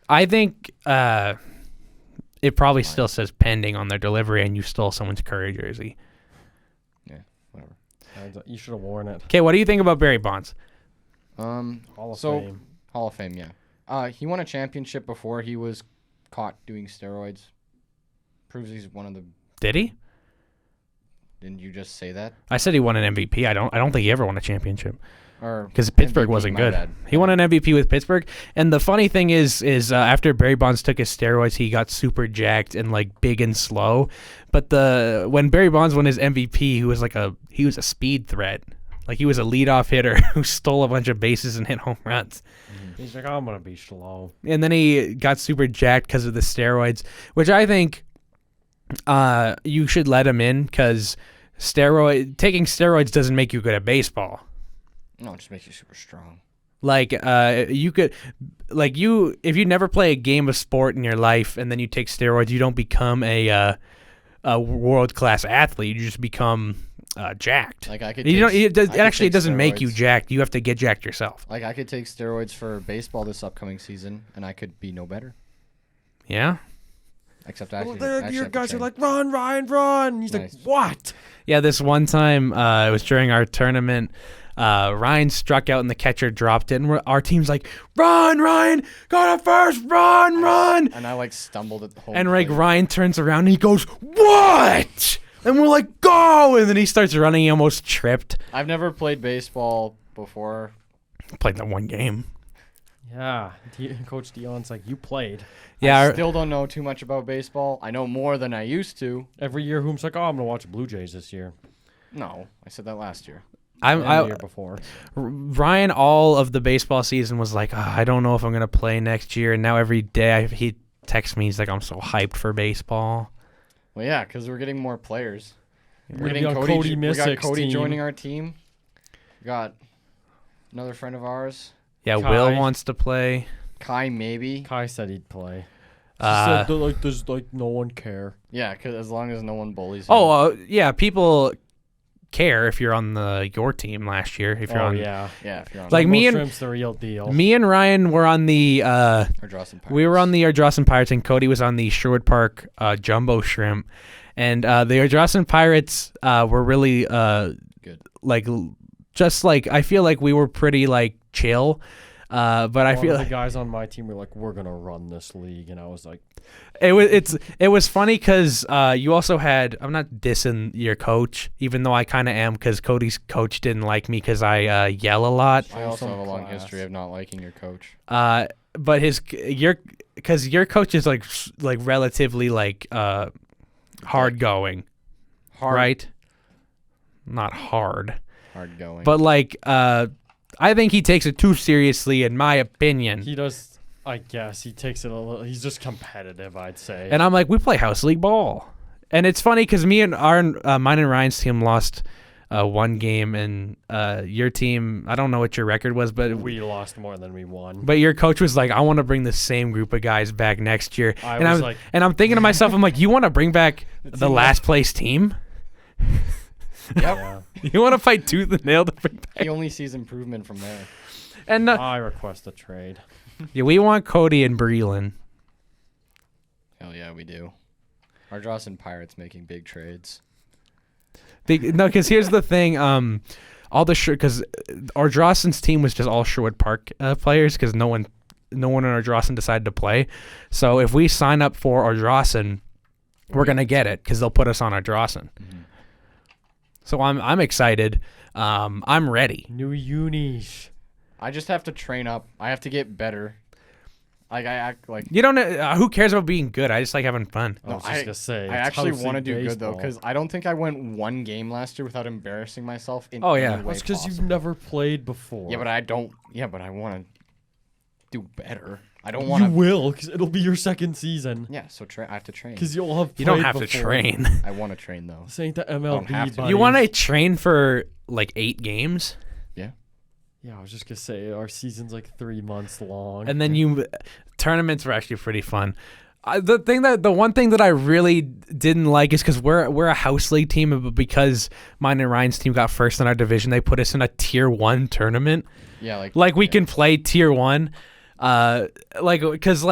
[SPEAKER 2] I think it probably still says pending on their delivery and you stole someone's Curry jersey.
[SPEAKER 1] Whatever.
[SPEAKER 3] You should have worn it.
[SPEAKER 2] Okay, what do you think about Barry Bonds?
[SPEAKER 3] Hall of
[SPEAKER 1] So-
[SPEAKER 3] Fame.
[SPEAKER 1] Hall of Fame, yeah. He won a championship before he was caught doing steroids. Proves he's one of the.
[SPEAKER 2] Did he?
[SPEAKER 1] Didn't you just say that?
[SPEAKER 2] I said he won an MVP. I don't think he ever won a championship.
[SPEAKER 1] Or
[SPEAKER 2] Because Pittsburgh
[SPEAKER 1] MVP,
[SPEAKER 2] wasn't
[SPEAKER 1] my
[SPEAKER 2] good.
[SPEAKER 1] bad.
[SPEAKER 2] He won an MVP with Pittsburgh, and the funny thing is after Barry Bonds took his steroids, he got super jacked and like big and slow. But when Barry Bonds won his MVP, he was a speed threat. Like he was a leadoff hitter who stole a bunch of bases and hit home runs.
[SPEAKER 3] He's like, I'm gonna be slow.
[SPEAKER 2] And then he got super jacked because of the steroids, which I think you should let him in because taking steroids doesn't make you good at baseball.
[SPEAKER 1] No, it just makes you super strong.
[SPEAKER 2] Like you could, like you, if you never play a game of sport in your life and then you take steroids, you don't become a world class athlete. You just become jacked.
[SPEAKER 1] Like I could.
[SPEAKER 2] You
[SPEAKER 1] take,
[SPEAKER 2] don't.
[SPEAKER 1] I could
[SPEAKER 2] Actually, it
[SPEAKER 1] take
[SPEAKER 2] doesn't make you
[SPEAKER 1] steroids.
[SPEAKER 2] jacked. You have to get jacked yourself.
[SPEAKER 1] Like I could take steroids for baseball this upcoming season, and I could be no better.
[SPEAKER 2] Yeah.
[SPEAKER 1] Except I
[SPEAKER 3] Well,
[SPEAKER 1] actually,
[SPEAKER 3] there,
[SPEAKER 1] actually
[SPEAKER 3] your
[SPEAKER 1] have to
[SPEAKER 3] guys are
[SPEAKER 1] train.
[SPEAKER 3] like, run, Ryan, run. He's
[SPEAKER 1] Nice.
[SPEAKER 3] like, what?
[SPEAKER 2] Yeah. This one time, it was during our tournament. Ryan struck out and the catcher dropped it, and our team's like, "Run, Ryan! Go to first! Run!"
[SPEAKER 1] And I like stumbled at the whole.
[SPEAKER 2] And like
[SPEAKER 1] plate.
[SPEAKER 2] Ryan turns around and he goes, "What?" And we're like, "Go!" And then he starts running. He almost tripped.
[SPEAKER 1] I've never played baseball before.
[SPEAKER 2] Played that one game.
[SPEAKER 3] Yeah. Coach Dion's like, you played.
[SPEAKER 2] Yeah.
[SPEAKER 1] I
[SPEAKER 2] our-
[SPEAKER 1] still don't know too much about baseball. I know more than I used to.
[SPEAKER 3] Every year, Hoom's like, oh, I'm gonna watch Blue Jays this year.
[SPEAKER 1] No, I said that last year.
[SPEAKER 3] And the year before.
[SPEAKER 2] Ryan, all of the baseball season was like, I don't know if I'm gonna play next year. And now every day he texts me, he's like, I'm so hyped for baseball.
[SPEAKER 1] Well, yeah, because we're getting more players.
[SPEAKER 3] We're gonna be on Cody
[SPEAKER 1] We got
[SPEAKER 3] Misyk's
[SPEAKER 1] Cody
[SPEAKER 3] team.
[SPEAKER 1] joining our team. We got another friend of ours,
[SPEAKER 2] Yeah,
[SPEAKER 3] Kai.
[SPEAKER 2] Will wants to play.
[SPEAKER 1] Kai. Maybe.
[SPEAKER 3] Kai said he'd play. He
[SPEAKER 2] Uh,
[SPEAKER 3] said, like, does like no one care?
[SPEAKER 1] Yeah, because as long as no one bullies. him.
[SPEAKER 2] yeah, people care if you're on your team last year. If you're
[SPEAKER 3] Oh
[SPEAKER 2] on,
[SPEAKER 3] yeah.
[SPEAKER 1] yeah. If you're on
[SPEAKER 2] Like, me and-
[SPEAKER 3] Shrimp's the real deal.
[SPEAKER 2] me and Ryan were on the.
[SPEAKER 1] or draw some
[SPEAKER 2] We were
[SPEAKER 1] Pirates.
[SPEAKER 2] on the Ardrossan Pirates, and Cody was on the Sherwood Park Jumbo Shrimp. And the Ardrossan Pirates were really
[SPEAKER 1] Good.
[SPEAKER 2] like, just like, I feel like we were pretty like chill. But I
[SPEAKER 3] One
[SPEAKER 2] feel
[SPEAKER 3] of
[SPEAKER 2] like
[SPEAKER 3] the guys on my team were like, we're gonna run this league, and I was like,
[SPEAKER 2] it was funny because you also had, I'm not dissing your coach, even though I kind of am, because Cody's coach didn't like me because I yell a lot.
[SPEAKER 1] I also
[SPEAKER 3] some
[SPEAKER 1] have a long
[SPEAKER 3] class.
[SPEAKER 1] history of not liking your coach.
[SPEAKER 2] But your coach is like relatively like hard going,
[SPEAKER 1] Hard,
[SPEAKER 2] right? Not hard,
[SPEAKER 1] hard going.
[SPEAKER 2] but like I think he takes it too seriously, in my opinion.
[SPEAKER 3] he does. I guess he takes it a little. He's just competitive, I'd say.
[SPEAKER 2] And I'm like, we play house league ball, and it's funny because mine and Ryan's team lost one game, and your team, I don't know what your record was, but
[SPEAKER 3] We lost more than we won.
[SPEAKER 2] but your coach was like, I want to bring the same group of guys back next year. And I'm thinking to myself, I'm like, you want to bring back the last place team?
[SPEAKER 1] Yep.
[SPEAKER 3] Yeah.
[SPEAKER 2] You want to fight tooth and nail to bring back?
[SPEAKER 1] He only sees improvement from there.
[SPEAKER 2] And
[SPEAKER 3] I request a trade.
[SPEAKER 2] yeah, we want Cody and Breland.
[SPEAKER 1] Hell yeah, we do. Ardrossan Pirates making big trades.
[SPEAKER 2] No, because here's the thing. All the because Ardrossan's team was just all Sherwood Park players because no one in Ardrossan decided to play. So if we sign up for Ardrossan, we're gonna get it because they'll put us on Ardrossan.
[SPEAKER 1] Mm-hmm.
[SPEAKER 2] So I'm excited. I'm ready.
[SPEAKER 3] New unis.
[SPEAKER 1] I just have to train up. I have to get better. Like I act like
[SPEAKER 2] You don't. Who cares about being good? I just like having fun.
[SPEAKER 3] I was just gonna say.
[SPEAKER 1] I
[SPEAKER 3] it's
[SPEAKER 1] actually
[SPEAKER 3] house
[SPEAKER 1] want to
[SPEAKER 3] league
[SPEAKER 1] do good though
[SPEAKER 3] baseball.
[SPEAKER 1] because I don't think I went one game last year without embarrassing myself. In
[SPEAKER 2] Oh, yeah.
[SPEAKER 1] any way
[SPEAKER 3] That's because you've
[SPEAKER 1] possible.
[SPEAKER 3] never played before.
[SPEAKER 1] Yeah, but I don't. Yeah, but I want to do better. I don't
[SPEAKER 3] you
[SPEAKER 1] want to.
[SPEAKER 3] will, because it'll be your second season.
[SPEAKER 1] Yeah, so I have to train.
[SPEAKER 3] Because you'll have.
[SPEAKER 2] You don't
[SPEAKER 3] played
[SPEAKER 2] have to
[SPEAKER 3] before.
[SPEAKER 2] train.
[SPEAKER 1] I want to train though.
[SPEAKER 3] This ain't the
[SPEAKER 1] have
[SPEAKER 3] MLB,
[SPEAKER 1] to.
[SPEAKER 3] buddy.
[SPEAKER 2] You want to train for like 8 games,
[SPEAKER 3] Yeah, I was just gonna say our season's like 3 months long.
[SPEAKER 2] and then tournaments were actually pretty fun. The one thing that I really didn't like is because we're a house league team, but because mine and Ryan's team got first in our division, they put us in a tier 1 tournament.
[SPEAKER 1] Yeah,
[SPEAKER 2] Like we can play tier 1. Because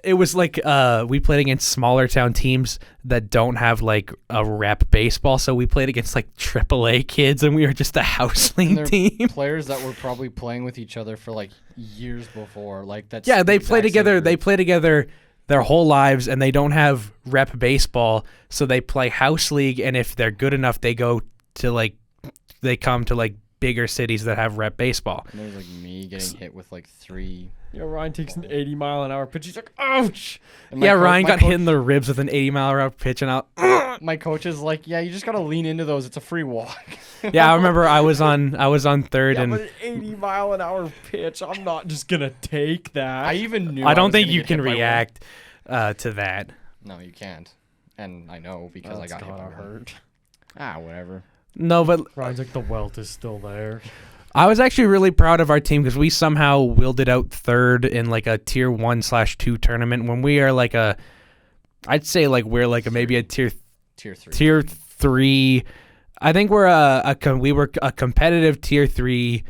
[SPEAKER 2] it was like we played against smaller town teams that don't have like a rep baseball, so we played against like AAA kids, and we were just a house
[SPEAKER 1] And
[SPEAKER 2] league
[SPEAKER 1] they're
[SPEAKER 2] team.
[SPEAKER 1] players that were probably playing with each other for like years before. Like that's
[SPEAKER 2] Yeah,
[SPEAKER 1] the
[SPEAKER 2] they play
[SPEAKER 1] exact same
[SPEAKER 2] together. They
[SPEAKER 1] group.
[SPEAKER 2] play together their whole lives, and they don't have rep baseball, so they play house league. And if they're good enough, they come to like bigger cities that have rep baseball.
[SPEAKER 1] And there's like me getting hit with like 3.
[SPEAKER 3] Yeah, Ryan takes an 80-mile-an-hour pitch. He's like, ouch!
[SPEAKER 1] And my
[SPEAKER 2] Yeah,
[SPEAKER 1] co-
[SPEAKER 2] Ryan
[SPEAKER 1] my
[SPEAKER 2] got
[SPEAKER 1] coach-
[SPEAKER 2] hit in the ribs with an 80-mile-an-hour pitch, and
[SPEAKER 1] My coach is like, yeah, you just gotta lean into those. It's a free walk.
[SPEAKER 2] yeah, I remember I was on third,
[SPEAKER 3] Yeah,
[SPEAKER 2] and
[SPEAKER 3] but an 80-mile-an-hour pitch, I'm not just gonna take that.
[SPEAKER 1] I even knew.
[SPEAKER 2] I don't
[SPEAKER 1] was
[SPEAKER 2] think
[SPEAKER 1] gonna
[SPEAKER 2] you
[SPEAKER 1] get
[SPEAKER 2] can
[SPEAKER 1] hit by one.
[SPEAKER 2] react to that.
[SPEAKER 1] No, you can't. And I know because I
[SPEAKER 3] That's
[SPEAKER 1] got hit by
[SPEAKER 3] gotta
[SPEAKER 1] one.
[SPEAKER 3] hurt.
[SPEAKER 1] Whatever.
[SPEAKER 2] No, but
[SPEAKER 3] Ryan's like, the welt is still there.
[SPEAKER 2] I was actually really proud of our team because we somehow wielded out third in like a tier 1/2 tournament when we are like I'd say like we're like maybe a tier 3. I think we're we were a competitive tier 3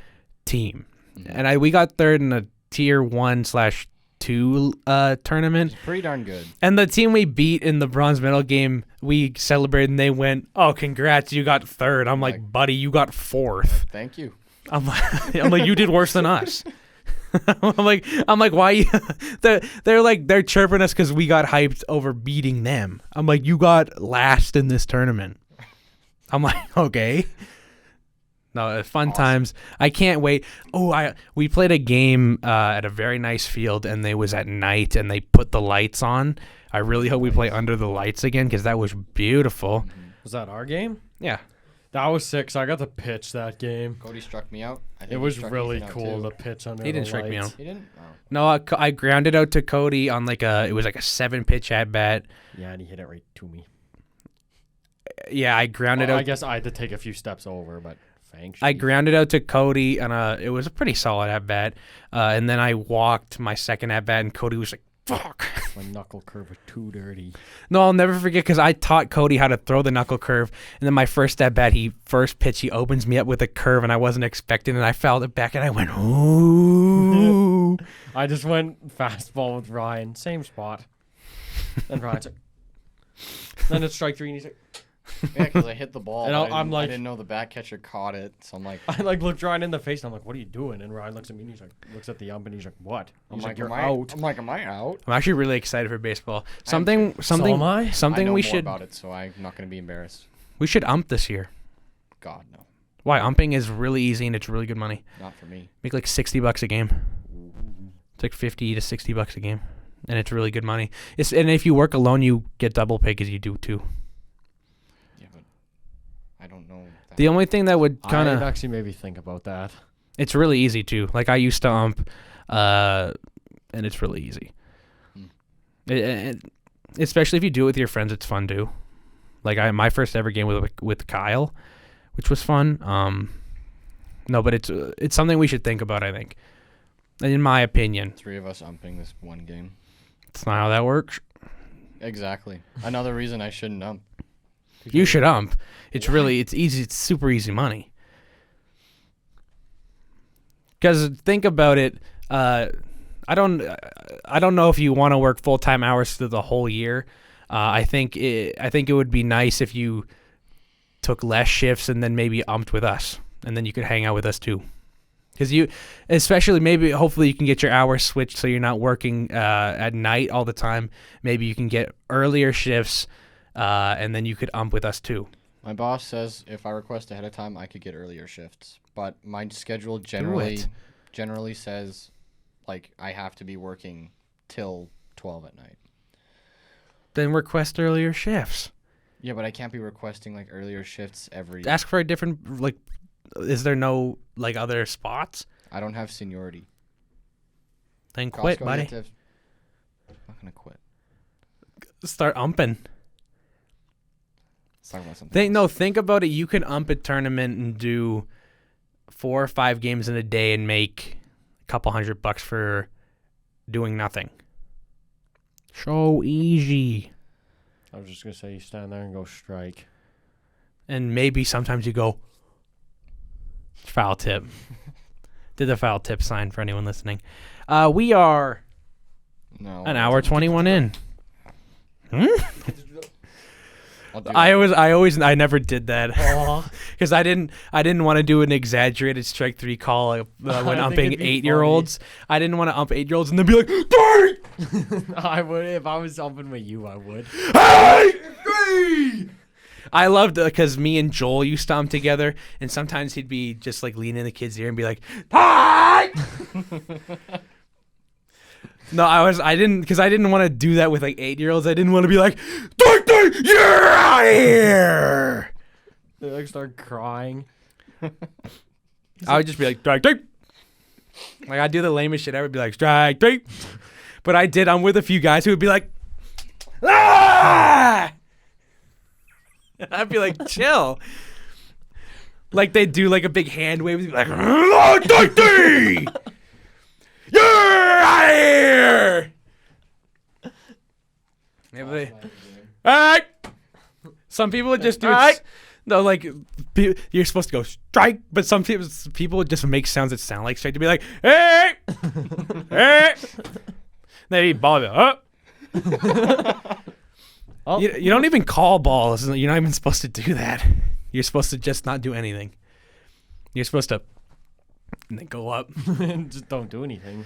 [SPEAKER 2] team, and we got third in a tier 1/2 tournament.
[SPEAKER 1] It's pretty darn good.
[SPEAKER 2] And the team we beat in the bronze medal game, we celebrated, and they went, "Oh, congrats, you got third." I'm like, "Buddy, you got 4th."
[SPEAKER 1] Thank you.
[SPEAKER 2] I'm like, you did worse than us. I'm like, why? They're chirping us because we got hyped over beating them. I'm like, you got last in this tournament. I'm like, okay. No, fun times. I can't wait. Oh, we played a game at a very nice field, and they was at night, and they put the lights on. I really hope we play under the lights again because that was beautiful.
[SPEAKER 3] Was that our game?
[SPEAKER 2] Yeah.
[SPEAKER 3] That was sick. So I got to pitch that game.
[SPEAKER 1] Cody struck me out. I think
[SPEAKER 3] It
[SPEAKER 1] he
[SPEAKER 3] was
[SPEAKER 1] struck
[SPEAKER 3] really
[SPEAKER 1] Ethan out,
[SPEAKER 3] cool
[SPEAKER 1] too.
[SPEAKER 3] to pitch under
[SPEAKER 2] He didn't
[SPEAKER 3] the
[SPEAKER 2] strike me
[SPEAKER 3] lights.
[SPEAKER 2] out.
[SPEAKER 1] He didn't. Oh.
[SPEAKER 2] No, I grounded out to Cody on it was like a 7-pitch at bat.
[SPEAKER 3] Yeah, and he hit it right to me.
[SPEAKER 2] Yeah, I grounded
[SPEAKER 3] Well,
[SPEAKER 2] out.
[SPEAKER 3] I guess I had to take a few steps over, but thanks.
[SPEAKER 2] I grounded out to Cody, and it was a pretty solid at bat. And then I walked my second at bat, and Cody was like, "Fuck."
[SPEAKER 3] My knuckle curve was too dirty.
[SPEAKER 2] No, I'll never forget because I taught Cody how to throw the knuckle curve, and then my first at bat, first pitch, he opens me up with a curve, and I wasn't expecting, and I fouled it back, and I went, ooh.
[SPEAKER 3] I just went fastball with Ryan, same spot. And Ryan's like, then it's strike 3, and he's like,
[SPEAKER 1] Yeah, because I hit the ball.
[SPEAKER 3] And
[SPEAKER 1] but
[SPEAKER 3] I'm like-
[SPEAKER 1] I didn't know the back catcher caught it, so I'm like,
[SPEAKER 3] I looked Ryan in the face, and I'm like, what are you doing? And Ryan looks at me, and he's like, looks at the ump, and he's like, what?
[SPEAKER 1] I'm
[SPEAKER 3] He's
[SPEAKER 1] like,
[SPEAKER 3] you're
[SPEAKER 1] am I
[SPEAKER 3] out.
[SPEAKER 1] I'm like, am I out?
[SPEAKER 2] I'm actually really excited for baseball.
[SPEAKER 3] So am I.
[SPEAKER 2] Something
[SPEAKER 1] I know
[SPEAKER 2] we
[SPEAKER 1] more
[SPEAKER 2] should
[SPEAKER 1] about it, so I'm not going to be embarrassed.
[SPEAKER 2] we should ump this year.
[SPEAKER 1] God, no,
[SPEAKER 2] Why? Umping is really easy, and it's really good money.
[SPEAKER 1] not for me.
[SPEAKER 2] Make like $60 a game. It's like $50 to $60 a game, and it's really good money. And if you work alone, you get double pay because you do too.
[SPEAKER 1] Yeah, but I don't know.
[SPEAKER 2] The only thing that would kind
[SPEAKER 3] I'd
[SPEAKER 2] of
[SPEAKER 3] actually maybe think about that.
[SPEAKER 2] it's really easy too. Like I used to ump, and it's really easy. Especially if you do it with your friends, it's fun too. Like my first ever game with Kyle, which was fun. No, but it's something we should think about, I think. In my opinion.
[SPEAKER 1] 3 of us umping this one game.
[SPEAKER 2] It's not how that works.
[SPEAKER 1] Exactly. Another reason I shouldn't ump.
[SPEAKER 2] You should ump. It's easy. It's super easy money. Because think about it. I don't know if you want to work full-time hours through the whole year. I think it would be nice if you took less shifts and then maybe umped with us, and then you could hang out with us too. Because hopefully you can get your hours switched so you're not working at night all the time. Maybe you can get earlier shifts, and then you could ump with us too.
[SPEAKER 1] My boss says if I request ahead of time, I could get earlier shifts. But my schedule generally says, like, I have to be working till 12 at night.
[SPEAKER 2] Then request earlier shifts.
[SPEAKER 1] Yeah, but I can't be requesting, like, earlier shifts every...
[SPEAKER 2] Ask for a different, like... Is there no, like, other spots?
[SPEAKER 1] I don't have seniority.
[SPEAKER 2] Then quit,
[SPEAKER 1] Costco,
[SPEAKER 2] buddy.
[SPEAKER 1] I'm not going to quit.
[SPEAKER 2] Start umping.
[SPEAKER 1] Let's talk about something else.
[SPEAKER 2] Think about it. You can ump a tournament and do 4 or 5 games in a day and make a couple $100 for doing nothing. So easy.
[SPEAKER 3] I was just going to say, you stand there and go strike.
[SPEAKER 2] And maybe sometimes you go... Foul tip. Did the foul tip sign for anyone listening. We are an hour 21 in. I never did that because I didn't want to do an exaggerated strike 3 call when umping 8-year-olds. I didn't want to ump 8-year-olds and then be like, "Three!"
[SPEAKER 3] I would if I was umping with you. I would.
[SPEAKER 2] Hey! 3! I loved because me and Joel used to ump together, and sometimes he'd be just like leaning in the kid's ear and be like, "Hi!" No, I didn't want to do that with like 8-year-olds. I didn't want to be like, "You're out of here!"
[SPEAKER 3] They like start crying.
[SPEAKER 2] I would just be like, "Strike 3." Like I'd do the lamest shit. I would be like, "Strike 3." But I'm with a few guys who would be like, "Ah!" And I'd be like, chill. Like they'd do like a big hand wave and be like, "Strike 3! You're out of here!" Yeah, but alright. Some people would just do it. No, like you're supposed to go strike, but some people would just make sounds that sound like strike to be like, "Hey, hey." They ball it up.
[SPEAKER 3] Oh.
[SPEAKER 2] You don't even call balls. You're not even supposed to do that. You're supposed to just not do anything. You're supposed to and then go up.
[SPEAKER 3] Just don't do anything.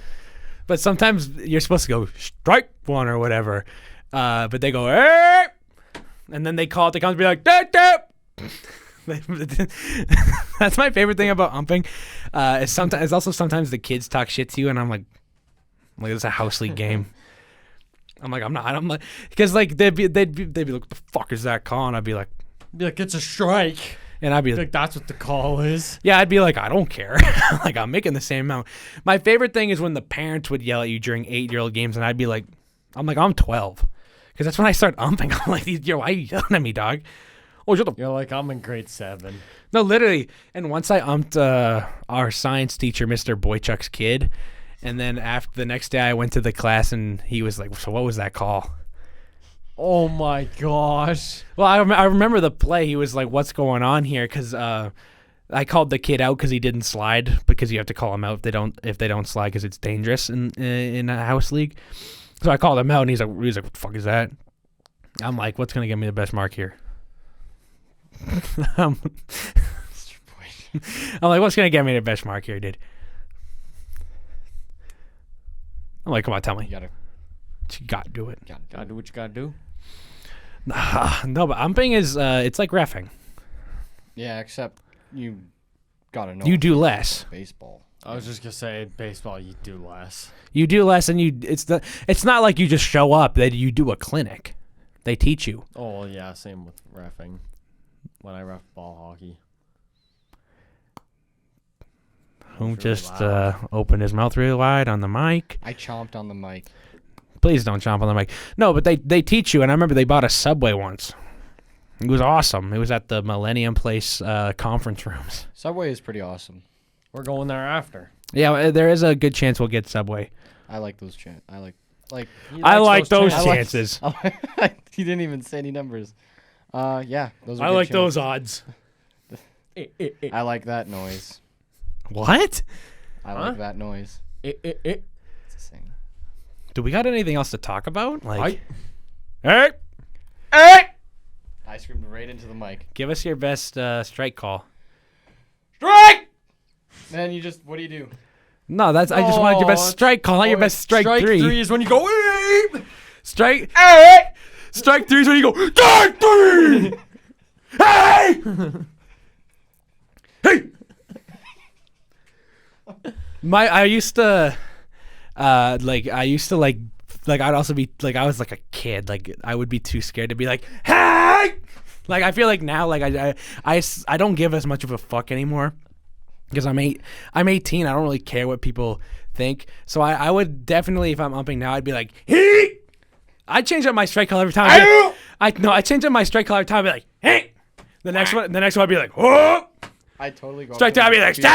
[SPEAKER 2] But sometimes you're supposed to go strike 1 or whatever. But they go, "Hey!" And then they call it. They come to be like, "Dip, dip." That's my favorite thing about umping. It's also sometimes the kids talk shit to you, and I'm like it's a house league game. I'm like, because like they'd be like, "What the fuck is that call?" And I'd be like,
[SPEAKER 3] "It's a strike."
[SPEAKER 2] And I'd be
[SPEAKER 3] like, "That's what the call is."
[SPEAKER 2] Yeah, I'd be like, "I don't care." Like I'm making the same amount. My favorite thing is when the parents would yell at you during 8-year-old games, and I'd be like, I'm 12, because that's when I start umping. I'm like, "Yo, why are you yelling at me, dog?" Oh,
[SPEAKER 3] You're like, "I'm in grade 7.
[SPEAKER 2] No, literally. And once I umped our science teacher, Mr. Boychuk's kid. And then after the next day I went to the class and he was like, "So what was that call?"
[SPEAKER 3] Oh my gosh.
[SPEAKER 2] Well, I remember the play. He was like, "What's going on here?" Because I called the kid out because he didn't slide, because you have to call him out if they don't slide because it's dangerous in a house league. So I called him out and he's like, "What the fuck is that?" I'm like, "What's gonna get me the best mark here?" I'm like, "What's gonna get me the best mark here, dude?" I'm like, "Come on, tell me." You gotta do it.
[SPEAKER 3] Gotta do what you gotta do.
[SPEAKER 2] No, but umping is it's like reffing.
[SPEAKER 1] Yeah, except you gotta know.
[SPEAKER 2] You do less.
[SPEAKER 1] Baseball.
[SPEAKER 3] I was just gonna say, baseball, you do less.
[SPEAKER 2] You do less, and it's not like you just show up. That you do a clinic. They teach you.
[SPEAKER 3] Oh yeah, same with reffing. When I ref ball hockey.
[SPEAKER 2] Who just opened his mouth really wide on the mic?
[SPEAKER 1] I chomped on the mic.
[SPEAKER 2] Please don't chomp on the mic. No, but they teach you, and I remember they bought a Subway once. It was awesome. It was at the Millennium Place conference rooms.
[SPEAKER 1] Subway is pretty awesome.
[SPEAKER 3] We're going there after.
[SPEAKER 2] Yeah, there is a good chance we'll get Subway.
[SPEAKER 1] I like those chances.
[SPEAKER 2] I like those
[SPEAKER 3] chances.
[SPEAKER 2] chances.
[SPEAKER 1] He didn't even say any numbers. Yeah, those are
[SPEAKER 2] I
[SPEAKER 1] good
[SPEAKER 2] like
[SPEAKER 1] chances.
[SPEAKER 2] those odds.
[SPEAKER 1] I like that noise.
[SPEAKER 2] What?
[SPEAKER 1] I like that noise. It's a thing.
[SPEAKER 2] Do we got anything else to talk about? Like,
[SPEAKER 3] I-
[SPEAKER 2] hey,
[SPEAKER 1] I screamed right into the mic.
[SPEAKER 2] give us your best strike call.
[SPEAKER 1] Strike! Man, what do you do?
[SPEAKER 2] No, I just wanted your best strike call, not your best strike three.
[SPEAKER 3] Strike 3 is when you go. "Eep."
[SPEAKER 2] Strike. Strike 3 is when you go. Strike 3. Hey. Hey. I used to I'd also be like, I was like a kid, like I would be too scared to be like, hey, like I feel like now, like I don't give as much of a fuck anymore because I'm 18. I don't really care what people think, so I would definitely, if I'm umping now, I'd be like, hey. I change up my strike call every time. I change up my strike call every time. I'd be like, hey. The next one I'd be like, oh.
[SPEAKER 1] I totally go
[SPEAKER 2] Strike
[SPEAKER 1] up.
[SPEAKER 2] two, I'd be like, strike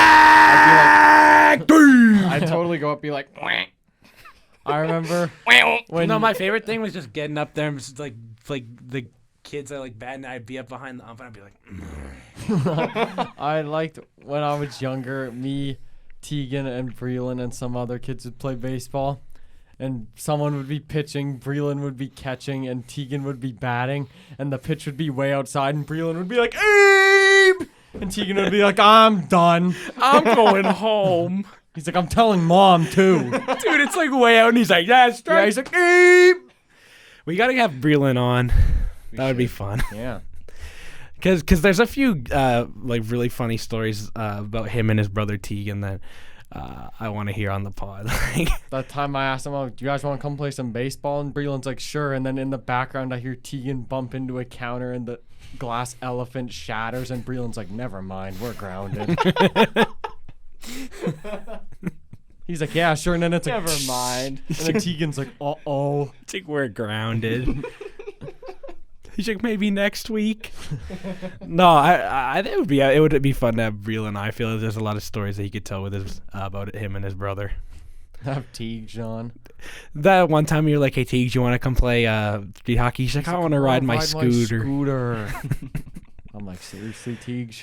[SPEAKER 1] I totally go up, be like, "Wah."
[SPEAKER 3] I remember when
[SPEAKER 2] No, my favorite thing was just getting up there and just like the kids are like batting, I'd be up behind the ump and I'd be like,
[SPEAKER 3] I liked when I was younger, me, Tegan, and Breland and some other kids would play baseball. And someone would be pitching, Breland would be catching, and Tegan would be batting. And the pitch would be way outside, and Breland would be like, Abe! And Tegan would be like, I'm done.
[SPEAKER 2] I'm going home.
[SPEAKER 3] He's like, I'm telling Mom, too.
[SPEAKER 2] Dude, it's like way out and he's like, yeah, strike.
[SPEAKER 3] Yeah, he's like, Abe!
[SPEAKER 2] We got to have Breland on. That would be fun.
[SPEAKER 3] Yeah.
[SPEAKER 2] Because there's a few like really funny stories about him and his brother Tegan that I want to hear on the pod.
[SPEAKER 3] That time I asked him, oh, do you guys want to come play some baseball? And Breland's like, sure. And then in the background, I hear Tegan bump into a counter and the glass elephant shatters. And Breland's like, never mind, we're grounded. He's like, yeah, sure. And then it's like,
[SPEAKER 1] Never mind.
[SPEAKER 3] And then Tegan's like, uh-oh.
[SPEAKER 2] It's like we're grounded. He's like, maybe next week. No, I think it would be fun to have Breland. I feel like there's a lot of stories that he could tell with his about him and his brother.
[SPEAKER 3] Have Teague on.
[SPEAKER 2] That one time you're like, hey Teague, you want to come play street hockey? He's like, I want to ride my scooter.
[SPEAKER 3] I'm like, seriously, Teague?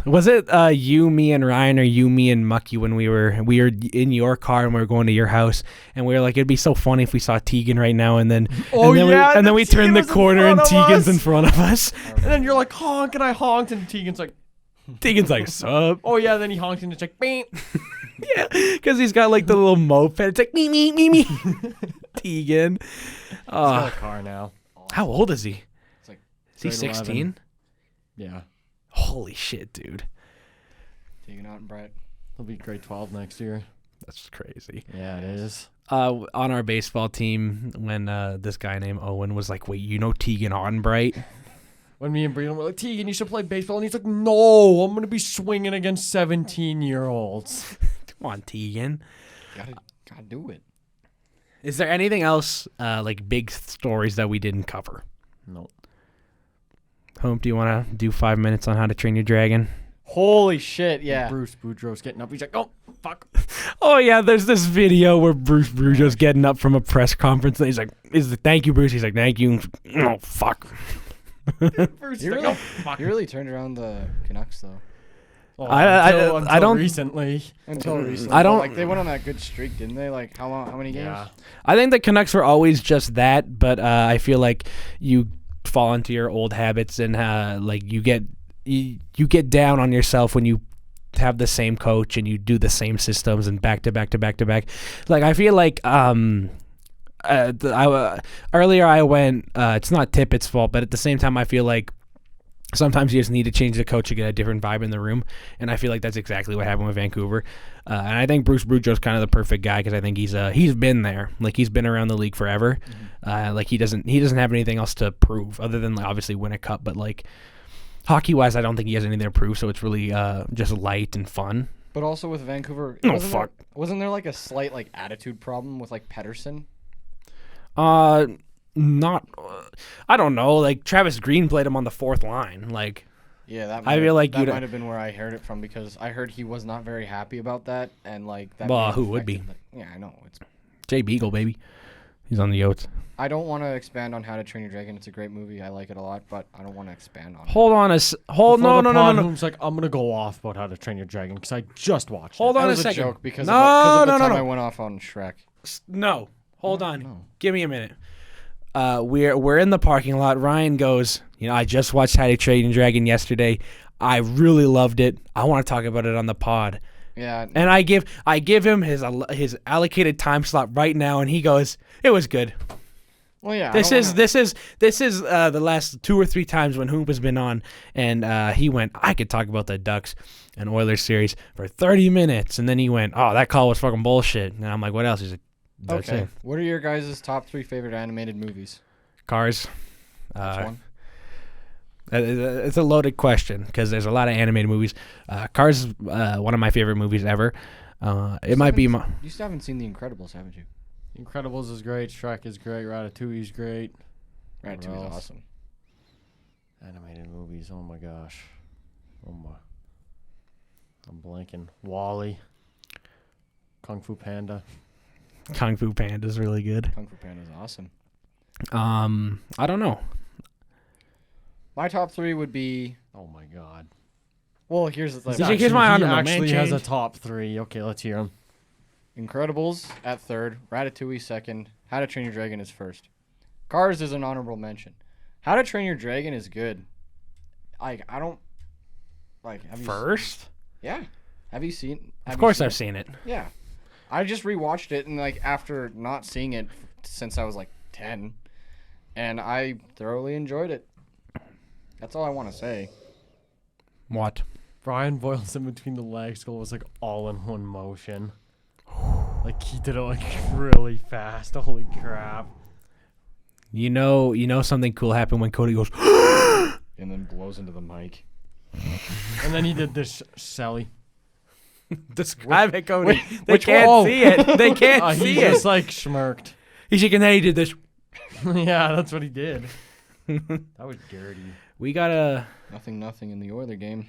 [SPEAKER 2] Was it you, me, and Ryan, or you, me, and Mucky when we were in your car and we were going to your house, and we were like, it'd be so funny if we saw Tegan right now, and then we turned the corner and Tegan's in front of us,
[SPEAKER 3] and then you're like, honk, and I honked, and Tegan's like,
[SPEAKER 2] sup?
[SPEAKER 3] oh yeah, then he honked and it's like, beep.
[SPEAKER 2] Yeah, because he's got like the little moped. It's like me. Tegan.
[SPEAKER 3] He's got a car now.
[SPEAKER 2] How old is he?
[SPEAKER 1] It's like
[SPEAKER 2] Is he 16?
[SPEAKER 3] Yeah.
[SPEAKER 2] Holy shit, dude.
[SPEAKER 1] Tegan out and Brett.
[SPEAKER 3] He'll be grade 12 next year.
[SPEAKER 2] That's crazy.
[SPEAKER 3] Yeah, it is.
[SPEAKER 2] On our baseball team, when this guy named Owen was like, wait, you know Tegan Ottenbright?
[SPEAKER 3] When me and Breland were like, Tegan, you should play baseball. And he's like, no, I'm going to be swinging against 17-year-olds.
[SPEAKER 2] Come on, Tegan.
[SPEAKER 1] Gotta do it.
[SPEAKER 2] Is there anything else, like big stories that we didn't cover?
[SPEAKER 3] No.
[SPEAKER 2] Hope, do you want to do 5 minutes on how to train your dragon?
[SPEAKER 1] Holy shit, yeah.
[SPEAKER 3] Bruce Boudreaux's getting up. He's like, oh, fuck.
[SPEAKER 2] Oh, yeah, there's this video where Bruce Boudreaux's getting up from a press conference, and he's like, thank you, Bruce. He's like, thank you. Oh, fuck.
[SPEAKER 3] Bruce,
[SPEAKER 1] You
[SPEAKER 3] like,
[SPEAKER 1] really,
[SPEAKER 3] oh, fuck.
[SPEAKER 1] you really turned around the Canucks, though.
[SPEAKER 3] Oh,
[SPEAKER 2] I
[SPEAKER 3] until
[SPEAKER 2] don't-
[SPEAKER 3] recently.
[SPEAKER 1] Until recently.
[SPEAKER 2] I don't-
[SPEAKER 1] Like, they went on that good streak, didn't they? Like, how long? How many games?
[SPEAKER 3] Yeah.
[SPEAKER 2] I think the Canucks were always just that, but I feel like you fall into your old habits and like you get down on yourself when you have the same coach and you do the same systems and back to back to back to back. Like I feel like earlier I went it's not Tippett's fault, but at the same time I feel like sometimes you just need to change the coach to get a different vibe in the room, and I feel like that's exactly what happened with Vancouver. And I think Bruce Boudreaux's kind of the perfect guy because I think he's been there, like he's been around the league forever. Like he doesn't have anything else to prove other than like, obviously win a cup, but like hockey wise, I don't think he has anything to prove. So it's really just light and fun.
[SPEAKER 1] But also with Vancouver,
[SPEAKER 2] Oh, fuck.
[SPEAKER 1] wasn't there like a slight like attitude problem with like Pedersen?
[SPEAKER 2] not. I don't know. Like Travis Green played him on the fourth line. Like
[SPEAKER 1] Yeah, that
[SPEAKER 2] I feel like
[SPEAKER 1] that
[SPEAKER 2] you'd-
[SPEAKER 1] might have been where I heard it from because I heard he was not very happy about that and like that.
[SPEAKER 2] Well,
[SPEAKER 1] may have
[SPEAKER 2] who would be?
[SPEAKER 1] affected the- yeah, I know. It's.
[SPEAKER 2] Jay Beagle, baby. He's on the Yotes.
[SPEAKER 1] I don't want to expand on How to Train Your Dragon. It's a great movie. I like it a lot, but I don't want to expand on it.
[SPEAKER 2] Hold on
[SPEAKER 3] Before
[SPEAKER 2] no
[SPEAKER 3] the
[SPEAKER 2] no no
[SPEAKER 3] pod,
[SPEAKER 2] no no.
[SPEAKER 3] Hoom's like, I'm gonna go off about How to Train Your Dragon because I just watched
[SPEAKER 2] Hold
[SPEAKER 3] it.
[SPEAKER 2] on
[SPEAKER 1] That
[SPEAKER 2] a
[SPEAKER 1] was a
[SPEAKER 2] second.
[SPEAKER 1] joke because
[SPEAKER 2] No,
[SPEAKER 1] of the
[SPEAKER 2] no,
[SPEAKER 1] time
[SPEAKER 2] no.
[SPEAKER 1] I went off on Shrek.
[SPEAKER 2] No. Hold on.
[SPEAKER 1] No.
[SPEAKER 2] Give me a minute. We're in the parking lot. Ryan goes, I just watched How to Train Your Dragon yesterday. I really loved it. I want to talk about it on the pod.
[SPEAKER 1] Yeah.
[SPEAKER 2] And I give him his allocated time slot right now, and he goes, "It was good."
[SPEAKER 1] Well, yeah.
[SPEAKER 2] This is the last 2 or 3 times when Hoop has been on, and he went, "I could talk about the Ducks and Oilers series for 30 minutes," and then he went, "Oh, that call was fucking bullshit." And I'm like, "What else?" He's like, "That's
[SPEAKER 1] Okay.
[SPEAKER 2] it."
[SPEAKER 1] What are your guys' top 3 favorite animated movies?
[SPEAKER 2] Cars.
[SPEAKER 1] Which one?
[SPEAKER 2] It's a loaded question because there's a lot of animated movies. Cars is one of my favorite movies ever. It might be my.
[SPEAKER 1] You still haven't seen The Incredibles, haven't you?
[SPEAKER 3] Incredibles is great. Shrek is great. Ratatouille is great.
[SPEAKER 1] Ratatouille is
[SPEAKER 3] else?
[SPEAKER 1] awesome.
[SPEAKER 3] Animated movies. Oh my gosh. Oh my. I'm blanking. Wall-E. Kung Fu Panda.
[SPEAKER 2] Kung Fu Panda is really good.
[SPEAKER 1] Kung Fu Panda is awesome.
[SPEAKER 2] I don't know.
[SPEAKER 1] My top 3 would be.
[SPEAKER 3] Oh my god.
[SPEAKER 1] Well, here's the thing.
[SPEAKER 2] Here's my
[SPEAKER 3] he
[SPEAKER 2] honorable
[SPEAKER 3] actually has a
[SPEAKER 2] mention.
[SPEAKER 3] top 3. Okay, let's hear him.
[SPEAKER 1] Incredibles at 3rd, Ratatouille 2nd, How to Train Your Dragon is 1st. Cars is an honorable mention. How to Train Your Dragon is good. I don't like. Have you
[SPEAKER 2] First?
[SPEAKER 1] Yeah. Have you seen?
[SPEAKER 2] Of course I've seen it.
[SPEAKER 1] Yeah. I just rewatched it and like after not seeing it since I was like 10, and I thoroughly enjoyed it. That's all I want to say.
[SPEAKER 2] What?
[SPEAKER 3] Brian Boyle's in between the legs goal was like all in one motion. Like he did it like really fast. Holy crap.
[SPEAKER 2] You know something cool happened when Cody goes,
[SPEAKER 1] And then blows into the mic.
[SPEAKER 3] And then he did this Sally.
[SPEAKER 2] describe it, Cody. They
[SPEAKER 1] which
[SPEAKER 2] can't
[SPEAKER 1] one?
[SPEAKER 2] see it. They can't
[SPEAKER 3] He
[SPEAKER 2] see it.
[SPEAKER 3] just like smirked.
[SPEAKER 2] He's shaking that he did this.
[SPEAKER 3] Yeah, that's what he did. That was dirty.
[SPEAKER 2] We got a...
[SPEAKER 1] Nothing in the Oiler game.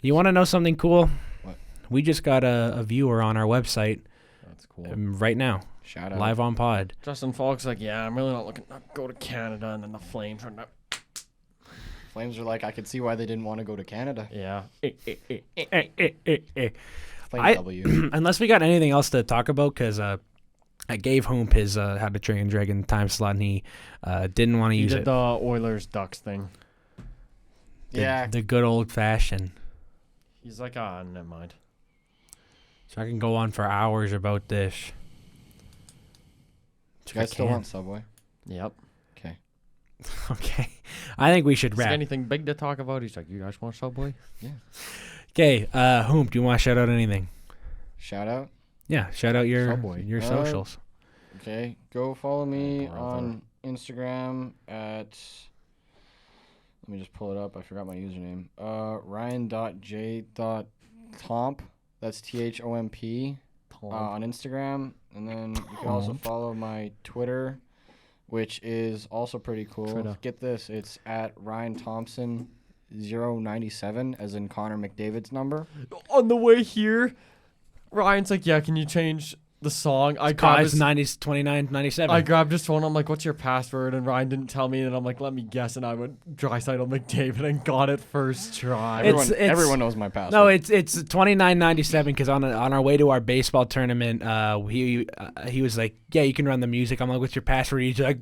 [SPEAKER 2] You want to know something cool?
[SPEAKER 1] What?
[SPEAKER 2] We just got a viewer on our website
[SPEAKER 3] That's cool.
[SPEAKER 2] right now,
[SPEAKER 1] Shout out.
[SPEAKER 2] live on pod.
[SPEAKER 3] Justin Falk's like, yeah, I'm really not looking to go to Canada, and then the Flames are not.
[SPEAKER 1] Flames are like, I could see why they didn't want to go to Canada.
[SPEAKER 3] Yeah.
[SPEAKER 1] Flame W.
[SPEAKER 2] Unless we got anything else to talk about, because I gave Hoomp his How to Train Dragon time slot, and he didn't want to
[SPEAKER 3] He
[SPEAKER 2] use
[SPEAKER 3] did
[SPEAKER 2] it.
[SPEAKER 3] the Oilers Ducks thing.
[SPEAKER 1] Yeah.
[SPEAKER 2] The good old fashioned.
[SPEAKER 3] He's like, ah, never mind.
[SPEAKER 2] So I can go on for hours about this.
[SPEAKER 1] You guys still want Subway?
[SPEAKER 3] Yep.
[SPEAKER 1] Okay.
[SPEAKER 2] Okay. I think we should
[SPEAKER 3] Is there
[SPEAKER 2] wrap.
[SPEAKER 3] anything big to talk about? He's like, you guys want Subway?
[SPEAKER 2] Okay, Hoomp, do you want to shout out anything?
[SPEAKER 1] Shout out.
[SPEAKER 2] Yeah, shout out your
[SPEAKER 3] Subway.
[SPEAKER 2] socials.
[SPEAKER 1] Okay. Go follow me
[SPEAKER 3] Brother.
[SPEAKER 1] on Instagram at. Let me just pull it up. I forgot my username. Ryan.j.tomp. That's THOMP. On Instagram, and then you can also follow my Twitter, which is also pretty cool.
[SPEAKER 3] Twitter.
[SPEAKER 1] Get this, it's at Ryan Thompson 097, as in Connor McDavid's number.
[SPEAKER 3] On the way here, Ryan's like, yeah, can you change the song? I grabbed
[SPEAKER 2] Guys,
[SPEAKER 3] his,
[SPEAKER 2] 90s, 29, 97.
[SPEAKER 3] I grabbed his phone. I'm like, what's your password? And Ryan didn't tell me. And I'm like, let me guess. And I went Drysdale McDavid and got it first try.
[SPEAKER 1] Everyone knows my password.
[SPEAKER 2] No, it's 29.97 because on our way to our baseball tournament, he was like, yeah, you can run the music. I'm like, what's your password? He's like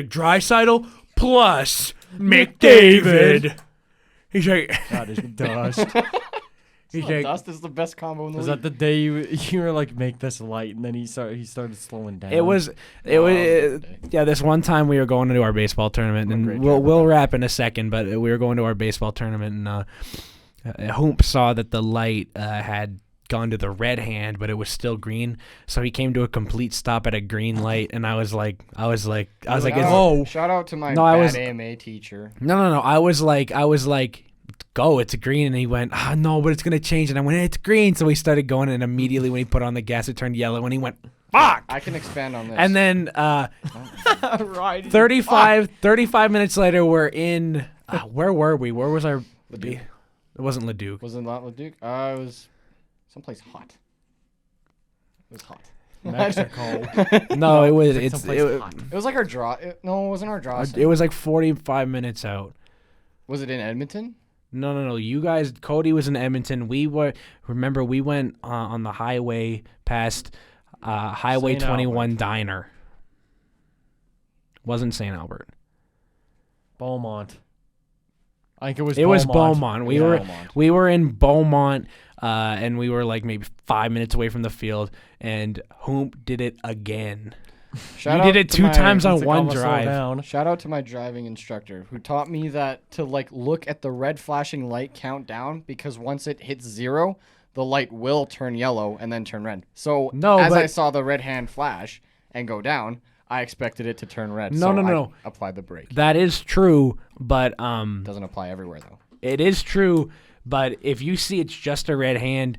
[SPEAKER 2] Drysdale plus McDavid. He's like,
[SPEAKER 3] That is dust.
[SPEAKER 2] he's like,
[SPEAKER 1] Dust is the best combo in the
[SPEAKER 3] Was
[SPEAKER 1] league.
[SPEAKER 3] that the day you were like, make this light? And then he started slowing down.
[SPEAKER 2] it was yeah. This one time we were going to our baseball tournament,
[SPEAKER 1] What a
[SPEAKER 2] and
[SPEAKER 1] great
[SPEAKER 2] we'll
[SPEAKER 1] job.
[SPEAKER 2] wrap in a second. But we were going to our baseball tournament, and Hoomp saw that the light had gone to the red hand, but it was still green. So he came to a complete stop at a green light, and I was like,
[SPEAKER 3] Whoa.
[SPEAKER 1] Shout out to my
[SPEAKER 2] No, I
[SPEAKER 1] bad
[SPEAKER 2] was-
[SPEAKER 1] AMA teacher.
[SPEAKER 2] no. I was like, go, it's green. And he went, no, but it's gonna change. And I went, it's green. So we started going, and immediately when he put on the gas, it turned yellow. And he went, fuck.
[SPEAKER 1] I can expand on this.
[SPEAKER 2] And then
[SPEAKER 3] Right.
[SPEAKER 2] 35 minutes later, we're in. Where were we? Where was our?
[SPEAKER 1] Leduc.
[SPEAKER 2] It wasn't Leduc.
[SPEAKER 1] Was it not Leduc? It was someplace hot. It was hot.
[SPEAKER 3] Mexico.
[SPEAKER 2] No, it was.
[SPEAKER 3] Like someplace hot.
[SPEAKER 1] It was like our draw. No, it wasn't our draw.
[SPEAKER 2] It was like 45 minutes out.
[SPEAKER 1] Was it in Edmonton?
[SPEAKER 2] No. You guys, Cody was in Edmonton. We went on the highway past Highway
[SPEAKER 3] St.
[SPEAKER 2] 21
[SPEAKER 3] Albert.
[SPEAKER 2] Diner. Wasn't St. Albert.
[SPEAKER 3] Beaumont. I think it was.
[SPEAKER 2] It was Beaumont. We
[SPEAKER 1] Yeah.
[SPEAKER 2] were
[SPEAKER 1] Beaumont.
[SPEAKER 2] we were in Beaumont, and we were like maybe 5 minutes away from the field, and Hoomp did it again.
[SPEAKER 1] Shout
[SPEAKER 2] You
[SPEAKER 1] out
[SPEAKER 2] did it
[SPEAKER 1] to
[SPEAKER 2] two
[SPEAKER 1] my-
[SPEAKER 2] times on
[SPEAKER 3] It's like,
[SPEAKER 2] one
[SPEAKER 3] I'ma slow
[SPEAKER 2] drive.
[SPEAKER 3] down.
[SPEAKER 1] Shout out to my driving instructor who taught me that to like look at the red flashing light count down because once it hits 0, the light will turn yellow and then turn red. So
[SPEAKER 2] No,
[SPEAKER 1] as I
[SPEAKER 2] but-
[SPEAKER 1] saw the red hand flash and go down, I expected it to turn red.
[SPEAKER 2] No,
[SPEAKER 1] so
[SPEAKER 2] no.
[SPEAKER 1] I applied the brake.
[SPEAKER 2] That is true, but
[SPEAKER 1] Doesn't apply everywhere though.
[SPEAKER 2] it is true. But if you see it's just a red hand,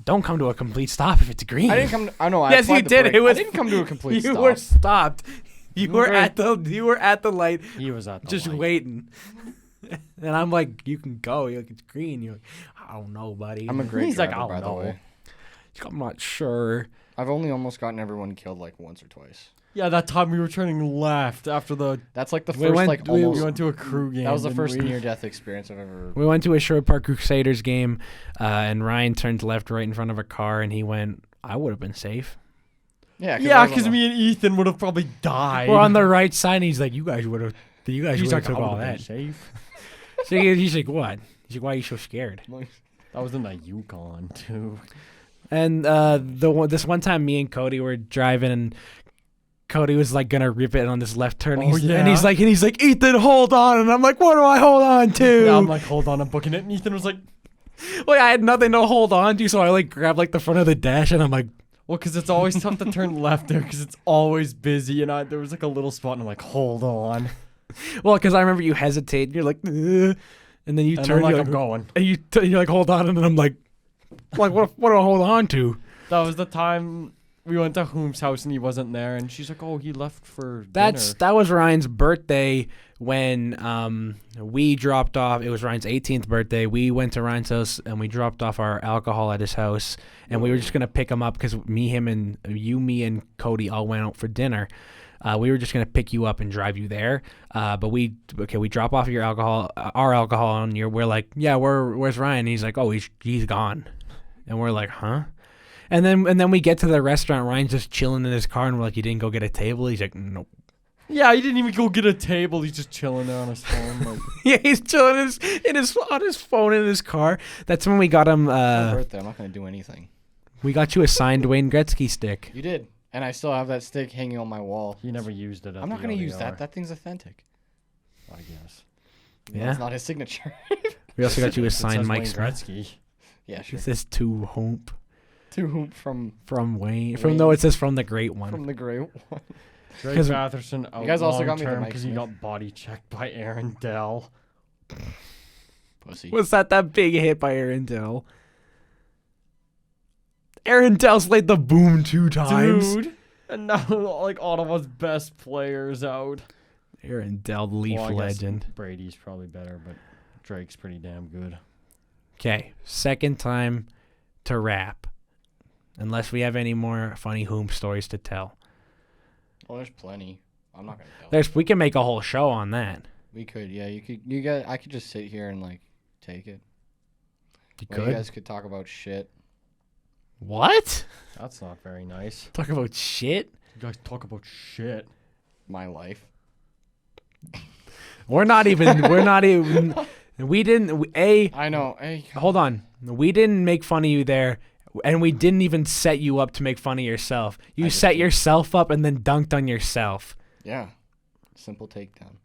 [SPEAKER 2] don't come to a complete stop if it's green.
[SPEAKER 1] I didn't come. I know. I
[SPEAKER 2] Yes, you
[SPEAKER 1] applied the
[SPEAKER 2] did.
[SPEAKER 1] brake.
[SPEAKER 2] It was.
[SPEAKER 1] I didn't come to a complete
[SPEAKER 2] You
[SPEAKER 1] stop.
[SPEAKER 2] were stopped. You
[SPEAKER 1] were
[SPEAKER 2] were
[SPEAKER 1] very-
[SPEAKER 2] at the. You were at the light,
[SPEAKER 3] He was at the
[SPEAKER 2] just
[SPEAKER 3] light.
[SPEAKER 2] waiting. And I'm like, you can go. You're like, it's green. You're like, I don't know, buddy.
[SPEAKER 1] I'm a great
[SPEAKER 3] He's like,
[SPEAKER 1] driver,
[SPEAKER 3] I
[SPEAKER 1] by
[SPEAKER 3] don't
[SPEAKER 1] the
[SPEAKER 3] know.
[SPEAKER 1] way.
[SPEAKER 2] I'm not sure.
[SPEAKER 1] I've only almost gotten everyone killed like once or twice.
[SPEAKER 3] Yeah, that time we were turning left after the.
[SPEAKER 1] That's like the
[SPEAKER 2] We
[SPEAKER 1] first
[SPEAKER 2] went-
[SPEAKER 1] like
[SPEAKER 2] we-
[SPEAKER 1] almost.
[SPEAKER 3] We went to a crew game.
[SPEAKER 1] That was the
[SPEAKER 3] didn't
[SPEAKER 1] first
[SPEAKER 3] we?
[SPEAKER 1] near-death experience I've ever.
[SPEAKER 2] We went to a Sherwood Park Crusaders game, and Ryan turned left right in front of a car, and he went, I would have been safe.
[SPEAKER 1] Yeah,
[SPEAKER 3] Yeah,
[SPEAKER 1] I was
[SPEAKER 3] because
[SPEAKER 1] on
[SPEAKER 3] me and Ethan would have probably died.
[SPEAKER 2] We're on the right side, and he's like, you guys would have
[SPEAKER 3] He's
[SPEAKER 2] took
[SPEAKER 3] like, I
[SPEAKER 2] all
[SPEAKER 3] would've been
[SPEAKER 2] that.
[SPEAKER 3] safe.
[SPEAKER 2] So he's like, what? He's like, why are you so scared?
[SPEAKER 3] That was in the Yukon too.
[SPEAKER 2] And this one time, me and Cody were driving, and Cody was like gonna rip it on this left turn.
[SPEAKER 3] Oh,
[SPEAKER 2] And
[SPEAKER 3] yeah?
[SPEAKER 2] he's like, Ethan, hold on. And I'm like, what do I hold on to?
[SPEAKER 3] Yeah, I'm like, hold on, I'm booking it. And Ethan was like,
[SPEAKER 2] Like, I had nothing to hold on to, so I like grabbed like the front of the dash, and I'm like,
[SPEAKER 3] well, because it's always tough to turn left there because it's always busy. And there was like a little spot, and I'm like, hold on.
[SPEAKER 2] well, because I remember you hesitate, and you're like, "Ugh," and then you
[SPEAKER 3] And
[SPEAKER 2] turn,
[SPEAKER 3] I'm like,
[SPEAKER 2] you're
[SPEAKER 3] I'm going.
[SPEAKER 2] and you're like, hold on, and then I'm like what do I hold on to?
[SPEAKER 3] That was the time we went to Hoom's house and he wasn't there. And she's like, oh, he left for dinner.
[SPEAKER 2] That was Ryan's birthday when we dropped off. It was Ryan's 18th birthday. We went to Ryan's house and we dropped off our alcohol at his house, and we were just gonna pick him up because me and Cody all went out for dinner. We were just gonna pick you up and drive you there, but we drop off your alcohol, our alcohol, and we're like, yeah, where's Ryan? And he's like, oh, he's gone, and we're like, huh? And then we get to the restaurant. Ryan's just chilling in his car, and we're like, you didn't go get a table? He's like, nope.
[SPEAKER 3] Yeah, he didn't even go get a table. He's just chilling there on his phone. Like,
[SPEAKER 2] Yeah, he's chilling on his phone in his car. That's when we got him.
[SPEAKER 1] My birthday. I'm not gonna do anything.
[SPEAKER 2] We got you a signed Wayne Gretzky stick.
[SPEAKER 1] You did, and I still have that stick hanging on my wall.
[SPEAKER 3] he never used it. At
[SPEAKER 1] I'm not
[SPEAKER 3] the
[SPEAKER 1] gonna use
[SPEAKER 3] ODR,
[SPEAKER 1] that. That thing's authentic.
[SPEAKER 3] I guess.
[SPEAKER 2] Yeah.
[SPEAKER 1] It's not his signature.
[SPEAKER 2] We also got you a
[SPEAKER 3] It
[SPEAKER 2] signed
[SPEAKER 3] says
[SPEAKER 2] Mike
[SPEAKER 3] Wayne
[SPEAKER 2] Smith.
[SPEAKER 3] Gretzky.
[SPEAKER 1] Yeah, sure.
[SPEAKER 2] It says to Hope
[SPEAKER 1] To whom from
[SPEAKER 2] Wayne.
[SPEAKER 1] Wayne.
[SPEAKER 2] It says from the great one.
[SPEAKER 1] the great one.
[SPEAKER 3] Drake
[SPEAKER 2] 'Cause-
[SPEAKER 3] Batherson out
[SPEAKER 1] guys also got me the Mike
[SPEAKER 3] because he
[SPEAKER 1] Smith.
[SPEAKER 3] got body checked by Aaron Dell.
[SPEAKER 1] Pussy.
[SPEAKER 2] Was that big hit by Aaron Dell? Aaron Dell's laid the boom 2 times.
[SPEAKER 3] Dude. And now, like, Ottawa's best players out.
[SPEAKER 2] Aaron Dell, the Leaf
[SPEAKER 3] Well, I guess
[SPEAKER 2] legend.
[SPEAKER 3] Brady's probably better, but Drake's pretty damn good.
[SPEAKER 2] Okay, second time to wrap. Unless we have any more funny Hoom stories to tell.
[SPEAKER 1] Oh, there's plenty. I'm not gonna tell.
[SPEAKER 2] We can make a whole show on that.
[SPEAKER 1] We could, yeah. You could. You guys. I could just sit here and like take it.
[SPEAKER 2] You
[SPEAKER 1] Or
[SPEAKER 2] could.
[SPEAKER 1] You guys could talk about shit.
[SPEAKER 2] What?
[SPEAKER 3] That's not very nice.
[SPEAKER 2] Talk about shit?
[SPEAKER 3] You guys talk about shit.
[SPEAKER 1] My life.
[SPEAKER 2] We're not even. We didn't.
[SPEAKER 1] I know. Hey.
[SPEAKER 2] Hold on. We didn't make fun of you there, and we didn't even set you up to make fun of yourself. You
[SPEAKER 1] I just
[SPEAKER 2] set
[SPEAKER 1] did.
[SPEAKER 2] yourself up and then dunked on yourself.
[SPEAKER 1] Yeah. Simple takedown.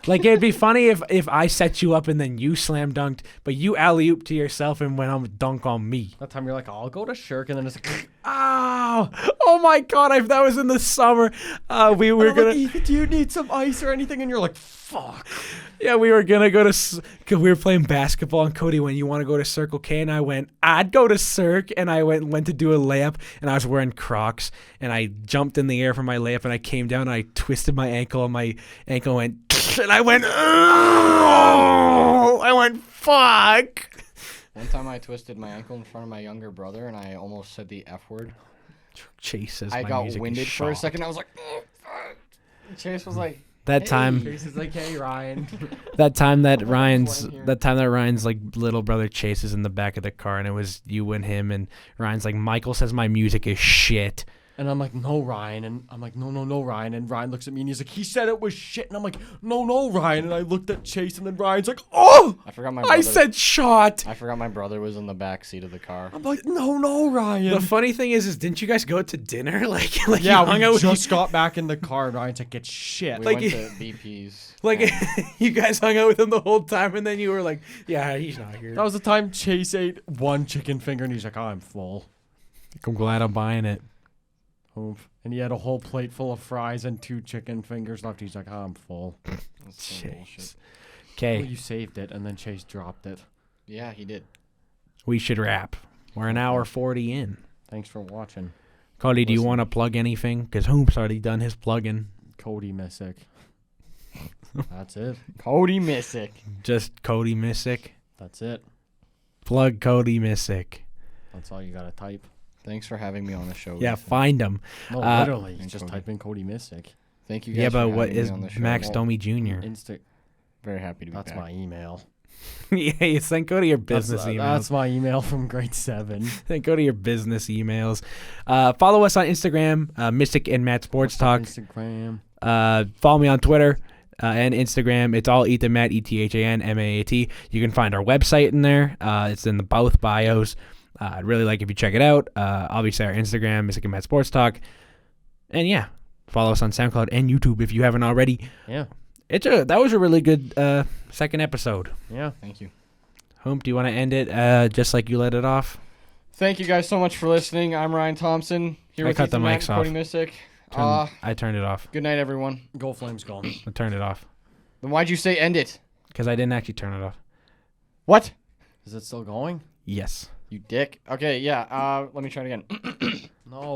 [SPEAKER 2] Like, it'd be funny if I set you up and then you slam dunked, but you alley-oop to yourself and went on dunk on me.
[SPEAKER 3] That time you're like, I'll go to Shirk, and then it's like,
[SPEAKER 2] Ow! Oh my God! That was in the summer. We were
[SPEAKER 3] I'm
[SPEAKER 2] gonna.
[SPEAKER 3] like, Ethan, do you need some ice or anything? And you're like, fuck.
[SPEAKER 2] Yeah, we were gonna go to. Cause we were playing basketball, and Cody went, "You want to go to Circle K?" And I went, "I'd go to Cirque." And I went to do a layup, and I was wearing Crocs, and I jumped in the air for my layup, and I came down, and I twisted my ankle, and my ankle went, and I went, oh! I went, fuck.
[SPEAKER 1] One time I twisted my ankle in front of my younger brother, and I almost said the F word.
[SPEAKER 2] Chase says
[SPEAKER 1] I
[SPEAKER 2] my
[SPEAKER 1] got
[SPEAKER 2] music is
[SPEAKER 1] winded for a
[SPEAKER 2] shot.
[SPEAKER 1] second. I was like, fuck. Chase was like,
[SPEAKER 2] That
[SPEAKER 1] hey.
[SPEAKER 2] time.
[SPEAKER 3] Chase is like, hey, Ryan.
[SPEAKER 2] That time that
[SPEAKER 1] Hold on,
[SPEAKER 2] Ryan's
[SPEAKER 1] I'm here.
[SPEAKER 2] that time that Ryan's like little brother Chase is in the back of the car, and it was you and him, and Ryan's like, Michael says my music is shit.
[SPEAKER 3] And I'm like, no, Ryan. And I'm like, no, Ryan. And Ryan looks at me and he's like, he said it was shit. And I'm like, no, Ryan. And I looked at Chase and then Ryan's like, oh,
[SPEAKER 1] I forgot my
[SPEAKER 2] I
[SPEAKER 1] brother.
[SPEAKER 2] said shot.
[SPEAKER 1] I forgot my brother was in the back seat of the car.
[SPEAKER 3] I'm like, no, Ryan.
[SPEAKER 2] The funny thing is didn't you guys go to dinner? Like
[SPEAKER 3] yeah,
[SPEAKER 2] you hung out
[SPEAKER 3] we
[SPEAKER 2] with
[SPEAKER 3] just got back in the car and Ryan's like, it's shit.
[SPEAKER 1] We
[SPEAKER 2] like-
[SPEAKER 1] went to BP's.
[SPEAKER 2] like
[SPEAKER 1] and
[SPEAKER 2] you guys hung out with him the whole time, and then you were like, yeah, he's not here.
[SPEAKER 3] That was the time Chase ate one chicken finger and he's like, I'm full.
[SPEAKER 2] I'm glad I'm buying it.
[SPEAKER 3] Oof. And he had a whole plate full of fries and 2 chicken fingers left. He's like, I'm full.
[SPEAKER 1] that's some bullshit.
[SPEAKER 2] Chase.
[SPEAKER 3] Well,
[SPEAKER 2] Okay,
[SPEAKER 3] you saved it and then Chase dropped it.
[SPEAKER 1] Yeah, he did.
[SPEAKER 2] we should wrap. We're an hour 40 in.
[SPEAKER 3] Thanks for watching.
[SPEAKER 2] Cody, do you
[SPEAKER 1] Listen.
[SPEAKER 2] want to plug anything? Because Hoop's already done his plugging.
[SPEAKER 3] Cody Misyk. That's it.
[SPEAKER 1] Cody Misyk.
[SPEAKER 2] Just Cody Misyk.
[SPEAKER 3] That's it.
[SPEAKER 2] Plug Cody Misyk.
[SPEAKER 3] That's all you gotta type.
[SPEAKER 1] Thanks for having me on the show.
[SPEAKER 2] Yeah,
[SPEAKER 1] Ethan.
[SPEAKER 2] find him.
[SPEAKER 3] No,
[SPEAKER 2] Uh,
[SPEAKER 3] literally.
[SPEAKER 1] and
[SPEAKER 3] Just
[SPEAKER 1] Cody.
[SPEAKER 3] type in Cody Misyk.
[SPEAKER 1] Thank you guys
[SPEAKER 2] Yeah,
[SPEAKER 1] for
[SPEAKER 2] but what
[SPEAKER 1] having me
[SPEAKER 2] is
[SPEAKER 1] on the show.
[SPEAKER 2] Max
[SPEAKER 1] Well,
[SPEAKER 2] Domi Jr.?
[SPEAKER 1] Very happy to be
[SPEAKER 3] That's
[SPEAKER 1] back.
[SPEAKER 3] my email.
[SPEAKER 2] Yeah, you send Cody your business emails.
[SPEAKER 3] That's my email from grade 7.
[SPEAKER 2] Then go to your business emails. Follow us on Instagram, Misyk and Maat Sports Talk.
[SPEAKER 3] Instagram.
[SPEAKER 2] Follow me on Twitter and Instagram. It's all Ethan Matt, ETHAN MAAT. You can find our website in there. It's in the both bios. I'd really like if you check it out. Obviously, our Instagram, Misyk and Maat Sports Talk. And yeah, follow us on SoundCloud and YouTube if you haven't already.
[SPEAKER 3] Yeah.
[SPEAKER 2] That was a really good second episode.
[SPEAKER 3] Yeah.
[SPEAKER 1] Thank you.
[SPEAKER 2] Hope, do you want to end it just like you let it off?
[SPEAKER 1] Thank you guys so much for listening. I'm Ryan Thompson. Here
[SPEAKER 2] I
[SPEAKER 1] with
[SPEAKER 2] cut the
[SPEAKER 1] Ethan Matt
[SPEAKER 2] mics
[SPEAKER 1] and Cody Misyk.
[SPEAKER 2] I turned it off.
[SPEAKER 1] Good night, everyone.
[SPEAKER 3] Go Flames, go.
[SPEAKER 2] I turned it off
[SPEAKER 1] Then why'd you say end it?
[SPEAKER 2] because I didn't actually turn it off.
[SPEAKER 1] What?
[SPEAKER 3] Is it still going?
[SPEAKER 2] Yes.
[SPEAKER 1] You dick. Okay, yeah. Let me try it again.
[SPEAKER 3] No.